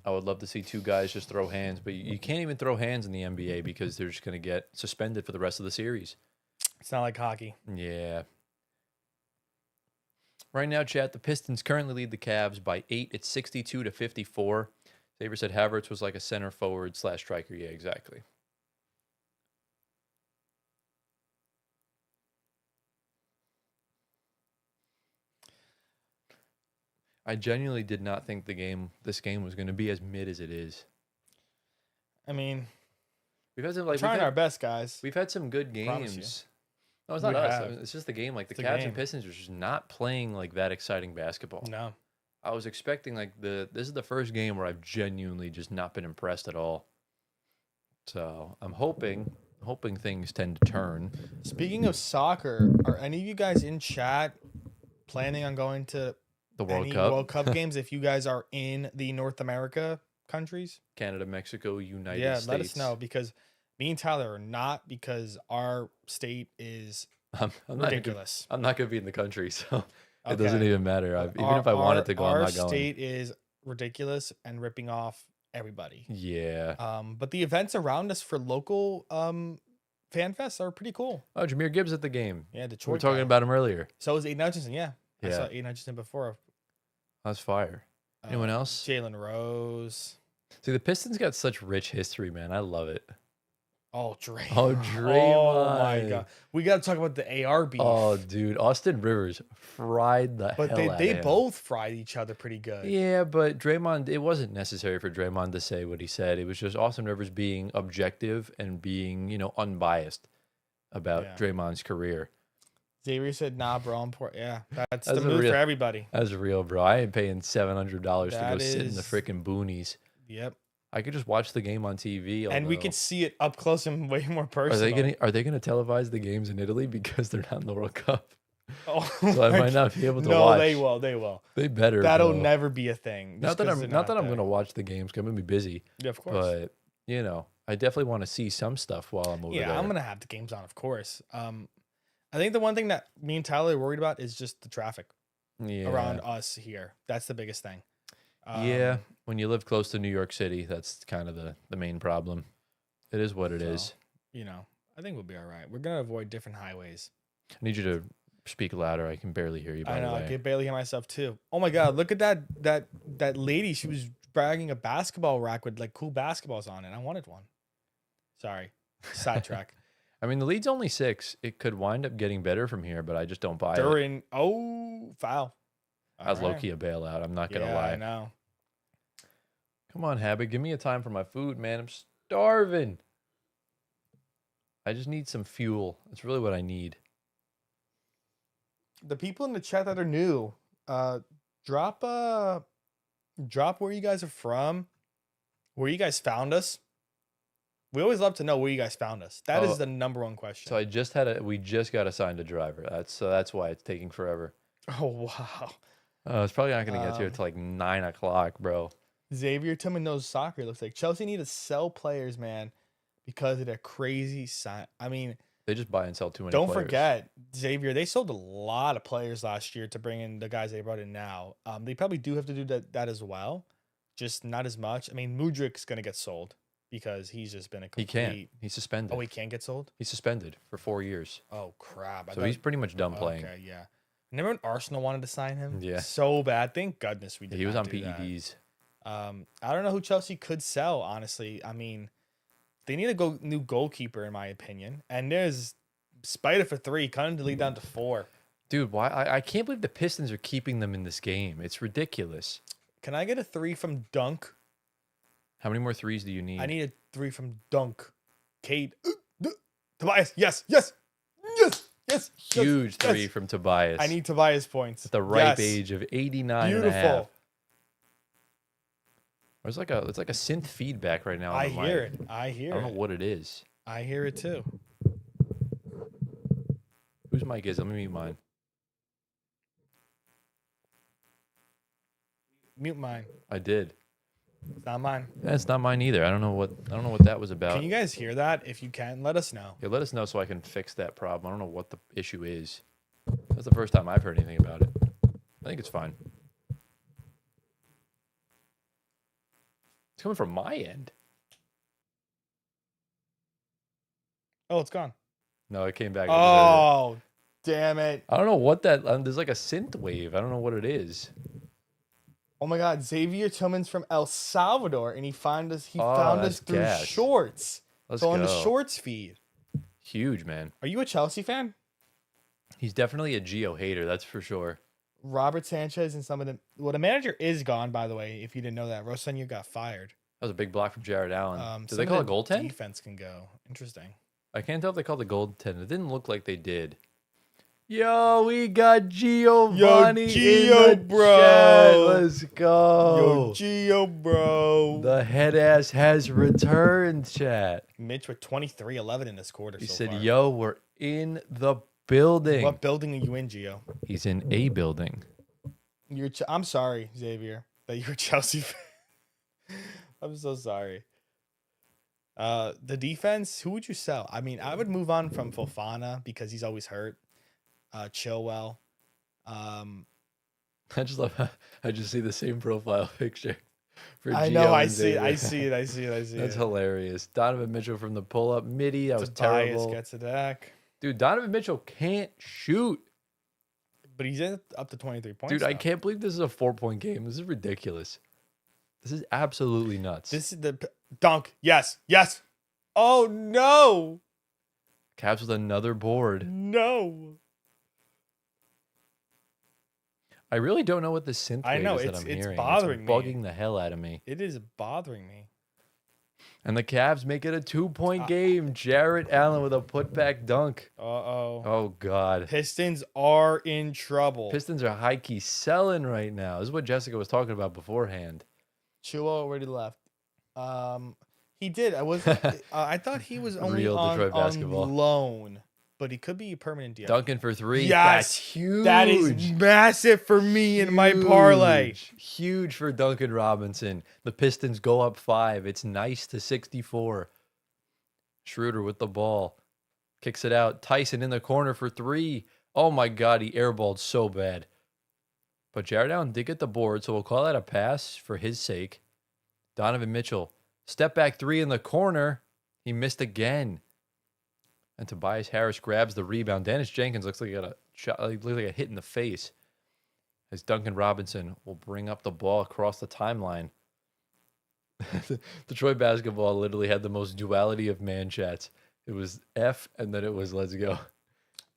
I would love to see two guys just throw hands, but you can't even throw hands in the NBA because they're just gonna get suspended for the rest of the series. It's not like hockey. Yeah. Right now, chat, the Pistons currently lead the Cavs by 8. It's 62-54. Xavier said Havertz was like a center forward / striker. Yeah, exactly. I genuinely did not think this game was going to be as mid as it is. I mean, We've had some trying our best, guys. We've had some good Promise you. games. No, it's not We us. have. It's just the game. Like the It's the Cavs game. and Pistons are just not playing like that exciting basketball. No. I was expecting like this is the first game where I've genuinely just not been impressed at all. So I'm hoping things tend to turn. Speaking of soccer, are any of you guys in chat planning on going to The World any Cup, World Cup games if you guys are in the North America countries? Canada, Mexico, United States. Let us know, because me and Tyler are not, because our state is I'm not ridiculous. I'm not going to be in the country, so it Okay. doesn't even matter. Even if I wanted to go, I'm not going. Our state is ridiculous and ripping off everybody. Yeah. But the events around us for local fan fests are pretty cool. Oh, Jameer Gibbs at the game. Yeah, We were Detroit. talking guy. about him earlier. So is Aiden Hutchinson. Yeah, I saw Yeah. Aiden Hutchinson before. That's fire. Anyone else? Jalen Rose. See, the Pistons got such rich history, man. I love it. Oh, Draymond. Oh, Oh my Draymond. god. We got to talk about the AR beef. Oh, dude, Austin Rivers fried the but hell they out they of him. both fried each other pretty good. Yeah, but Draymond, it wasn't necessary for Draymond to say what he said. It was just Austin Rivers being objective and being, unbiased about Yeah. Draymond's career. Xavier said, "Nah, bro, I'm poor." Yeah, that's That's the a move real- for everybody. That's real, bro. I ain't paying $700 to go That sit in the is- freaking boonies. Yep. I could just watch the game on TV. And we although- can see it up close and way more Are personal. they gonna televise the games in Italy because they're not in the World Cup? Oh, So I my might not be able to no, watch. they will. They will. They better. That'll bro. never be a thing. Not just that 'cause I'm they're not that I'm there. gonna watch the games. 'Cause I'm gonna be busy. Yeah, of course. But I definitely want to see some stuff while I'm over there. Yeah, I'm gonna have the games on, of course. I think the one thing that me and Tyler are worried about is just the traffic Yeah. around us here. That's the biggest thing. Yeah. When you live close to New York City, that's kind of the main problem. It is what it is. So, I think we'll be all right. We're gonna avoid different highways. I need you to speak louder. I can barely hear you. By I know. the I way. can barely hear myself too. Oh my god! Look at that lady. She was bragging a basketball rack with like cool basketballs on it. I wanted one. Sorry, sidetrack. I mean, the lead's only 6. It could wind up getting better from here, but I just don't buy it. During foul. I was All low right. key a bailout. I'm not gonna Yeah, lie. I know. Come on, Habit. Give me a time for my food, man. I'm starving. I just need some fuel. That's really what I need. The people in the chat that are new, drop where you guys are from, where you guys found us. We always love to know where you guys found us. That is the number one question. So we just got assigned a driver. That's why it's taking forever. Oh wow. It's probably not gonna get here till like 9 o'clock, bro. Xavier Tillman knows soccer. It looks like Chelsea need to sell players, man, because of their crazy sign. I mean, They just buy and sell too many don't players. forget, Xavier, they sold a lot of players last year to bring in the guys they brought in now. They probably do have to do that as well, just not as much. I mean, Mudrik's gonna get sold because he's just been a He complete. can't. He's suspended. Oh, he can't get sold. He's suspended for 4 years. Oh crap! So he's pretty much done playing. Okay, yeah. Remember when Arsenal wanted to sign him? Yeah. So bad. Thank goodness we did. He was not on do that. PEDs. I don't know who Chelsea could sell, honestly. I mean, they need a new goalkeeper, in my opinion. And there's Spider for 3, cutting the lead down to 4. Dude, why? I can't believe the Pistons are keeping them in this game. It's ridiculous. Can I get a 3 from Dunk? How many more threes do you need? I need a 3 from Dunk. Cade. Tobias. Yes. Yes. Yes. Yes. Huge yes, 3 yes. from Tobias. I need Tobias points. at the ripe Yes. age of 89 Beautiful. and a half. It's like a synth feedback right now. on I the hear mic. it. I hear I don't know it. what it is. I hear it too. Whose mic is it? Let me mute mine. Mute mine. I did. It's not mine. That's not mine either. I don't know what that was about. Can you guys hear that? If you can, let us know. Yeah, let us know so I can fix that problem. I don't know what the issue is. That's the first time I've heard anything about it. I think it's fine. It's coming from my end. Oh, it's gone. No, it came back. Oh, damn it. I don't know what that. There's like a synth wave. I don't know what it is. Oh my God, Xavier Tillman's from El Salvador, and he found us. He Oh, found us that's through gas. shorts. Let's So on the go. shorts feed. Huge, man. Are you a Chelsea fan? He's definitely a Gio hater. That's for sure. Robert Sanchez and some of them. Well, the manager is gone, by the way. If you didn't know that, Rosenio got fired. That was a big block from Jared Allen. Did Some they of call the it goaltend? Defense can go. Interesting. I can't tell if they called it goaltend. It didn't look like they did. Yo, we got Giovanni in Gio, the bro. chat. Let's go. Yo, Gio, bro. The head ass has returned, chat. Mitch with 23-11 in this quarter. He so said, far. yo, we're in the building. What building are you in, Gio? He's in a building. I'm sorry, Xavier, that you're a Chelsea fan. I'm so sorry. The defense, who would you sell? I mean, I would move on from Fofana because he's always hurt. Chilwell. I just love how I just see the same profile picture for I Gio know, I and see it, I Xavier. see it. That's hilarious. Donovan Mitchell from the pull-up midi. That was Tobias terrible. gets a deck. Dude, Donovan Mitchell can't shoot. But he's in up to 23 points. Dude, I though. can't believe this is a 4-point game. This is ridiculous. This is absolutely nuts. This is the dunk. Yes. Yes. Oh, no. Cavs with another board. No. I really don't know what the synth I wave know, is that it's I'm hearing. bothering it's me. bugging the hell out of me. It is bothering me. And the Cavs make it a 2-point game. Jarrett Allen with a putback dunk. Uh-oh. Oh, God. Pistons are in trouble. Pistons are high-key selling right now. This is what Jessica was talking about beforehand. Chua already left. He did. I thought he was only Real on Detroit basketball. loan, but he could be a permanent deal. Duncan for 3. Yes, That's huge. that is massive for me in my parlay. Huge for Duncan Robinson. The Pistons go up 5. It's nice to 64. Schroeder with the ball. Kicks it out. Tyson in the corner for 3. Oh my God, he airballed so bad. But Jared Allen did get the board, so we'll call that a pass for his sake. Donovan Mitchell. Step back 3 in the corner. He missed again. And Tobias Harris grabs the rebound. Dennis Jenkins looks like he got a shot, looks like a hit in the face. As Duncan Robinson will bring up the ball across the timeline. Detroit basketball literally had the most duality of man chats. It was F and then it was let's go.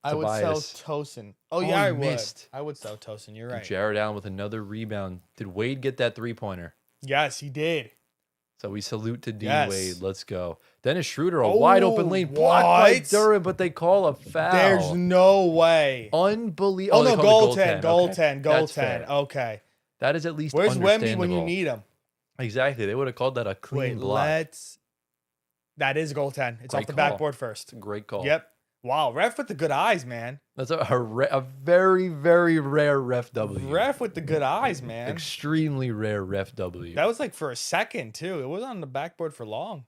I would sell Tobias. Tosin. Oh, Oh, yeah, I he would. missed. I would sell Tosin. You're right. Jared Allen with another rebound. Did Wade get that 3-pointer? Yes, he did. So we salute to D Yes. Wade. Let's go. Dennis Schroeder, a wide open Oh, lane blocked by what? Durham, but they call a foul. There's no way. Unbelievable. Oh, no, they called goaltend, it goaltend, That's goaltend. fair. Okay. That is at least Where's Wemby understandable. when you need him? Exactly. They would have called that a clean Wait, block. that is goaltend. It's Great off the call. backboard first. It's a great call. Yep. Wow, ref with the good eyes, man. That's a very, very rare ref W. Ref with the good eyes, man. Extremely rare ref W. That was like for a second, too. It wasn't on the backboard for long.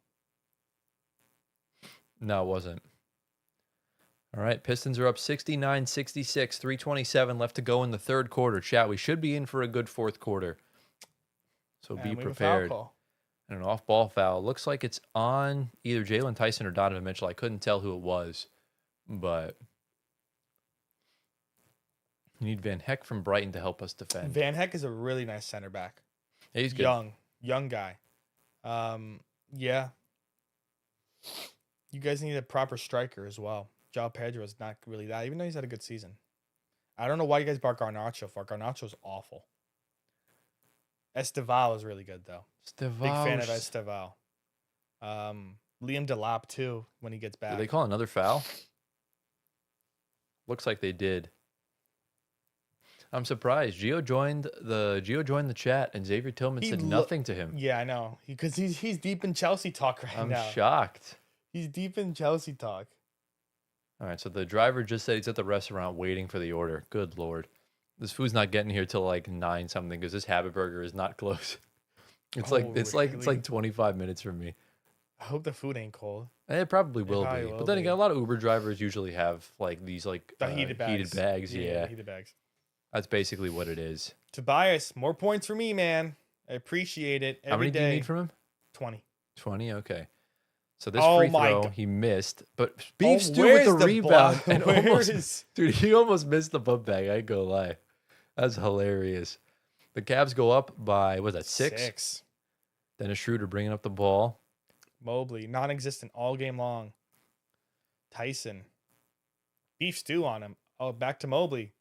No, it wasn't. All right, Pistons are up 69-66, 3:27 left to go in the third quarter. Chat, we should be in for a good fourth quarter. So And be we have a foul prepared. call. And an off-ball foul. Looks like it's on either Jalen Tyson or Donovan Mitchell. I couldn't tell who it was, but you need Van Heck from Brighton to help us defend. Van Heck is a really nice center back. Yeah, he's good. Young guy. Yeah. You guys need a proper striker as well. João Pedro's not really that, even though he's had a good season. I don't know why you guys brought Garnacho for. Garnacho's awful. Esteval is really good, though. Big fan of Esteval. Liam Delap, too, when he gets back. Did they call another foul? Looks like they did. I'm surprised. Gio joined the chat, and Xavier Tillman said nothing to him. Yeah, I know. Because he's deep in Chelsea talk right now. I'm shocked. He's deep in Chelsea talk. All right, so the driver just said he's at the restaurant waiting for the order. Good Lord. This food's not getting here till like 9 something because this Habit Burger is not close. It's Oh, it's really? like 25 minutes from me. I hope the food ain't cold. And it probably It will probably be. will But then again, be. a lot of Uber drivers usually have like these like The heated heated bags. bags. Yeah, Yeah, the heated bags. that's basically what it is. Tobias, more points for me, man. I appreciate it. How Every many do you day. need from him? 20. 20. Okay. So this Oh free my throw God. he missed, but Oh, Beef Stew with the where's rebound and where almost, is dude, he almost missed the put back. I ain't gonna lie, that's hilarious. The Cavs go up by was that 6? 6? Dennis Schroeder bringing up the ball. Mobley, non-existent all game long. Tyson. Beef stew on him. Oh, back to Mobley.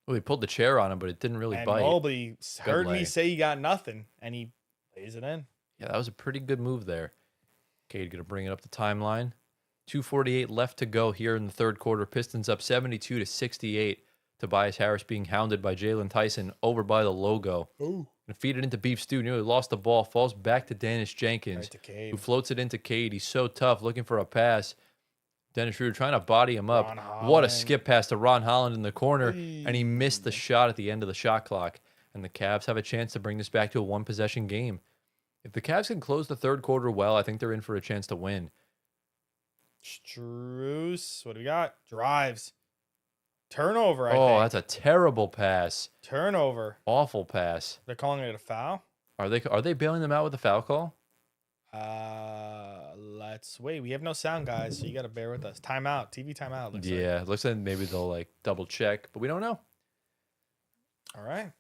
Well, he pulled the chair on him, but it didn't really And bite. Mobley heard me lay. say he got nothing, and he lays it in. Yeah, that was a pretty good move there. Cade gonna bring it up the timeline. 2:48 left to go here in the third quarter. Pistons up 72-68. Tobias Harris being hounded by Jalen Tyson over by the logo. Oh. And feed it into Beef Stew. Nearly lost the ball. Falls back to Dennis Jenkins, Right to Cade. who floats it into Cade. He's so tough, looking for a pass. Dennis Schroeder trying to body him up. Ron What a Holland. skip pass to Ron Holland in the corner. And he missed the shot at the end of the shot clock. And the Cavs have a chance to bring this back to a one-possession game. If the Cavs can close the third quarter well, I think they're in for a chance to win. Struce. What do we got? Drives. Turnover, I Oh, think. that's a terrible pass. Turnover. Awful pass. They're calling it a foul. Are they bailing them out with a foul call? Let's wait. We have no sound, guys, so you got to bear with us. Timeout. TV timeout. Looks like. Yeah, looks like maybe they'll like double check, but we don't know. All right.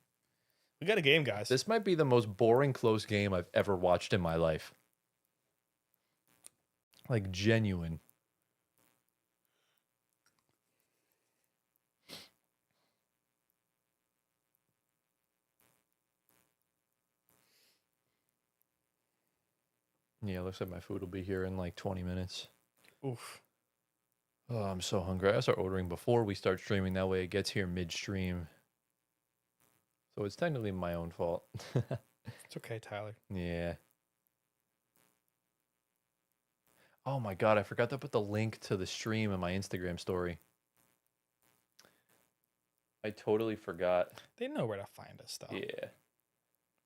We got a game, guys. This might be the most boring close game I've ever watched in my life. Like genuine. Yeah, looks like my food will be here in like 20 minutes. Oof. Oh, I'm so hungry. I gotta start ordering before we start streaming. That way it gets here midstream. So it's technically my own fault. It's okay, Tyler. Yeah. Oh my God, I forgot to put the link to the stream in my Instagram story. I totally forgot. They know where to find us, though. Yeah.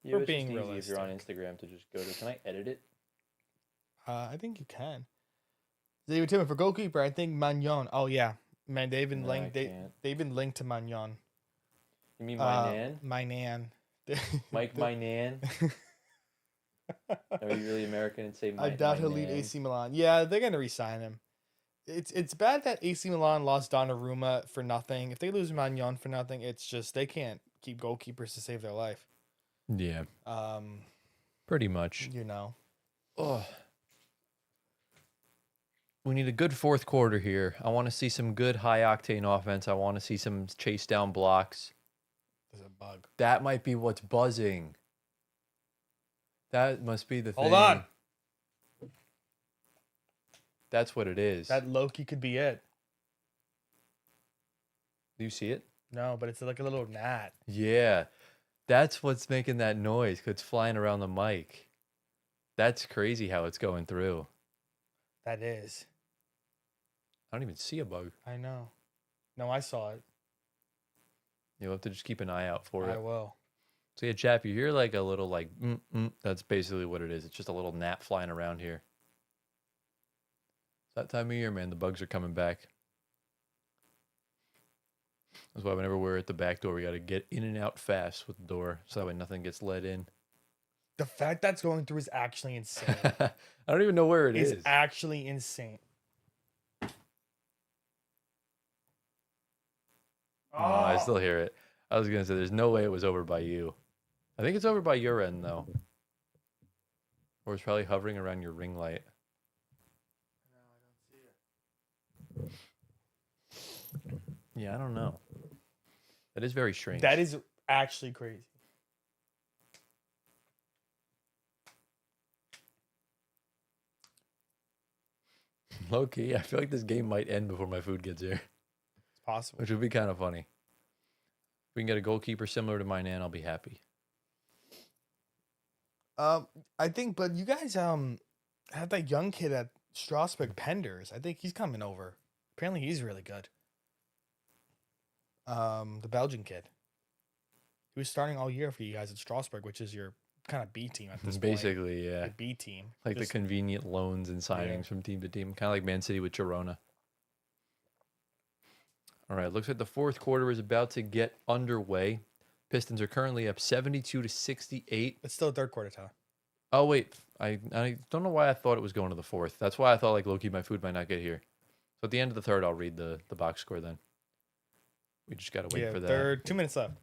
We're it's being just easy if you're on realistic. Instagram to just go to. Can I edit it? I think you can. David Timmer for goalkeeper. I think Magnon. Oh yeah, man. They've been No, linked. I can't. They've been linked to Magnon. You mean my nan? My nan. Mike, my nan? Are you really American and say my I doubt he'll my leave nan? AC Milan. Yeah, they're gonna resign him. It's bad that AC Milan lost Donnarumma for nothing. If they lose Magnon for nothing, it's just they can't keep goalkeepers to save their life. Yeah, pretty much. You know. Oh. We need a good fourth quarter here. I want to see some good high-octane offense. I want to see some chase down blocks. There's a bug. That might be what's buzzing. That must be the thing. Hold on. That's what it is. That Loki could be it. Do you see it? No, but it's like a little gnat. Yeah. That's what's making that noise 'cause it's flying around the mic. That's crazy how it's going through. That is. I don't even see a bug. I know. No, I saw it. You'll have to just keep an eye out for I it. will. So yeah, chap, you hear like a little like that's basically what it is. It's just a little gnat flying around here. It's that time of year, man. The bugs are coming back. That's why whenever we're at the back door, we got to get in and out fast with the door so that way nothing gets let in. The fact that's going through is actually insane. I don't even know where it is. It's actually insane. Oh, I still hear it. I was gonna say there's no way it was over by you. I think it's over by your end though. Or it's probably hovering around your ring light. No, I don't see it. Yeah, I don't know. That is very strange. That is actually crazy. Low key, I feel like this game might end before my food gets here, It's possible. which would be kind of funny. If we can get a goalkeeper similar to my nan, I'll be happy. I think, but you guys had that young kid at Strasbourg, Penders. I think he's coming over. Apparently, he's really good. The Belgian kid. He was starting all year for you guys at Strasbourg, which is your kind of B team at this point. Basically, yeah. Like B team. Like Just- the convenient loans and signings from team to team. Kind of like Man City with Girona. All right, looks like the fourth quarter is about to get underway. Pistons are currently up 72-68. It's still third quarter, Tyler. Oh, wait. I don't know why I thought it was going to the fourth. That's why I thought, like, low-key, my food might not get here. So at the end of the third, I'll read the box score then. We just got to wait for that. Third, 2 minutes left.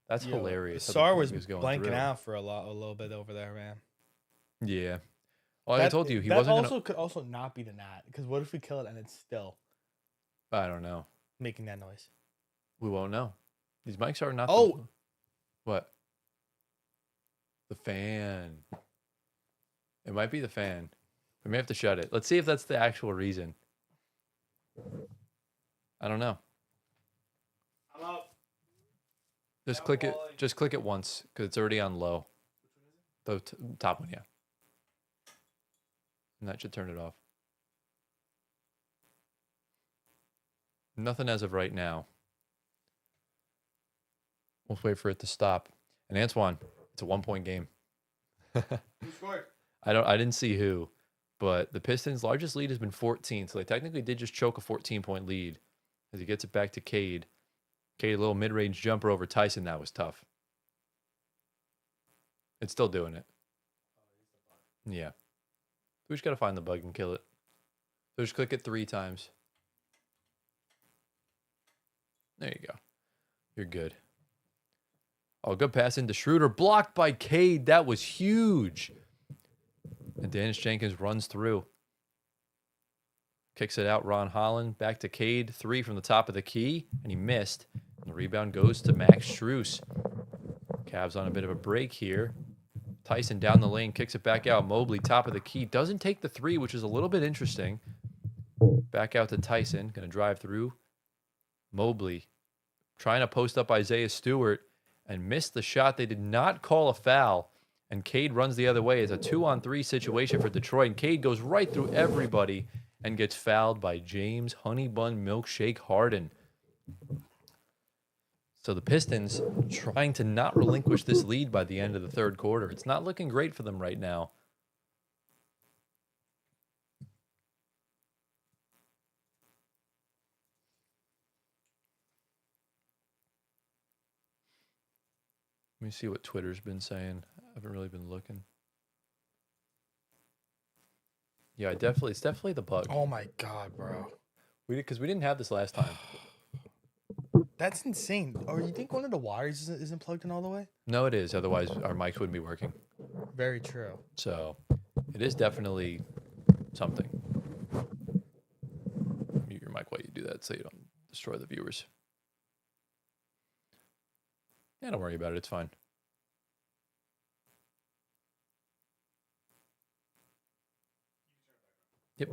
That's hilarious. how the Sar was clock is going blanking through. out for a little bit over there, man. Yeah. Well, like I told you, he that wasn't also gonna... could also not be the Nat, because what if we kill it and it's still I don't know. making that noise? We won't know. These mics are not... Oh! What? The fan. It might be the fan. We may have to shut it. Let's see if that's the actual reason. I don't know. I'm up. Just click it. Just click it once because it's already on low. The top one, yeah. And that should turn it off. Nothing as of right now. We'll wait for it to stop. And Antoine, it's a 1-point game. Who scored? I didn't see who, but the Pistons' largest lead has been 14, so they technically did just choke a 14-point lead as he gets it back to Cade. Cade, a little mid-range jumper over Tyson. That was tough. It's still doing it. Yeah. We just got to find the bug and kill it. So just click it 3 times. There you go. You're good. Oh, good pass into Schroeder. Blocked by Cade. That was huge. And Dennis Jenkins runs through. Kicks it out. Ron Holland back to Cade. 3 from the top of the key. And he missed. And the rebound goes to Max Strus. Cavs on a bit of a break here. Tyson down the lane. Kicks it back out. Mobley top of the key. Doesn't take the 3, which is a little bit interesting. Back out to Tyson. Going to drive through. Mobley trying to post up Isaiah Stewart and missed the shot. They did not call a foul. And Cade runs the other way. It's a 2-on-3 situation for Detroit. And Cade goes right through everybody and gets fouled by James Honey Bun Milkshake Harden. So the Pistons trying to not relinquish this lead by the end of the third quarter. It's not looking great for them right now. Let me see what Twitter's been saying. I haven't really been looking. Yeah, it's definitely the bug. Oh my god, bro. Because we didn't have this last time. That's insane. Or you think one of the wires isn't plugged in all the way? No, it is. Otherwise, our mics wouldn't be working. Very true. So, it is definitely something. Mute your mic while you do that so you don't destroy the viewers. Yeah, don't worry about it. It's fine. Yep.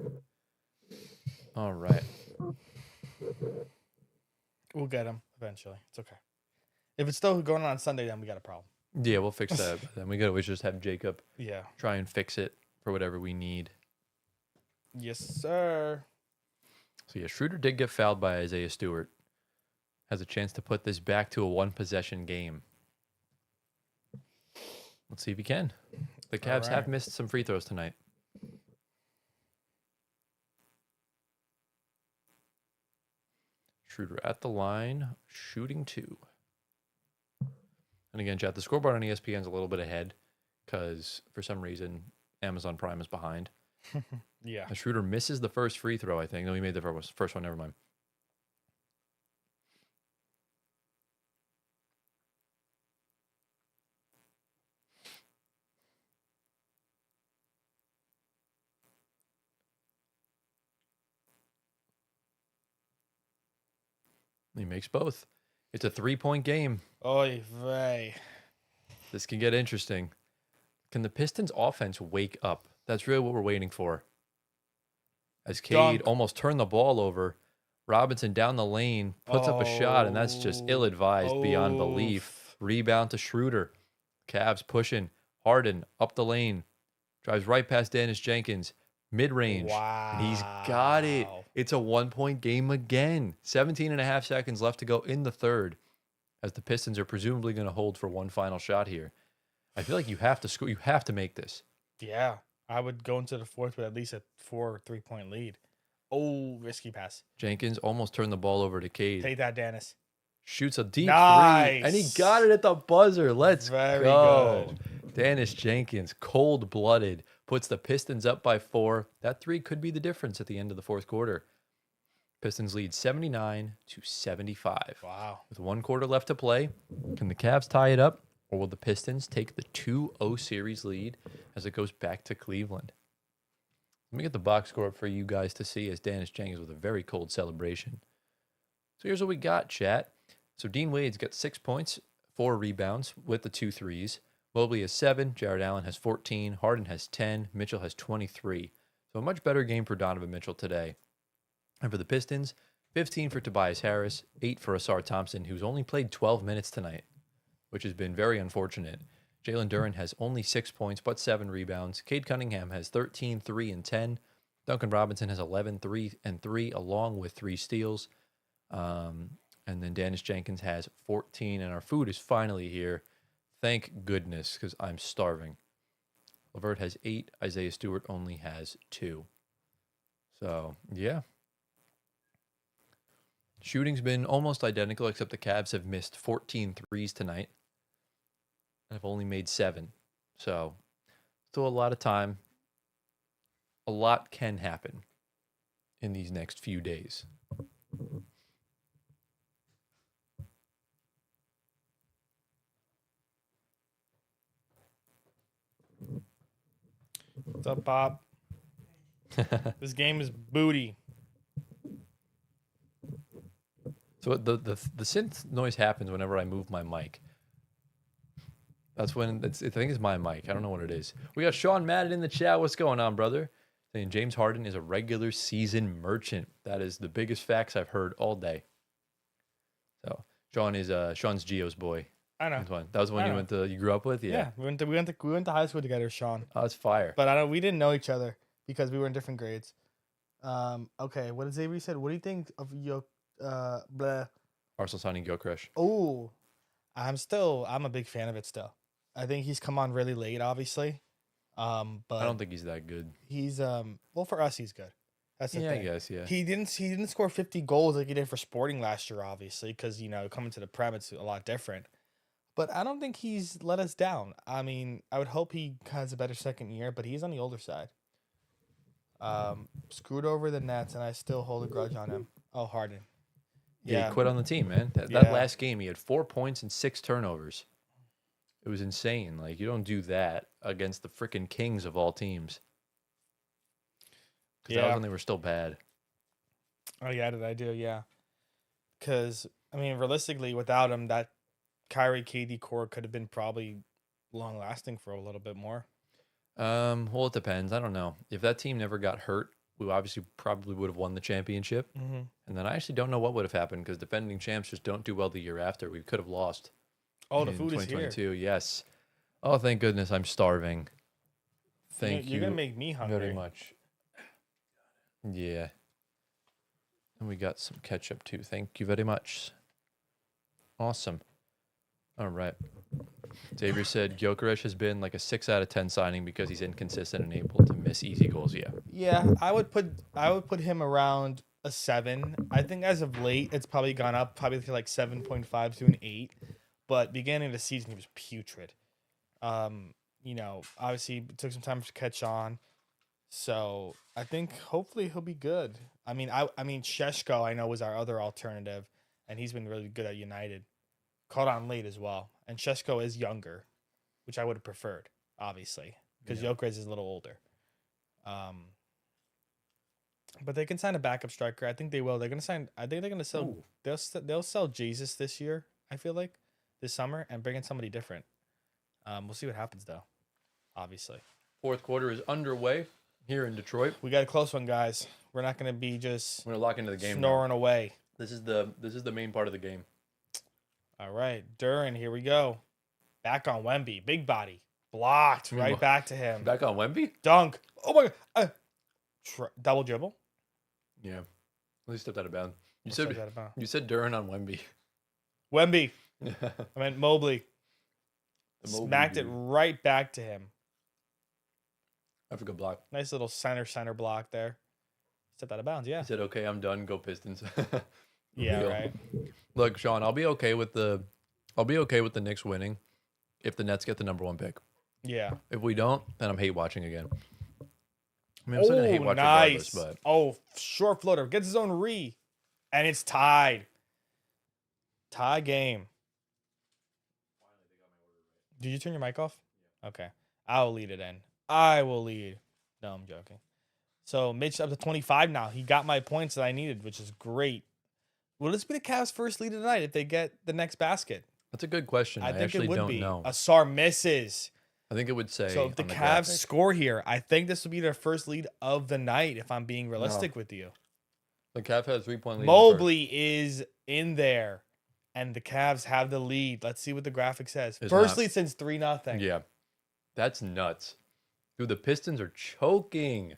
All right. We'll get him eventually. It's okay. If it's still going on Sunday, then we got a problem. Yeah, we'll fix that. Then we just have Jacob Yeah. try and fix it for whatever we need. Yes, sir. So yeah, Schroeder did get fouled by Isaiah Stewart. Has a chance to put this back to a 1-possession game. Let's see if he can. The Cavs have missed some free throws tonight. Schroeder at the line, shooting 2. And again, chat, the scoreboard on ESPN is a little bit ahead because for some reason Amazon Prime is behind. Yeah. Schroeder misses the first free throw, I think. No, he made the first one. Never mind. He makes both. It's a 3-point game. Oy vey. This can get interesting. Can the Pistons offense wake up? That's really what we're waiting for. As Cade almost turned the ball over, Robinson down the lane puts up a shot, and that's just ill-advised beyond belief. Rebound to Schroeder. Cavs pushing. Harden up the lane. Drives right past Dennis Jenkins. Mid-range. Wow. And he's got it. It's a 1-point game again. 17 and a half seconds left to go in the third. as the Pistons are presumably going to hold for one final shot here. I feel like you have to score. You have to make this. Yeah, I would go into the fourth with at least a 4 or 3-point lead. Oh, risky pass. Jenkins almost turned the ball over to Cade. Take that, Dennis. Shoots a deep Nice. three, and he got it at the buzzer. Let's Very go. good. Dennis Jenkins, cold-blooded, puts the Pistons up by 4. That 3 could be the difference at the end of the fourth quarter. Pistons lead 79-75. Wow. With 1 quarter left to play, can the Cavs tie it up, or will the Pistons take the 2-0 series lead as it goes back to Cleveland? Let me get the box score up for you guys to see as Dennis Jenkins with a very cold celebration. So here's what we got, chat. So Dean Wade's got 6 points, 4 rebounds with the 2 threes. Mobley has 7, Jared Allen has 14, Harden has 10, Mitchell has 23. So a much better game for Donovan Mitchell today. And for the Pistons, 15 for Tobias Harris, 8 for Asar Thompson, who's only played 12 minutes tonight, which has been very unfortunate. Jalen Duren has only 6 points, but 7 rebounds. Cade Cunningham has 13, 3, and 10. Duncan Robinson has 11, 3, and 3, along with 3 steals. And then Dennis Jenkins has 14, and our food is finally here. Thank goodness, because I'm starving. LeVert has 8. Isaiah Stewart only has 2. So, yeah. Shooting's been almost identical, except the Cavs have missed 14 threes tonight. I've only made 7. So, still a lot of time. A lot can happen in these next few days. What's up, Bob? This game is booty. So the synth noise happens whenever I move my mic. That's when I think it's my mic. I don't know what it is. We got Sean Madden in the chat. What's going on, brother? Saying James Harden is a regular season merchant. That is the biggest facts I've heard all day. So Sean is Sean's Geo's boy. I know. Antoine. That was the one you grew up with? Yeah. We went to high school together, Sean. Oh, that's fire. But we didn't know each other because we were in different grades. Okay, what did Xavier said? What do you think of Arsenal signing Gyökeres. Oh, I'm a big fan of it still. I think he's come on really late, obviously. But I don't think he's that good. He's well, for us he's good. That's the thing. I guess, yeah. He didn't score 50 goals like he did for Sporting last year, obviously, because coming to the Prem it's a lot different. But I don't think he's let us down. I mean, I would hope he has a better second year, but he's on the older side. Screwed over the Nets, and I still hold a grudge on him. Oh, Harden. Yeah, he quit on the team, man. That last game, he had 4 points and 6 turnovers. It was insane. Like, you don't do that against the freaking Kings of all teams. Because that was when they were still bad. Oh, yeah, did I do? Yeah. Because, I mean, realistically, without him, that Kyrie KD core could have been probably long-lasting for a little bit more. Well, it depends. I don't know. If that team never got hurt, we obviously probably would have won the championship. Mm-hmm. And then I actually don't know what would have happened because defending champs just don't do well the year after. We could have lost. Oh, the food is here. 2022, yes. Oh, thank goodness. I'm starving. Thank you. You're going to make me hungry. Very much. Yeah. And we got some ketchup too. Thank you very much. Awesome. All right. Xavier said Gyökeres has been like a 6 out of 10 signing because he's inconsistent and able to miss easy goals. Yeah. Yeah, I would put him around a 7. I think as of late it's probably gone up probably to like 7.5 to an 8. But beginning of the season he was putrid. Obviously it took some time to catch on. So I think hopefully he'll be good. I mean Sheshko I know was our other alternative, and he's been really good at United. Caught on late as well. And Sheshko is younger, which I would have preferred, obviously, because Gyökeres is a little older. But they can sign a backup striker. I think they will. I think they're gonna sell. Ooh. They'll sell Jesus this year. I feel like this summer and bring in somebody different. We'll see what happens though. Obviously, fourth quarter is underway here in Detroit. We got a close one, guys. We're not gonna be just. We're gonna lock into the game. Snoring now. Away. This is the main part of the game. All right, Duren, here we go. Back on Wemby, big body, blocked right back to him. Back on Wemby, dunk. Oh my God, double dribble. Yeah, at least stepped out of bounds. You said Duren on Wemby. Wemby, I meant Mobley. Smacked it right back to him. That's a good block. Nice little center block there. Stepped out of bounds, yeah. He said, "Okay, I'm done. Go Pistons." Yeah, Real. right. Look, Sean, I'll be okay with the Knicks winning if the Nets get the number 1 pick. Yeah. If we don't, then I'm hate watching again. I mean, I'm still gonna hate watch nice. regardless, but Short floater. Gets his own re. And it's tied. Tie game. Did you turn your mic off? Okay. I'll lead it in. I will lead. No, I'm joking. So Mitch up to 25 now. He got my points that I needed, which is great. Will this be the Cavs' first lead of the night if they get the next basket? that's a good question. I think actually it would don't be. know. Asar misses. I think it would say. So if the on Cavs graphic. score here, I think this will be their first lead of the night, if I'm being realistic with you. The Cavs had a 3-point lead. Mobley is in there, and the Cavs have the lead. Let's see what the graphic says. First lead since 3-0. Yeah. That's nuts. Dude, the Pistons are choking.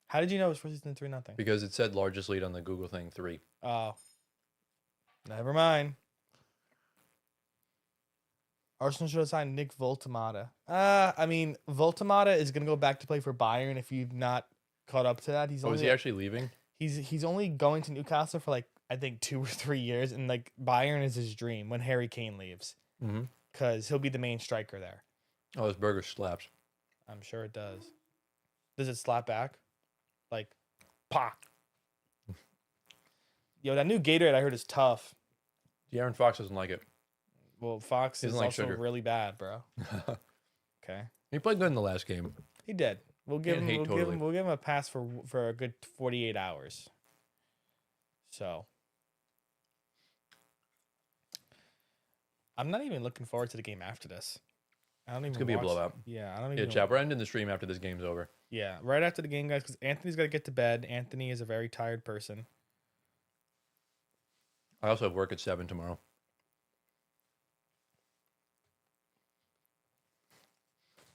How did you know it was first lead since 3-0? Because it said largest lead on the Google thing, 3. Oh. Never mind. Arsenal should have signed Nick Voltamata. I mean, Voltamata is going to go back to play for Bayern if you've not caught up to that. Is he actually leaving? He's only going to Newcastle for like I think 2 or 3 years, and like Bayern is his dream when Harry Kane leaves, because he'll be the main striker there. Oh, this burger slaps. I'm sure it does. Does it slap back? Like, pah. Yo, that new Gatorade I heard is tough. De'Aaron Fox doesn't like it. Well, Fox is like also sugar. really bad, bro. Okay, He played good in the last game. he did. We'll give him. hate totally. We'll give him a pass for a good 48 hours. So, I'm not even looking forward to the game after this. I don't even. It's gonna be a blowout. Yeah, I don't Yeah, even. chat. We're ending the stream after this game's over. Yeah, right after the game, guys, because Anthony's got to get to bed. Anthony is a very tired person. I also have work at 7 tomorrow.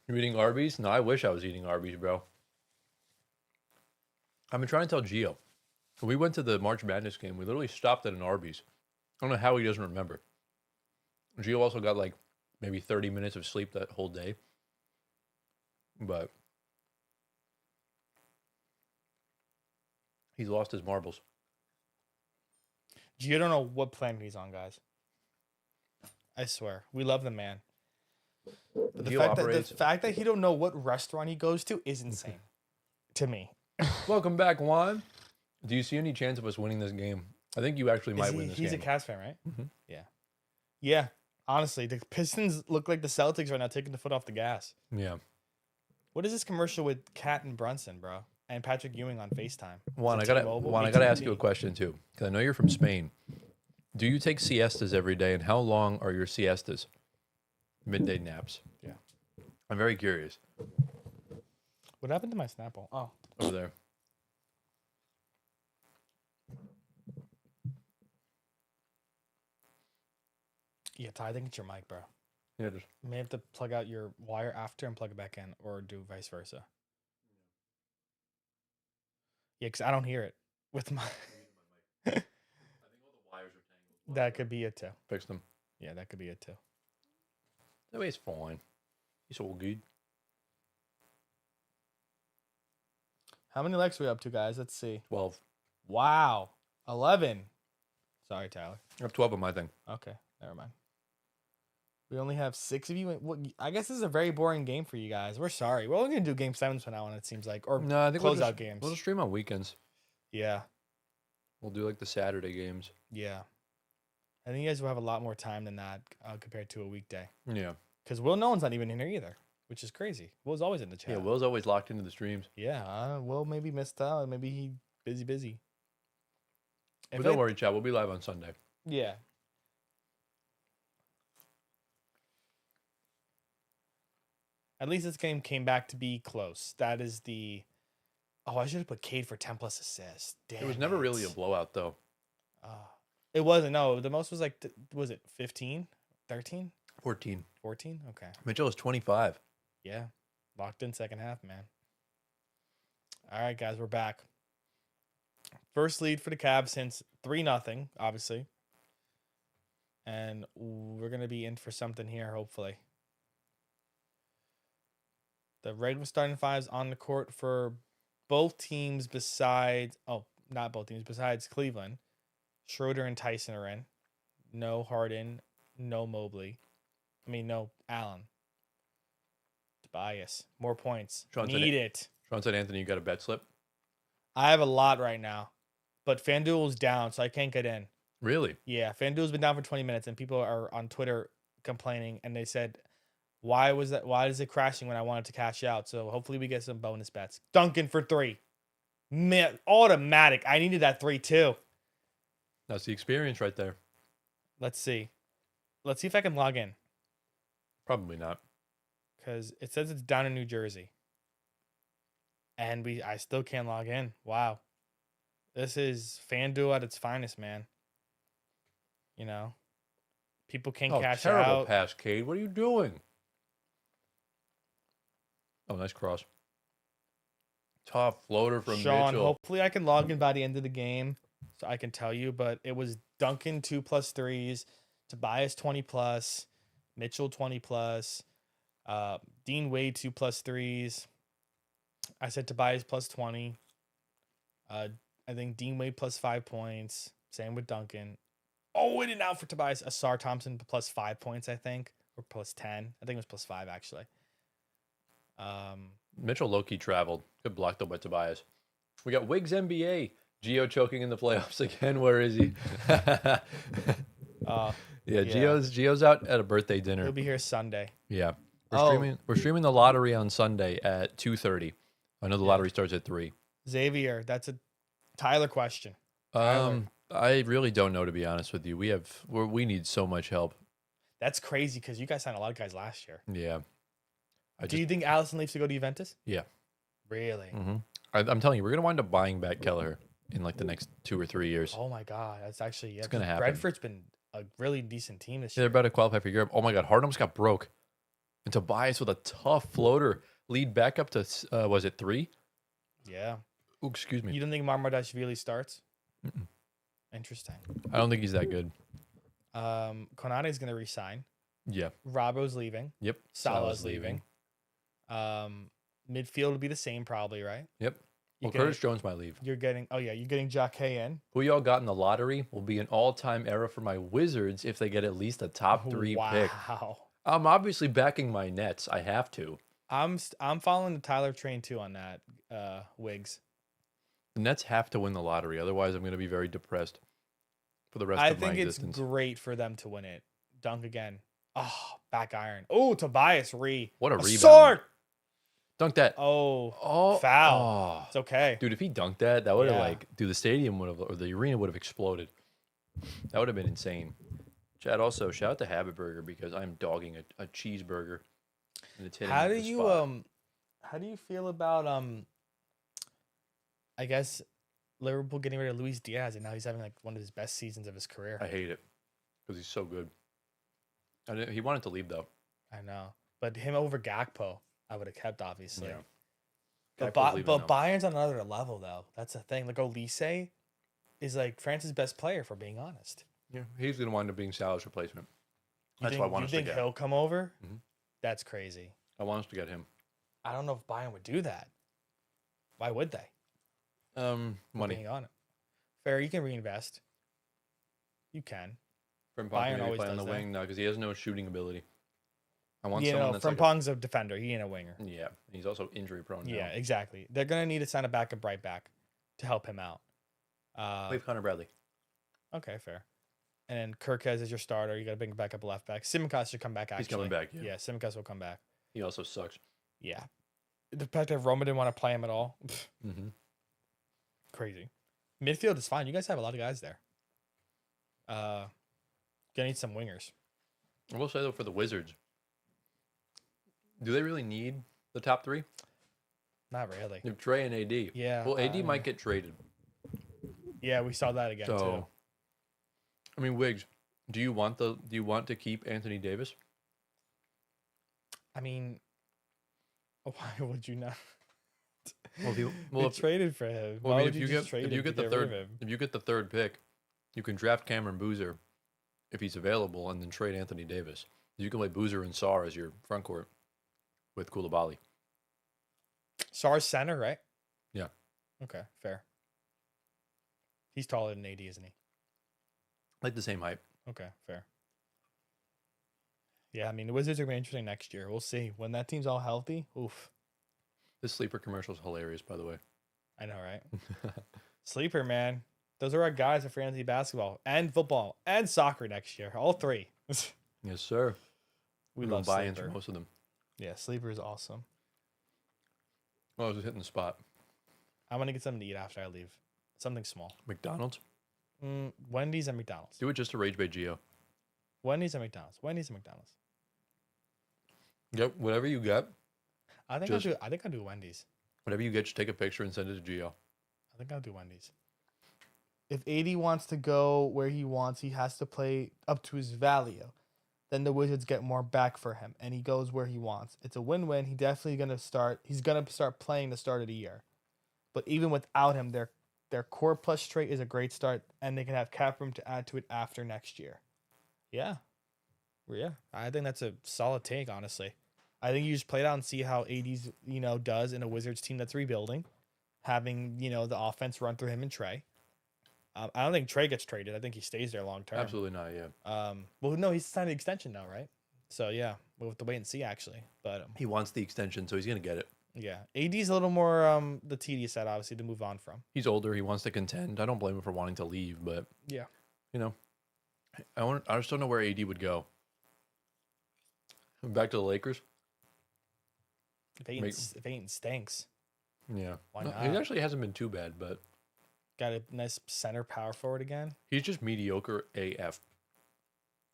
You eating Arby's? No, I wish I was eating Arby's, bro. I've been trying to tell Gio. When we went to the March Madness game, we literally stopped at an Arby's. I don't know how he doesn't remember. Gio also got like maybe 30 minutes of sleep that whole day. But he's lost his marbles. You don't know what planet he's on, guys. I swear. We love the man. But the fact that he don't know what restaurant he goes to is insane to me. Welcome back, Juan. Do you see any chance of us winning this game? I think you actually might win this game. He's a Cavs fan, right? Mhm. Yeah. Yeah. Honestly, the Pistons look like the Celtics right now, taking the foot off the gas. Yeah. What is this commercial with Kat and Brunson, bro? And Patrick Ewing on FaceTime? Juan, I gotta ask you a question too, because I know you're from Spain. Do you take siestas every day, and how long are your siestas? Midday naps. Yeah. I'm very curious. What happened to my Snapple? Oh, Over there. yeah, Ty, I think it's your mic, bro. Yeah, just You may have to plug out your wire after and plug it back in, or do vice versa. Yeah, because I don't hear it with my. That could be it too. fix them. Yeah, that could be it too. That way it's fine. It's all good. How many likes are we up to, guys? Let's see. 12. Wow. 11. Sorry, Tyler. I have 12 on my thing. Okay, never mind. We only have 6 of you. Well, I guess this is a very boring game for you guys. We're sorry. We're only going to do game 7s from now on, it seems like. Or No, I think closeout games. We'll just stream on weekends. Yeah. We'll do like the Saturday games. Yeah. I think you guys will have a lot more time than that compared to a weekday. Yeah. Because Will Nolan's not even in here either, which is crazy. Will's always in the chat. Yeah, Will's always locked into the streams. Yeah, Will maybe missed out. Maybe he busy. But don't worry, chat. We'll be live on Sunday. Yeah. At least this game came back to be close. That is the... Oh, I should have put Cade for 10 plus assists. Damn It was never really a blowout, though. It wasn't. No, the most was like, was it 15? 13? 14. 14? Okay. Mitchell is 25. Yeah. Locked in second half, man. All right, guys, we're back. First lead for the Cavs since 3-0, obviously. And we're going to be in for something here, hopefully. The regular starting fives on the court for both teams besides, not both teams, besides Cleveland. Schroeder and Tyson are in. No Harden, no Mobley. No Allen. Tobias. More points. Need it. Sean said, Anthony, you got a bet slip? I have a lot right now, but FanDuel's down, so I can't get in. Really? Yeah, FanDuel's been down for 20 minutes, and people are on Twitter complaining, and they said, why was that? Why is it crashing when I wanted to cash out? So hopefully we get some bonus bets. Duncan for 3. Man, automatic. I needed that 3 too. That's the experience right there. Let's see. Let's see if I can log in. Probably not. Because it says it's down in New Jersey. And I still can't log in. Wow. This is FanDuel at its finest, man. You know? People can't cash out. Terrible pass, Cade. What are you doing? Oh, nice cross. Tough floater from Sean, Mitchell. hopefully I can log in by the end of the game so I can tell you. But it was Duncan 2+ threes, Tobias 20+, Mitchell 20+, Dean Wade 2+ threes. I said Tobias +20. I think Dean Wade +5 points. Same with Duncan. Oh, in and out for Tobias. Asar Thompson +5 points, I think. Or +10. I think it was +5, actually. Mitchell low-key traveled. Good block, though, by Tobias. We got Wiggs NBA. Gio choking in the playoffs again. Where is he? Yeah, Gio's out at a birthday dinner. He'll be here Sunday. Yeah. We're streaming the lottery on Sunday at 2:30. I know the lottery starts at 3. Xavier, that's a Tyler question. Tyler. I really don't know, to be honest with you. We need so much help. That's crazy because you guys signed a lot of guys last year. Yeah. Do you think Allison leaves to go to Juventus? Yeah. Really? Mm-hmm. I'm telling you, we're gonna wind up buying back Kelleher in like the next 2 or 3 years. Oh my God, that's actually it's gonna happen. Brentford's been a really decent team this year. They're about to qualify for Europe. Oh my God, Harden almost got broke. And Tobias with a tough floater lead back up to was it 3? Yeah. Ooh, excuse me. You don't think Marmardashvili starts? Mm-mm. Interesting. I don't think he's that good. Konate's gonna resign. Yeah. Robbo's leaving. Yep. Salah's leaving. Midfield will be the same probably, right? Yep. Curtis Jones might leave. You're getting Jacque in. Who y'all got in the lottery will be an all-time era for my Wizards if they get at least a top 3 pick. Wow. I'm obviously backing my Nets. I have to. I'm following the Tyler train too on that, Wiggs. The Nets have to win the lottery. Otherwise, I'm going to be very depressed for the rest of my existence. I think it's great for them to win it. Dunk again. Oh, back iron. Oh, Tobias What a rebound. Sword! Dunk that. Oh, foul. Oh. It's okay. Dude, if he dunked that would have the stadium would have, or the arena would have exploded. That would have been insane. Chad, also, shout out to Habit Burger because I'm dogging a cheeseburger. And it's hitting how do you feel about, I guess, Liverpool getting rid of Luis Diaz and now he's having like one of his best seasons of his career? I hate it because he's so good. He wanted to leave, though. I know. But him over Gakpo, I would have kept, obviously. Yeah. But Bayern's on another level, though. That's the thing. Like, Olise is, like, France's best player, for being honest. Yeah, he's going to wind up being Salah's replacement. That's why I want us to get. You think he'll come over? Mm-hmm. That's crazy. I want us to get him. I don't know if Bayern would do that. Why would they? Money. Being on it. Fair, you can reinvest. You can. Bayern always play on the wing now because he has no shooting ability. I want someone that's Frimpong's a defender. He ain't a winger. Yeah, he's also injury prone. Yeah, exactly. They're gonna need to sign a backup right back to help him out. Leave Connor Bradley. Okay, fair. And then Kirkez is your starter. You got to bring back up a left back. Simicas should come back. Actually, he's coming back. Yeah, Simicas will come back. He also sucks. Yeah, the fact that Roma didn't want to play him at all. Mm-hmm. Crazy. Midfield is fine. You guys have a lot of guys there. Gonna need some wingers. I will say though, for the Wizards, do they really need the top 3? Not really. You have Trey and AD. Yeah. Well, AD might get traded. Yeah, we saw that again too. I mean, Wiggs, do you want to keep Anthony Davis? I mean, why would you not? Well, if traded for him. Well, if you get the third pick, you can draft Cameron Boozer if he's available, and then trade Anthony Davis. You can play Boozer and Sarr as your front court with Koulibaly. Sarr's center, right? Yeah. Okay, fair. He's taller than AD, isn't he? Like the same height. Okay, fair. Yeah, I mean, the Wizards are going to be interesting next year. We'll see. When that team's all healthy, oof. This sleeper commercial is hilarious, by the way. I know, right? Sleeper, man. Those are our guys for fantasy basketball and football and soccer next year. All three. Yes, sir. We We're love doing buy-ins Sleeper. for most of them. Yeah, Sleeper is awesome. Well, I was just hitting the spot. I'm going to get something to eat after I leave. Something small. McDonald's? Wendy's and McDonald's. Do it just to Rage Bay Geo. Wendy's and McDonald's. Wendy's and McDonald's. Get whatever you get. I think I'll do Wendy's. Whatever you get, just take a picture and send it to Geo. I think I'll do Wendy's. If AD wants to go where he wants, he has to play up to his value. Then the Wizards get more back for him, and he goes where he wants. It's a win-win. He's gonna start playing the start of the year. But even without him, their core plus trait is a great start, and they can have cap room to add to it after next year. Yeah. I think that's a solid take, honestly. I think you just play it out and see how AD's does in a Wizards team that's rebuilding, having the offense run through him and Trey. I don't think Trey gets traded. I think he stays there long term. Absolutely not, yeah. Well, no, he's signed an extension now, right? So yeah, we'll have to wait and see actually. But he wants the extension, so he's gonna get it. yeah, AD's a little more the tedious side, obviously, to move on from. He's older. He wants to contend. I don't blame him for wanting to leave, but yeah, I just don't know where AD would go. Back to the Lakers. if Ayton stinks, Yeah, why no, not? he actually hasn't been too bad, but Got a nice center power forward again. he's just mediocre AF.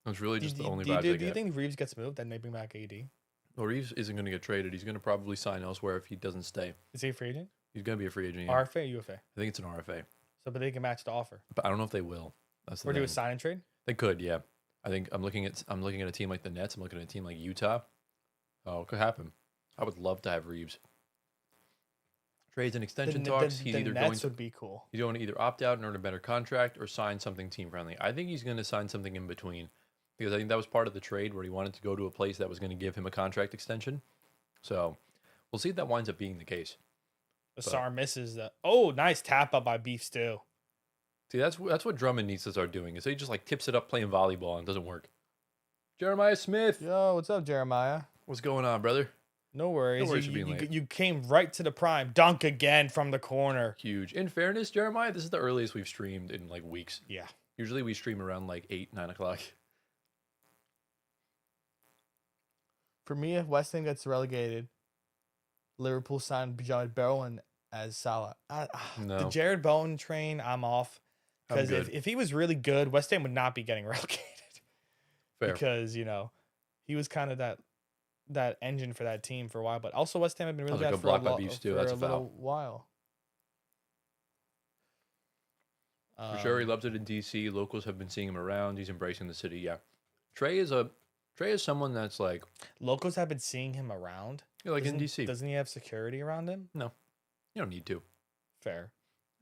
That's really just the only do vibes I you get. think Reeves gets moved, then they bring back AD? Well, Reeves isn't going to get traded. He's going to probably sign elsewhere if he doesn't stay. Is he a free agent? He's going to be a free agent. Yeah. RFA or UFA? I think it's an RFA, So, but they can match the offer. but I don't know if they will. That's the Or do a thing. sign and trade? They could, yeah. I think I'm looking at a team like the Nets. I'm looking at a team like Utah. Oh, it could happen. I would love to have Reeves. Trades and extension talks. He's either Nets would be cool. he's going to either opt out and earn a better contract or sign something team friendly. I think he's going to sign something in between because I think that was part of the trade where he wanted to go to a place that was going to give him a contract extension. So we'll see if that winds up being the case. Asar misses the. Oh, nice tap up by Beef Stew. See, that's what Drummond needs to start doing. Is he just like tips it up playing volleyball and it doesn't work. Jeremiah Smith, Yo, what's up, Jeremiah? what's going on, brother? No worries. No worries for being You, late. you came right to the prime. Dunk again from the corner. Huge. In fairness, Jeremiah, this is the earliest we've streamed in like weeks. Yeah. Usually we stream around like 8, 9 o'clock. For me, if West Ham gets relegated, Liverpool signed Jared Bowen as Salah. No. The Jared Bowen train, I'm off. I'm Because good. if he was really good, West Ham would not be getting relegated. Fair. Because, he was kind of that engine for that team for a while. But also West Ham had been really Sounds like bad a for block by lo- Beef Stew. for That's a a foul. little while. For sure, he loves it in DC. Locals have been seeing him around. He's embracing the city. Yeah, Trey is someone that's like Locals have been seeing him around. in DC. Doesn't he have security around him? No, you don't need to. Fair,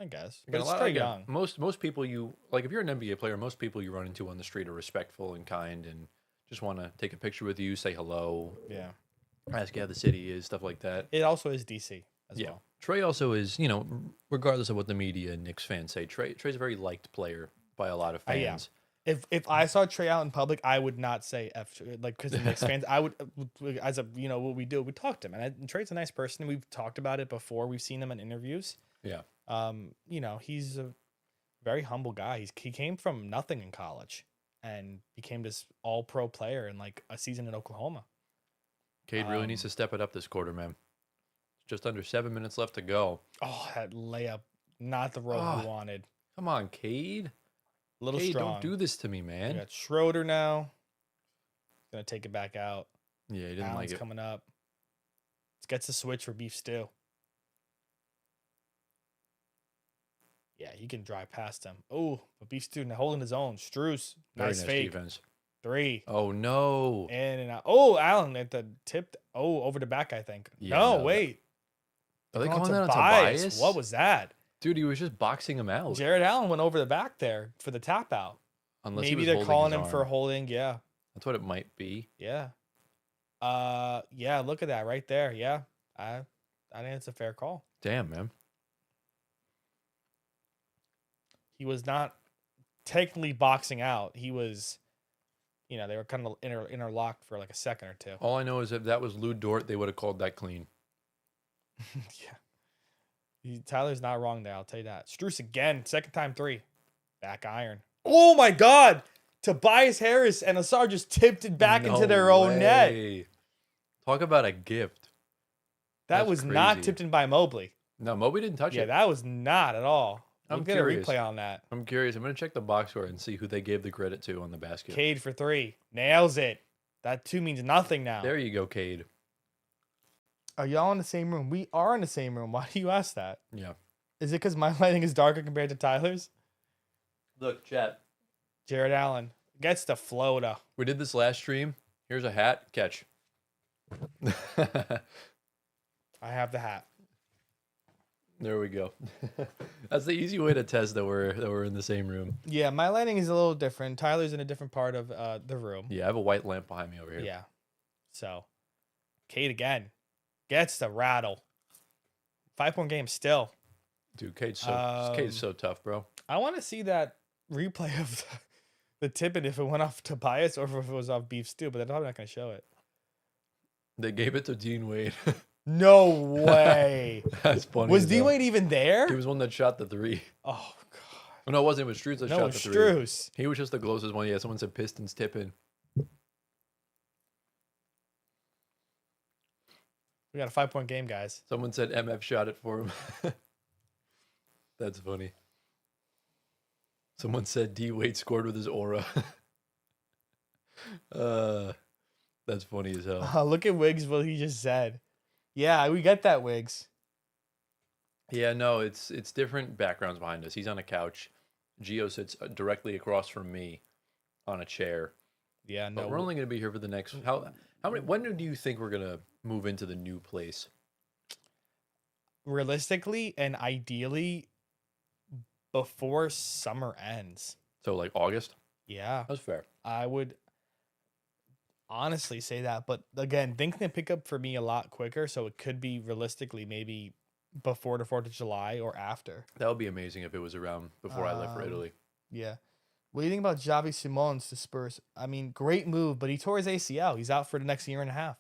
I guess. Again, But it's Trey again, Young. Most people you like if you're an NBA player, most people you run into on the street are respectful and kind and just want to take a picture with you, say hello, Yeah. ask you how the city is, stuff like that. It also is DC as Yeah. well. Trey also is, regardless of what the media and Knicks fans say, Trey's a very liked player by a lot of Yeah. fans. If I saw Trey out in public, I would not say F because the Knicks fans. I would as a what we do. We talk to him, and Trey's a nice person. We've talked about it before. We've seen him in interviews. Yeah. He's a very humble guy. He came from nothing in college and became this all pro player in like a season in Oklahoma. Cade really needs to step it up this quarter, man. Just under 7 minutes left to go. Oh, that layup, not the roll Ah. he wanted. Come on, Cade. A little Cade, strong. don't do this to me, We man. got Schroeder now. Gonna take it back out. Yeah, he didn't Allen's like it. coming up. Let's get the switch for Beef Stew. Yeah, he can drive past him. Oh, but Beef Stew now holding his own. Struce, Very nice nice fake. defense. 3 Oh, no. in and out. Oh, Allen at the tip. Oh, over the back, I think. Yeah, no, no, wait. Are they Going calling that on Tobias. Tobias? What was that? Dude, he was just boxing him out. Jared Allen went over the back there for the tap out. Unless he Maybe was they're holding calling his him arm. for holding. Yeah. That's what it might be. Yeah. Yeah. Look at that right there. Yeah. I think it's a fair call. Damn, man. He was not technically boxing out. He was, they were kind of interlocked for like a second or two. All I know is if that was Lou Dort, they would have called that clean. Yeah. Tyler's not wrong there. I'll tell you that. Strus again. Second time 3. Back iron. Oh my God. Tobias Harris and Asar just tipped it back into their own net. Talk about a gift. That That's was crazy. not tipped in by Mobley. No, Mobley didn't touch Yeah, it. that was not at all. I'm We'll get curious. a replay on that. I'm curious. I'm going to check the box score and see who they gave the credit to on the basket. Cade for 3. Nails it. That 2 means nothing now. There you go, Cade. Are y'all in the same room? We are in the same room. Why do you ask that? Yeah. Is it because my lighting is darker compared to Tyler's? Look, chat. Jared Allen gets the floater. We did this last stream. Here's a hat. Catch. I have the hat. There we go. That's the easy way to test that we're in the same room. Yeah, my lighting is a little different. Tyler's in a different part of the room. Yeah, I have a white lamp behind me over here. Yeah. So, Cade again gets the rattle. 5-point game still. Dude, Cade's so tough, bro. I want to see that replay of the tip and if it went off Tobias or if it was off Beef Stew, but they're probably not going to show it. They gave it to Dean Wade. No way. That's funny. Was D Wade even there? He was one that shot the 3. Oh God. Oh, no, it wasn't. It was Struz that No, shot it the was 3. Strus. He was just the closest one. Yeah, someone said Pistons tipping. We got a 5-point game, guys. Someone said MF shot it for him. That's funny. Someone said D Wade scored with his aura. That's funny as hell. Look at Wiggs, what he just said. Yeah, we get that, Wiggs. Yeah, no, it's different backgrounds behind us. He's on a couch. Gio sits directly across from me on a chair. Yeah, no. But we're only going to be here for the next how many when do you think we're going to move into the new place? Realistically and ideally before summer ends. So like August? Yeah. That's fair. I would honestly say that, but again, things can pick up for me a lot quicker, so it could be realistically maybe before the 4th of July or after. That would be amazing if it was around before I left for Italy. Yeah. What do you think about Javi Simons to Spurs? I mean, great move, but he tore his ACL. He's out for the next year and a half.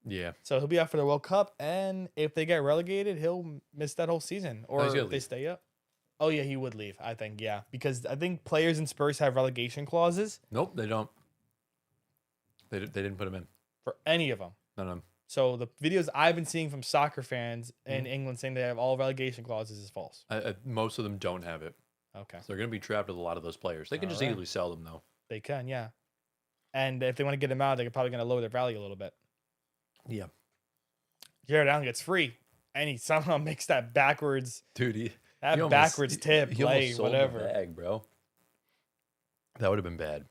Yeah. So he'll be out for the World Cup, and if they get relegated, he'll miss that whole season. Or if they stay up. Oh, yeah, he would leave, I think, yeah. Because I think players in Spurs have relegation clauses. Nope, they don't. They didn't put him in. For any of them. None of them. So the videos I've been seeing from soccer fans in England saying they have all relegation clauses is false. Most of them don't have it. Okay. So they're going to be trapped with a lot of those players. They can just easily sell them, though. They can, yeah. And if they want to get them out, they're probably going to lower their value a little bit. Yeah. Jared Allen gets free, and he somehow makes that backwards. Dude, backwards tip, he play, almost sold whatever. the bag, bro. That would have been bad.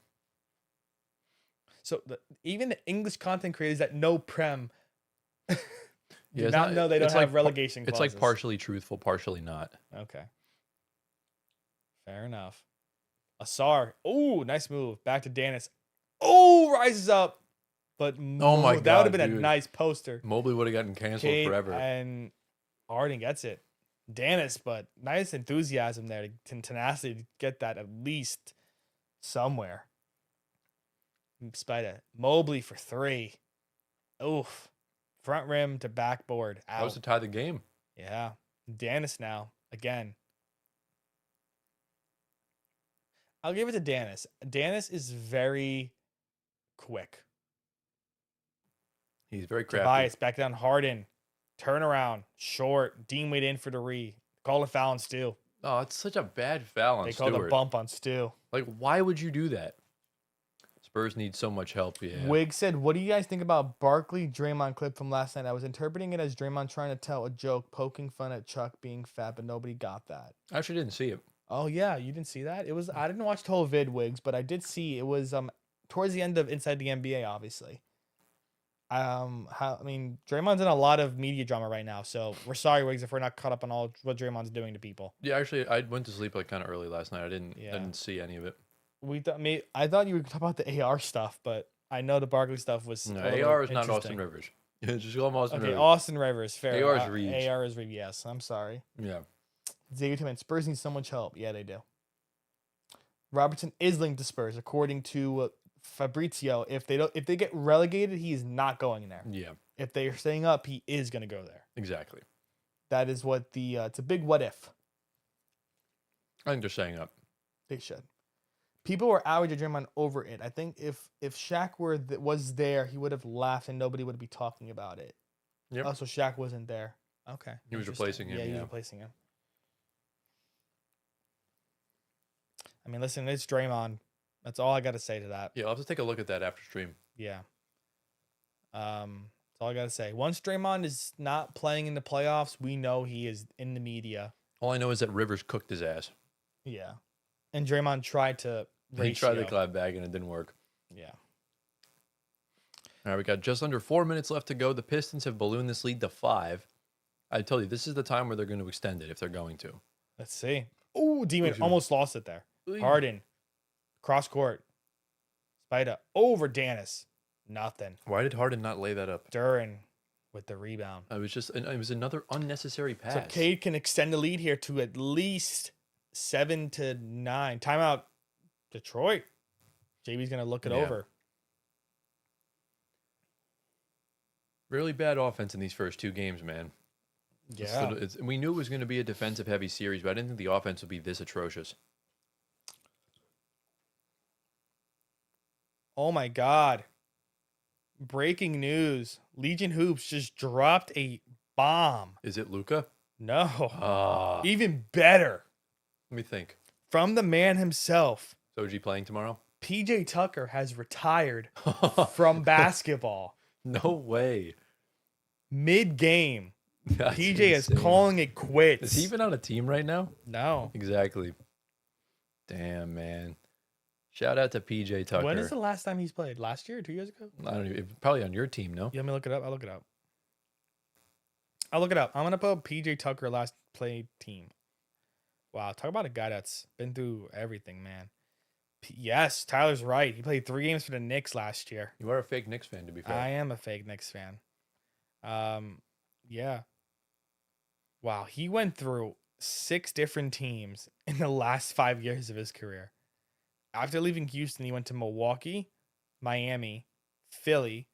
So even the English content creators that know Prem do Yeah, not know they don't have relegation clauses. It's like partially truthful, partially not. Okay. Fair enough. Asar. Oh, nice move. Back to Danis. Oh, rises up. But Oh my that God, would have been dude. a nice poster. Mobley would have gotten canceled Cade forever. And Harden gets it. Danis, but nice enthusiasm there to tenacity to get that at least somewhere. Spider. Mobley for 3. Oof. Front rim to backboard. Out. That was to tie the game. Yeah. Danis now. Again. I'll give it to Danis. Danis is very quick. He's very crafty. Tobias back down. Harden. Turnaround. Short. Dean Wade in for the re. Call a foul on Stu. Oh, it's such a bad foul on They Stewart. called a bump on Stu. Like, why would you do that? Spurs need so much help. Yeah. Wig said, what do you guys think about Barkley Draymond clip from last night? I was interpreting it as Draymond trying to tell a joke, poking fun at Chuck being fat, but nobody got that. I actually didn't see it. Oh yeah, you didn't see that? It was I didn't watch the whole vid, Wigs, but I did see it was towards the end of Inside the NBA, obviously. Draymond's in a lot of media drama right now, so we're sorry, Wigs, if we're not caught up on all what Draymond's doing to people. Yeah, actually, I went to sleep like kind of early last night. I didn't see any of it. I thought you were talking about the AR stuff, but I know the Barkley stuff was No, a little AR is not interesting. Austin Rivers. Just call him Austin Okay, Rivers. Austin Rivers, fair. AR is Reeves. AR is Reeves. Yes, I'm sorry. Yeah. Xavier Tillman, Spurs need so much help. Yeah, they do. Robertson is linked to Spurs, according to Fabrizio. If they get relegated, he is not going there. Yeah. If they are staying up, he is going to go there. Exactly. That is what it's a big what if. I think they're staying up. They should. People were outraged at Draymond over it. I think if Shaq was there, he would have laughed and nobody would be talking about it. Yep. Oh, so Shaq wasn't there. Okay. He was replacing him. Yeah, he was replacing him. I mean, listen, it's Draymond. That's all I got to say to that. Yeah, I'll have to take a look at that after stream. Yeah. That's all I got to say. Once Draymond is not playing in the playoffs, we know he is in the media. All I know is that Rivers cooked his ass. Yeah. And Draymond tried to He tried to clap back and it didn't work. Yeah. All right, we got just under 4 minutes left to go. The Pistons have ballooned this lead to 5. I told you, this is the time where they're going to extend it if they're going to. Let's see. Oh, Demon almost lost it there. Ooh. Harden. Cross court. Spida over Dennis. Nothing. Why did Harden not lay that up? Duran with the rebound. It was another unnecessary pass. So Cade can extend the lead here to at least 7-9. Timeout. Detroit. JB's going to look it over. Really bad offense in these first 2 games, man. Yeah. We knew it was going to be a defensive-heavy series, but I didn't think the offense would be this atrocious. Oh, my God. Breaking news. Legion Hoops just dropped a bomb. Is it Luka? No. Even better. Let me think. From the man himself. So is he playing tomorrow? PJ Tucker has retired from basketball. No way. Mid-game. That's PJ insane. is calling it quits. Is he even on a team right now? No. Exactly. Damn, man. Shout out to PJ Tucker. When is the last time he's played? Last year or 2 years ago? I don't even, probably on your team, no? Yeah, let me look it up. I'll look it up. I'm going to put PJ Tucker last played team. Wow, talk about a guy that's been through everything, man. Yes, Tyler's right. He played 3 games for the Knicks last year. You are a fake Knicks fan, to be fair. I am a fake Knicks fan. Yeah. Wow, he went through 6 different teams in the last 5 years of his career. After leaving Houston, he went to Milwaukee, Miami, Philly,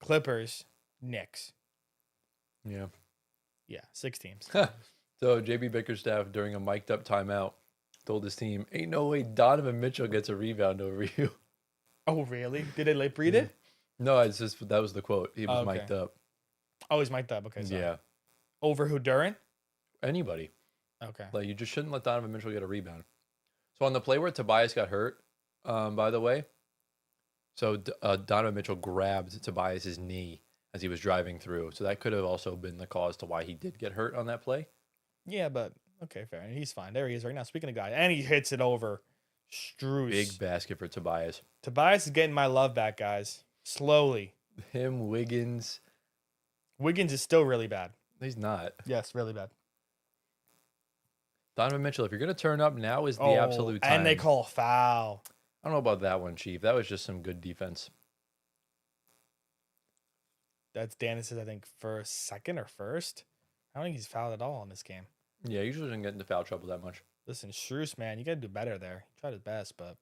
Clippers, Knicks. Yeah. Yeah, 6 teams. So JB Bickerstaff, during a mic'd up timeout, told his team, "Ain't no way Donovan Mitchell gets a rebound over you." Oh, really? Did they lip read it? No, it's just that was the quote. He was Okay. mic'd up. Oh, he's mic'd up. Okay, sorry. Yeah. Over who, Duran? Anybody. Okay. Like, you just shouldn't let Donovan Mitchell get a rebound. So on the play where Tobias got hurt, by the way, so Donovan Mitchell grabbed Tobias's knee as he was driving through. So that could have also been the cause to why he did get hurt on that play. Yeah, but okay, fair. He's fine. There he is right now. Speaking of guy, and he hits it over Strus. Big basket for Tobias. Tobias is getting my love back, guys. Slowly. Him, Wiggins. Wiggins is still really bad. He's not. Yes, really bad. Donovan Mitchell, if you're going to turn up, now is the absolute time. And they call a foul. I don't know about that one, Chief. That was just some good defense. That's Dennis's, I think, second or first. I don't think he's fouled at all in this game. Yeah, usually doesn't get into foul trouble that much. Listen, Strus, man, you got to do better there. He tried his best, but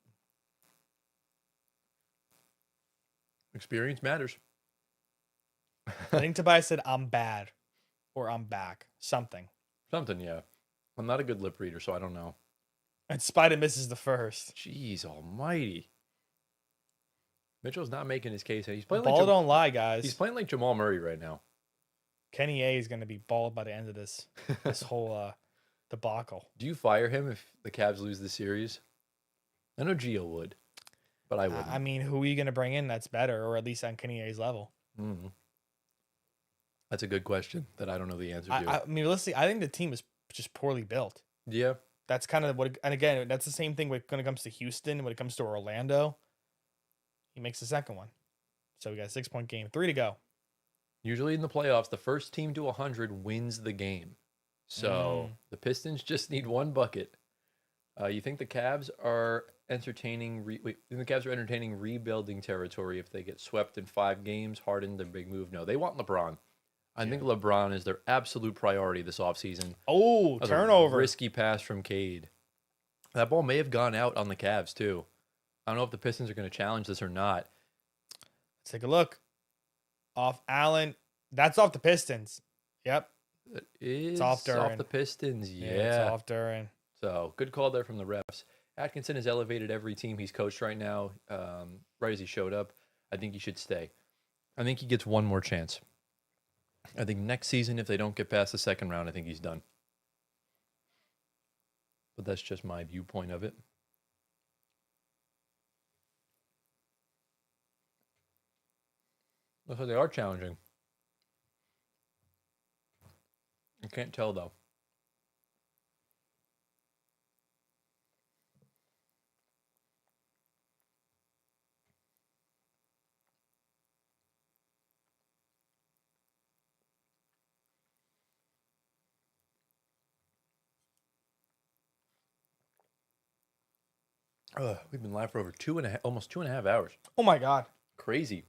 Experience matters. I think Tobias said, "I'm bad," or "I'm back." Something. Something, yeah. I'm not a good lip reader, so I don't know. And Spider misses the first. Jeez almighty. Mitchell's not making his case. He's playing Ball like don't lie, guys. He's playing like Jamal Murray right now. Kenny A is going to be bald by the end of this whole debacle. Do you fire him if the Cavs lose the series? I know Gio would, but I wouldn't. I mean, who are you going to bring in that's better, or at least on Kenny A's level? Mm-hmm. That's a good question that I don't know the answer to. I mean, realistically, I think the team is just poorly built. Yeah. That's kind of what, and again, that's the same thing when it comes to Houston, when it comes to Orlando. He makes the second one. So we got a 6-point game. 3 to go. Usually in the playoffs, the first team to 100 wins the game. So the Pistons just need 1 bucket. You think the Cavs are entertaining? Wait, you think the Cavs are entertaining rebuilding territory if they get swept in 5 games? Harden, their big move. No, they want LeBron. I think LeBron is their absolute priority this offseason. Oh, That was turnover. a risky pass from Cade. That ball may have gone out on the Cavs too. I don't know if the Pistons are going to challenge this or not. Let's take a look. Off Allen. That's off the Pistons. Yep. It's off Duran. off the Pistons. Yeah. It's off Duran. So good call there from the refs. Atkinson has elevated every team he's coached right now. Right as he showed up, I think he should stay. I think he gets one more chance. I think next season, if they don't get past the second round, I think he's done. But that's just my viewpoint of it. Looks like they are challenging. I can't tell though. We've been live for over almost 2.5 hours. Oh my God. Crazy.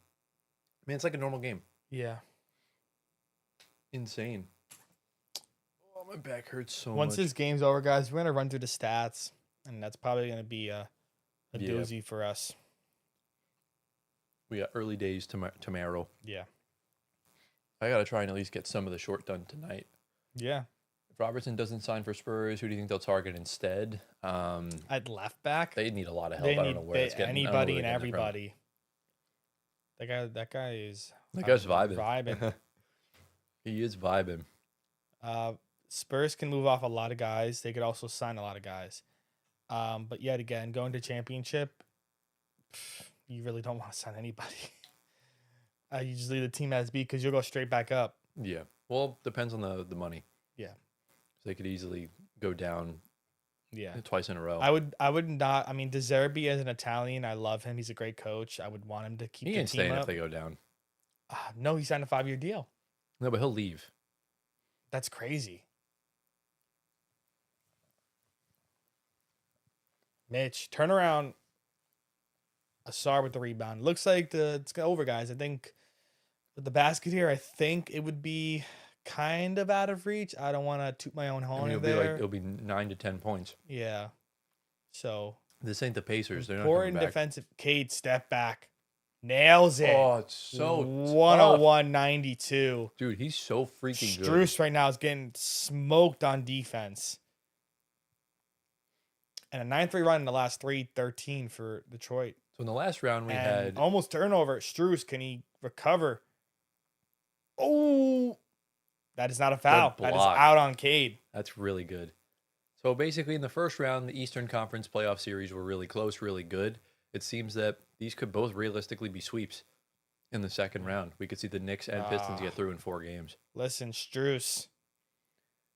Man, it's like a normal game. Yeah. Insane. Oh, my back hurts so Once much. this game's over, guys, we're gonna run through the stats, and that's probably gonna be a Yeah. doozy for us. We got early days tomorrow. Yeah. I got to try and at least get some of the short done tonight. Yeah. If Robertson doesn't sign for Spurs, who do you think they'll target instead? At left back, They need a lot of help. they I don't need know where it's getting. I don't know anybody where and they're getting it from. everybody. That guy is. That guy's vibing. Vibing. He is vibing. Spurs can move off a lot of guys. They could also sign a lot of guys. But yet again, going to championship, you really don't want to sign anybody. You just leave the team as B because you'll go straight back up. Yeah. Well, depends on the money. Yeah. They could easily go down Yeah. twice in a row. I would not. I mean, De Zerbi as an Italian, I love him. He's a great coach. I would want him to keep He the ain't team staying up. if they go down. No, he signed a 5-year deal. No, but he'll leave. That's crazy. Mitch, turn around. Asar with the rebound. Looks like it's over, guys. I think with the basket here, I think it would be kind of out of reach. I don't want to toot my own I horn mean, there. it'll be 9 to 10 points. Yeah. So This ain't the Pacers. They're not important coming back. defensive. Cade step back. Nails it. Oh, it's so 101-92. Dude, he's so freaking good. Strus right now is getting smoked on defense. And a 9-3 run in the last 13 for Detroit. So in the last round, we And had almost turnover. Strus, can he recover? Oh, that is not a foul. That is block. out on Cade. That's really good. So basically, in the first round, the Eastern Conference playoff series were really close, really good. It seems that these could both realistically be sweeps in the second round. We could see the Knicks and Pistons get through in 4 games. Listen, Strus.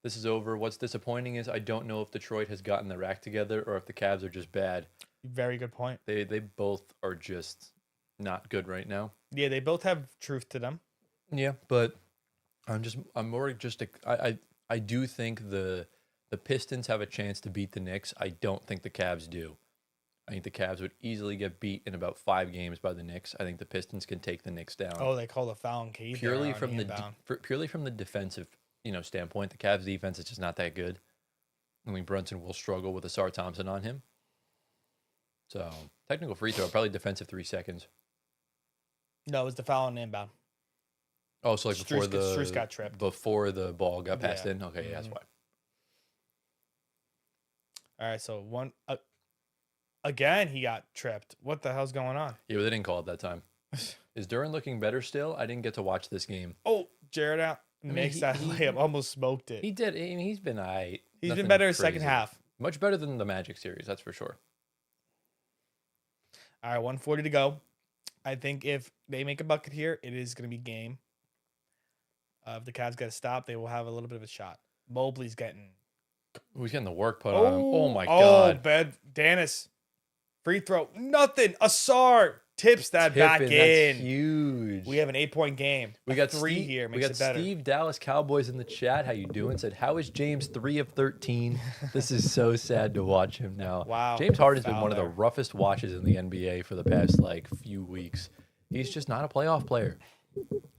This is over. What's disappointing is I don't know if Detroit has gotten their act together or if the Cavs are just bad. Very good point. They both are just not good right now. Yeah, they both have truth to them. Yeah, but I do think the Pistons have a chance to beat the Knicks. I don't think the Cavs do. I think the Cavs would easily get beat in about 5 games by the Knicks. I think the Pistons can take the Knicks down. Oh, they called a foul on Cade. purely from the defensive, standpoint. The Cavs defense is just not that good. I think Brunson will struggle with Asar Thompson on him. So technical free throw, probably defensive 3 seconds. No, it was the foul on inbound. Oh, so like Strus got tripped. before the ball got passed Yeah. in. Okay, yeah, that's why. All right, so again, he got tripped. What the hell's going on? Yeah, but they didn't call it that time. Is Duran looking better still? I didn't get to watch this game. Oh, Jared out makes that layup. Almost smoked it. He did. I mean, he's been He's been better second half. Much better than the Magic series, that's for sure. All right, 140 to go. I think if they make a bucket here, it is going to be game. If the Cavs get a stop, they will have a little bit of a shot. Mobley's getting. He's getting the work put on him. Oh my God. Bad. Dennis. Free throw. Nothing. Asar. tips that back Tipping, in. that's huge. We have an 8-point game. We got 3 Steve, here. we Makes got it better. Steve Dallas Cowboys in the chat. How you doing? Said, how is James 3 of 13? This is so sad to watch him now. Wow. James Harden's been Foul one of the there. roughest watches in the NBA for the past like few weeks. He's just not a playoff player,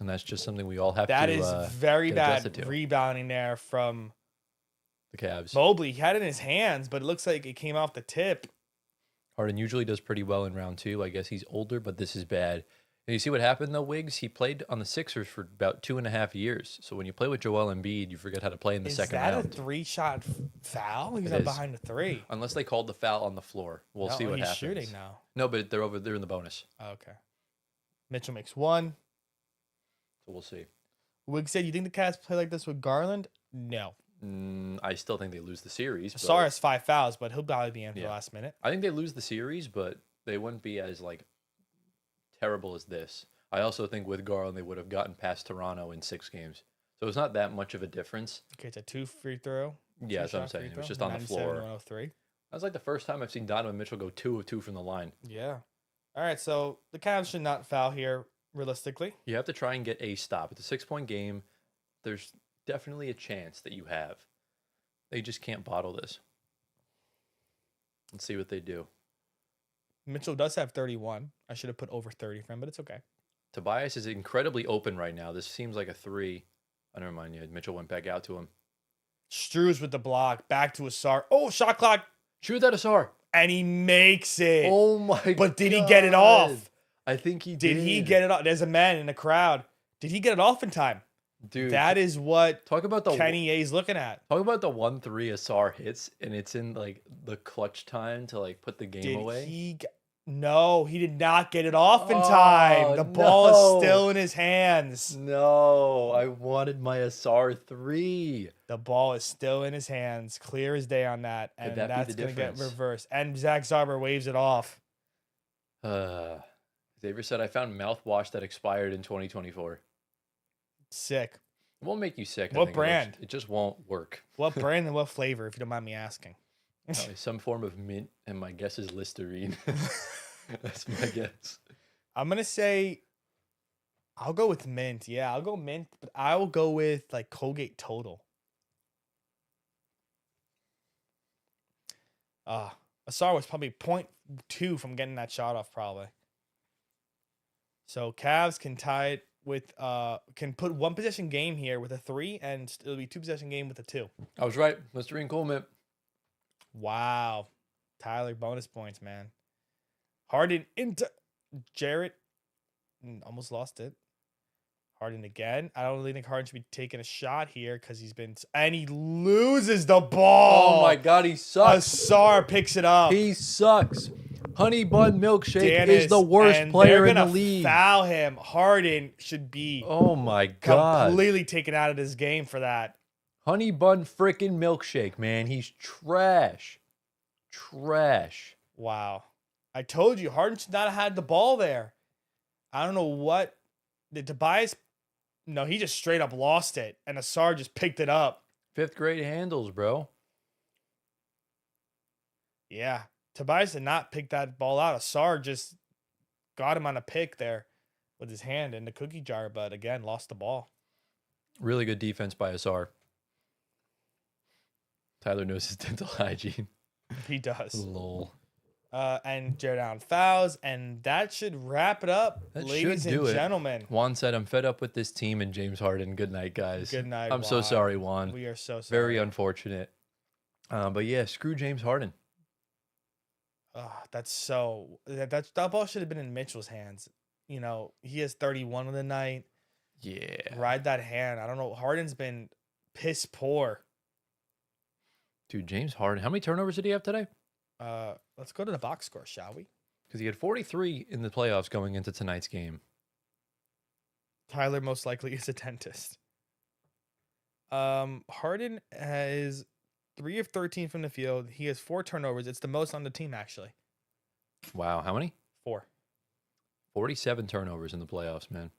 and that's just something we all have That to. is very get adjusted bad to. rebounding there from The Cavs. Mobley. He had it in his hands, but it looks like it came off the tip. Harden usually does pretty well in round 2. I guess he's older, but this is bad. And you see what happened though, Wiggs? He played on the Sixers for about 2.5 years. So when you play with Joel Embiid, you forget how to play in the second round. Is that a 3-shot foul? He's It not is. behind the 3. Unless they called the foul on the floor. We'll see what he's happens. shooting now. No, but they're in the bonus. Oh, okay. Mitchell makes 1. So we'll see. Wiggs said, you think the Cavs play like this with Garland? No. I still think they lose the series. but- Sorry, has 5 fouls, but he'll probably be in for the Yeah. last minute. I think they lose the series, but they wouldn't be as like terrible as this. I also think with Garland, they would have gotten past Toronto in 6 games. So it's not that much of a difference. Okay, it's a 2 free throw. Yeah, that's what I'm 2-shot free saying. It throw, was just on the 97, floor. 103. That's like the first time I've seen Donovan Mitchell go 2 of 2 from the line. Yeah. All right, so the Cavs should not foul here, realistically. You have to try and get a stop. It's a 6-point game. There's definitely a chance that you have. They just can't bottle this. Let's see what they do. Mitchell does have 31. I should have put over 30 for him, but it's okay. Tobias is incredibly open right now. This seems like a 3. I never mind. Yeah, Mitchell went back out to him. Struz with the block, back to Asar. Oh, shot clock, Shoot that Asar. and he makes it. Oh my god. But did he get it off? I think he did. Did he get it off? There's a man in the crowd. Did he get it off in time? Dude, That is what talk about the Kenny A's looking at. Talk about the 1-3 Asar hits, and it's in like the clutch time to like put the game Did away. he? No, he did not get it off in time. The ball no. is still in his hands. No, I wanted my Asar 3. The ball is still in his hands. Clear as day on that. Could And that be that's the going to get difference? reversed. And Zach Zarber waves it off. Xavier said, I found mouthwash that expired in 2024. Sick. It won't make you sick. I What think. brand? It just won't work. What brand and what flavor, if you don't mind me asking? Probably some form of mint, and my guess is Listerine. That's my guess. I'm going to say, I'll go with mint. Yeah, I'll go mint, but I will go with like Colgate Total. Asar was probably 0.2 from getting that shot off, probably. So Cavs can tie it with, can put 1 possession game here with a 3, and it'll be 2 possession game with a 2. I was right. Listerine Cool Mint. Wow. Tyler, bonus points, man. Harden into Jarrett. Almost lost it. Harden again. I don't really think Harden should be taking a shot here because he's been... And he loses the ball. Oh my god, he sucks. Asar picks it up. He sucks. Honey Bun Milkshake Dennis, is the worst and player they're in the gonna league. Foul him. Harden should be Oh my god. completely taken out of this game for that. Honey Bun freaking Milkshake, man. He's trash. Trash. Wow. I told you, Harden should not have had the ball there. I don't know what. Did Tobias... No, he just straight up lost it, and Asar just picked it up. 5th grade handles, bro. Yeah. Tobias did not pick that ball out. Asar just got him on a pick there with his hand in the cookie jar, but again, lost the ball. Really good defense by Asar. Tyler knows his dental hygiene. He does. Lol. And Jared Allen fouls, and that should wrap it up, That ladies should and do it. gentlemen. Juan said, I'm fed up with this team and James Harden. Good night, guys. Good night, I'm so Juan. sorry, Juan. We are so sorry. Very unfortunate. But yeah, screw James Harden. That's so... That ball should have been in Mitchell's hands. You know, he has 31 on the night. Yeah. Ride that hand. I don't know. Harden's been piss poor. Dude, James Harden. How many turnovers did he have today? Let's go to the box score, shall we? Because he had 43 in the playoffs going into tonight's game. Tyler most likely is a dentist. Harden has 3 of 13 from the field. He has 4 turnovers. It's the most on the team, actually. Wow. How many? 4. 47 turnovers in the playoffs, man.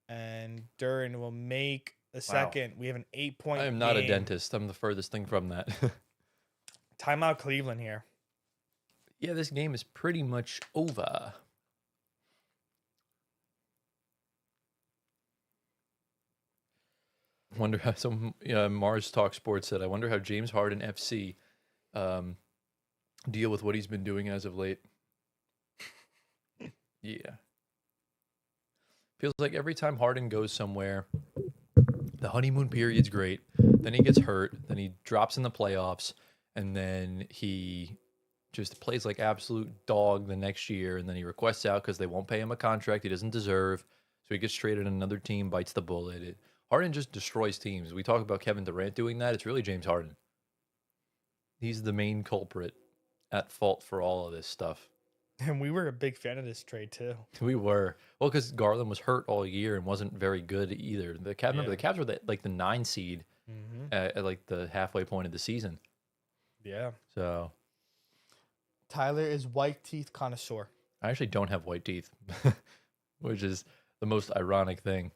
And Duran will make the second. We have an 8-point I am not a game. dentist. I'm the furthest thing from that. Timeout Cleveland here. Yeah, this game is pretty much over. Wonder how some Mars Talk Sports said. I wonder how James Harden FC deal with what he's been doing as of late. Yeah, feels like every time Harden goes somewhere, the honeymoon period's great. Then he gets hurt. Then he drops in the playoffs, and then he just plays like absolute dog the next year. And then he requests out because they won't pay him a contract he doesn't deserve. So he gets traded, and another team bites the bullet. Harden just destroys teams. We talk about Kevin Durant doing that. It's really James Harden. He's the main culprit at fault for all of this stuff. And we were a big fan of this trade too. We were. Well, because Garland was hurt all year and wasn't very good either. Remember, the Cavs were the 9 seed at like the halfway point of the season. Yeah. So Tyler is white teeth connoisseur. I actually don't have white teeth, which is the most ironic thing.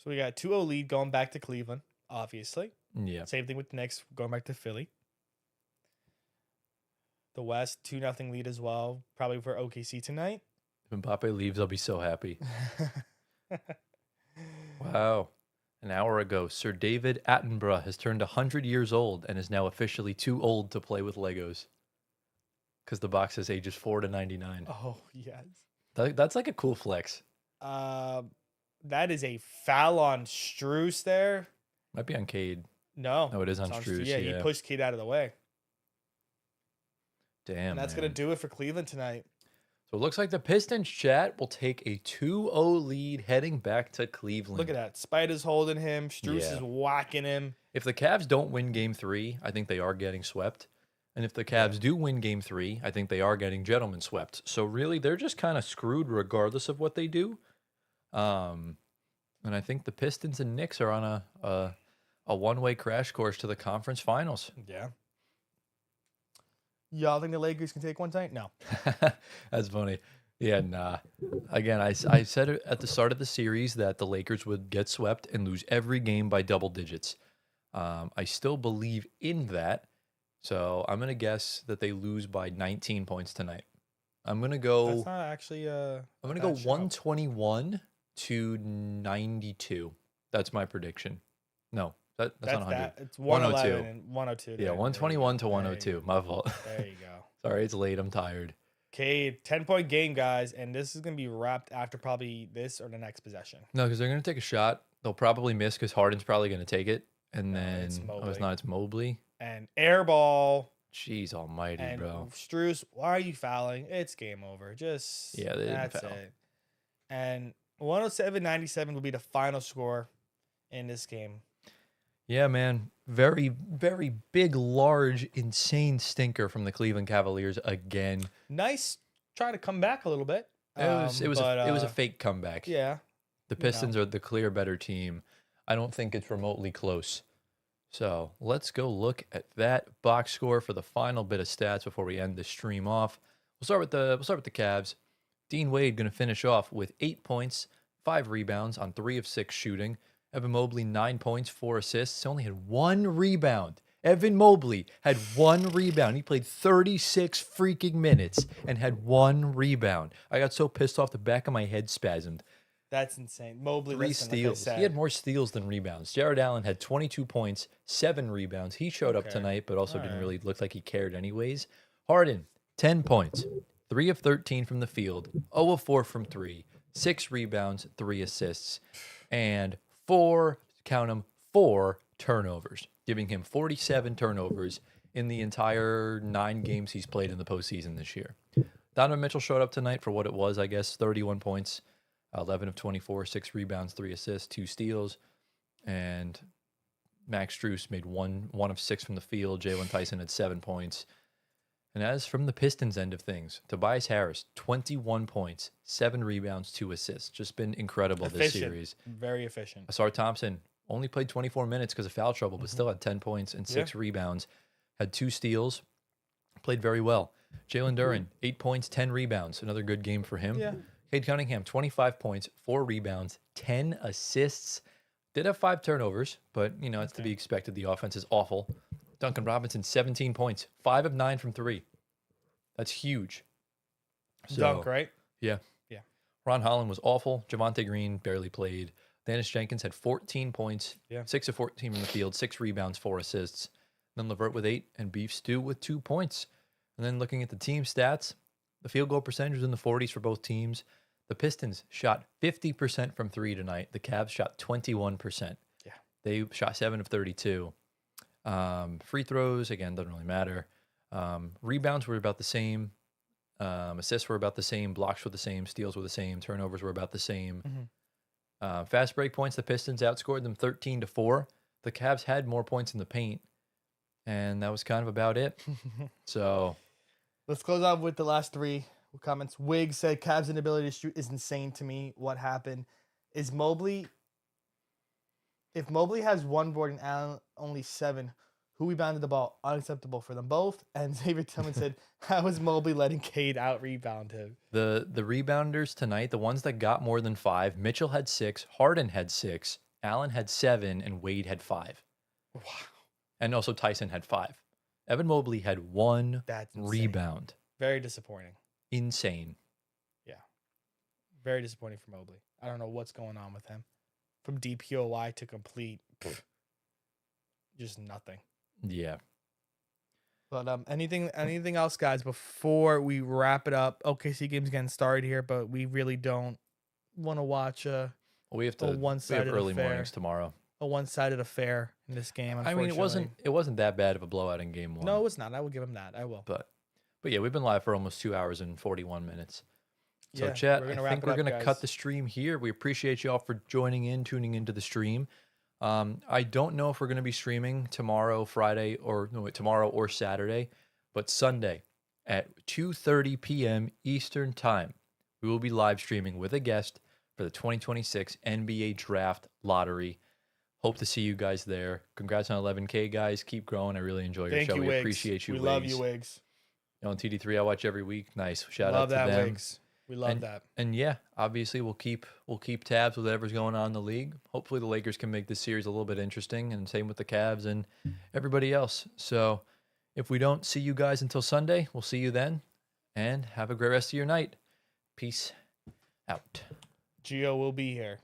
So we got 2-0 lead going back to Cleveland, obviously. Yeah. Same thing with the Knicks going back to Philly. The West, 2-0 lead as well, probably for OKC tonight. If Mbappe leaves, I'll be so happy. Wow. An hour ago, Sir David Attenborough has turned 100 years old and is now officially too old to play with Legos. Because the box says ages 4 to 99. Oh, yes. That's like a cool flex. That is a foul on Strus there. Might be on Cade. No. No, it is on Strus. Yeah, he pushed Cade out of the way. Damn, and that's going to do it for Cleveland tonight. So it looks like the Pistons chat will take a 2-0 lead heading back to Cleveland. Look at that. Spider's holding him. Strus is whacking him. If the Cavs don't win game 3, I think they are getting swept. And if the Cavs do win game 3, I think they are getting gentlemen swept. So really, they're just kind of screwed regardless of what they do. And I think the Pistons and Knicks are on a one-way crash course to the conference finals. Yeah. Y'all think the Lakers can take one tonight? No. That's funny. Yeah, nah. Again, I said it at the start of the series that the Lakers would get swept and lose every game by double digits. I still believe in that. So I'm going to guess that they lose by 19 points tonight. I'm going to go... That's not actually I'm going to go 121 to 92. That's my prediction. No, that's not 100. It's 102 and 102. Yeah, 121 to 102. My fault. There you go. Sorry, it's late. I'm tired. Cade, 10-point game, guys, and this is going to be wrapped after probably this or the next possession. No, because they're going to take a shot. They'll probably miss because Harden's probably going to take it. And then, it's it's Mobley. And air ball. Jeez almighty, and bro. Strus, why are you fouling? It's game over. Just, yeah, they didn't that's foul. it. And 107-97 will be the final score in this game. Yeah, man. Very, very big, large, insane stinker from the Cleveland Cavaliers again. Nice try to come back a little bit. It was a fake comeback. Yeah. The Pistons are the clear better team. I don't think it's remotely close. So let's go look at that box score for the final bit of stats before we end the stream off. We'll start with the Cavs. Dean Wade going to finish off with 8 points, 5 rebounds on 3 of 6 shooting. Evan Mobley, 9 points, 4 assists. Only had 1 rebound. Evan Mobley had 1 rebound. He played 36 freaking minutes and had 1 rebound. I got so pissed off the back of my head spasmed. That's insane. Mobley, 3 steals. He had more steals than rebounds. Jared Allen had 22 points, 7 rebounds. He showed up tonight, but also didn't really look like he cared anyways. Harden, 10 points, 3 of 13 from the field, 0 of 4 from 3, 6 rebounds, 3 assists, and 4 turnovers, giving him 47 turnovers in the entire 9 games he's played in the postseason this year. Donovan Mitchell showed up tonight for what it was, I guess, 31 points. 11 of 24, 6 rebounds, 3 assists, 2 steals. And Max Strus made 1 of 6 from the field. Jalen Tyson had 7 points. And as from the Pistons end of things, Tobias Harris, 21 points, 7 rebounds, 2 assists. Just been incredible this series. Very efficient. Asar Thompson only played 24 minutes because of foul trouble, but still had 10 points and 6 rebounds. Had 2 steals. Played very well. Jalen Duren, 8 points, 10 rebounds. Another good game for him. Yeah. Cade Cunningham, 25 points, 4 rebounds, 10 assists, Did have 5 turnovers, but, it's to be expected. The offense is awful. Duncan Robinson, 17 points, 5 of 9 from 3. That's huge. Dunk, right? Yeah. Yeah. Ron Holland was awful. Javonte Green barely played. Dennis Jenkins had 14 points, 6 of 14 from the field, 6 rebounds, 4 assists. Then Levert with 8, and Beef Stew with 2 points. And then looking at the team stats, the field goal percentage was in the 40s for both teams. The Pistons shot 50% from 3 tonight. The Cavs shot 21%. Yeah. They shot 7 of 32. Free throws, again, doesn't really matter. Rebounds were about the same. Assists were about the same. Blocks were the same. Steals were the same. Turnovers were about the same. Fast break points, the Pistons outscored them 13-4. The Cavs had more points in the paint, and that was kind of about it. So let's close out with the last 3 comments. Wiggs said Cavs' inability to shoot is insane to me. What happened? Is Mobley... If Mobley has 1 board and Allen only 7, who rebounded the ball? Unacceptable for them both. And Xavier Tillman said, how is Mobley letting Cade out-rebound him? The rebounders tonight, the ones that got more than 5, Mitchell had 6, Harden had 6, Allen had 7, and Wade had 5. Wow. And also Tyson had 5. Evan Mobley had 1 That's insane. rebound. Very disappointing. Insane. Yeah. Very disappointing for Mobley. I don't know what's going on with him. From DPOY to complete, just nothing. Yeah. But anything else, guys, before we wrap it up? OKC game's getting started here, but we really don't want to watch we have early mornings tomorrow. A one-sided affair in this game. I mean, it wasn't that bad of a blowout in game 1. No, it was not. I will give him that. I will. But yeah, we've been live for almost 2 hours and 41 minutes. So, Yeah, chat, we're gonna I wrap think it we're up, going to guys. cut the stream here. We appreciate you all for tuning into the stream. I don't know if we're going to be streaming tomorrow or Saturday, but Sunday at 2:30 p.m. Eastern Time, we will be live streaming with a guest for the 2026 NBA Draft Lottery. Hope to see you guys there. Congrats on 11K, guys. Keep growing. I really enjoy your show. You, We Wiggs. appreciate you, We Wiggs. love you, Wiggs. On TD3, I watch every week. Nice. Shout Love out to that, them. Wiggs. We love that. And yeah, obviously we'll keep tabs with whatever's going on in the league. Hopefully the Lakers can make this series a little bit interesting, and same with the Cavs and everybody else. So if we don't see you guys until Sunday, we'll see you then, and have a great rest of your night. Peace out. Gio will be here.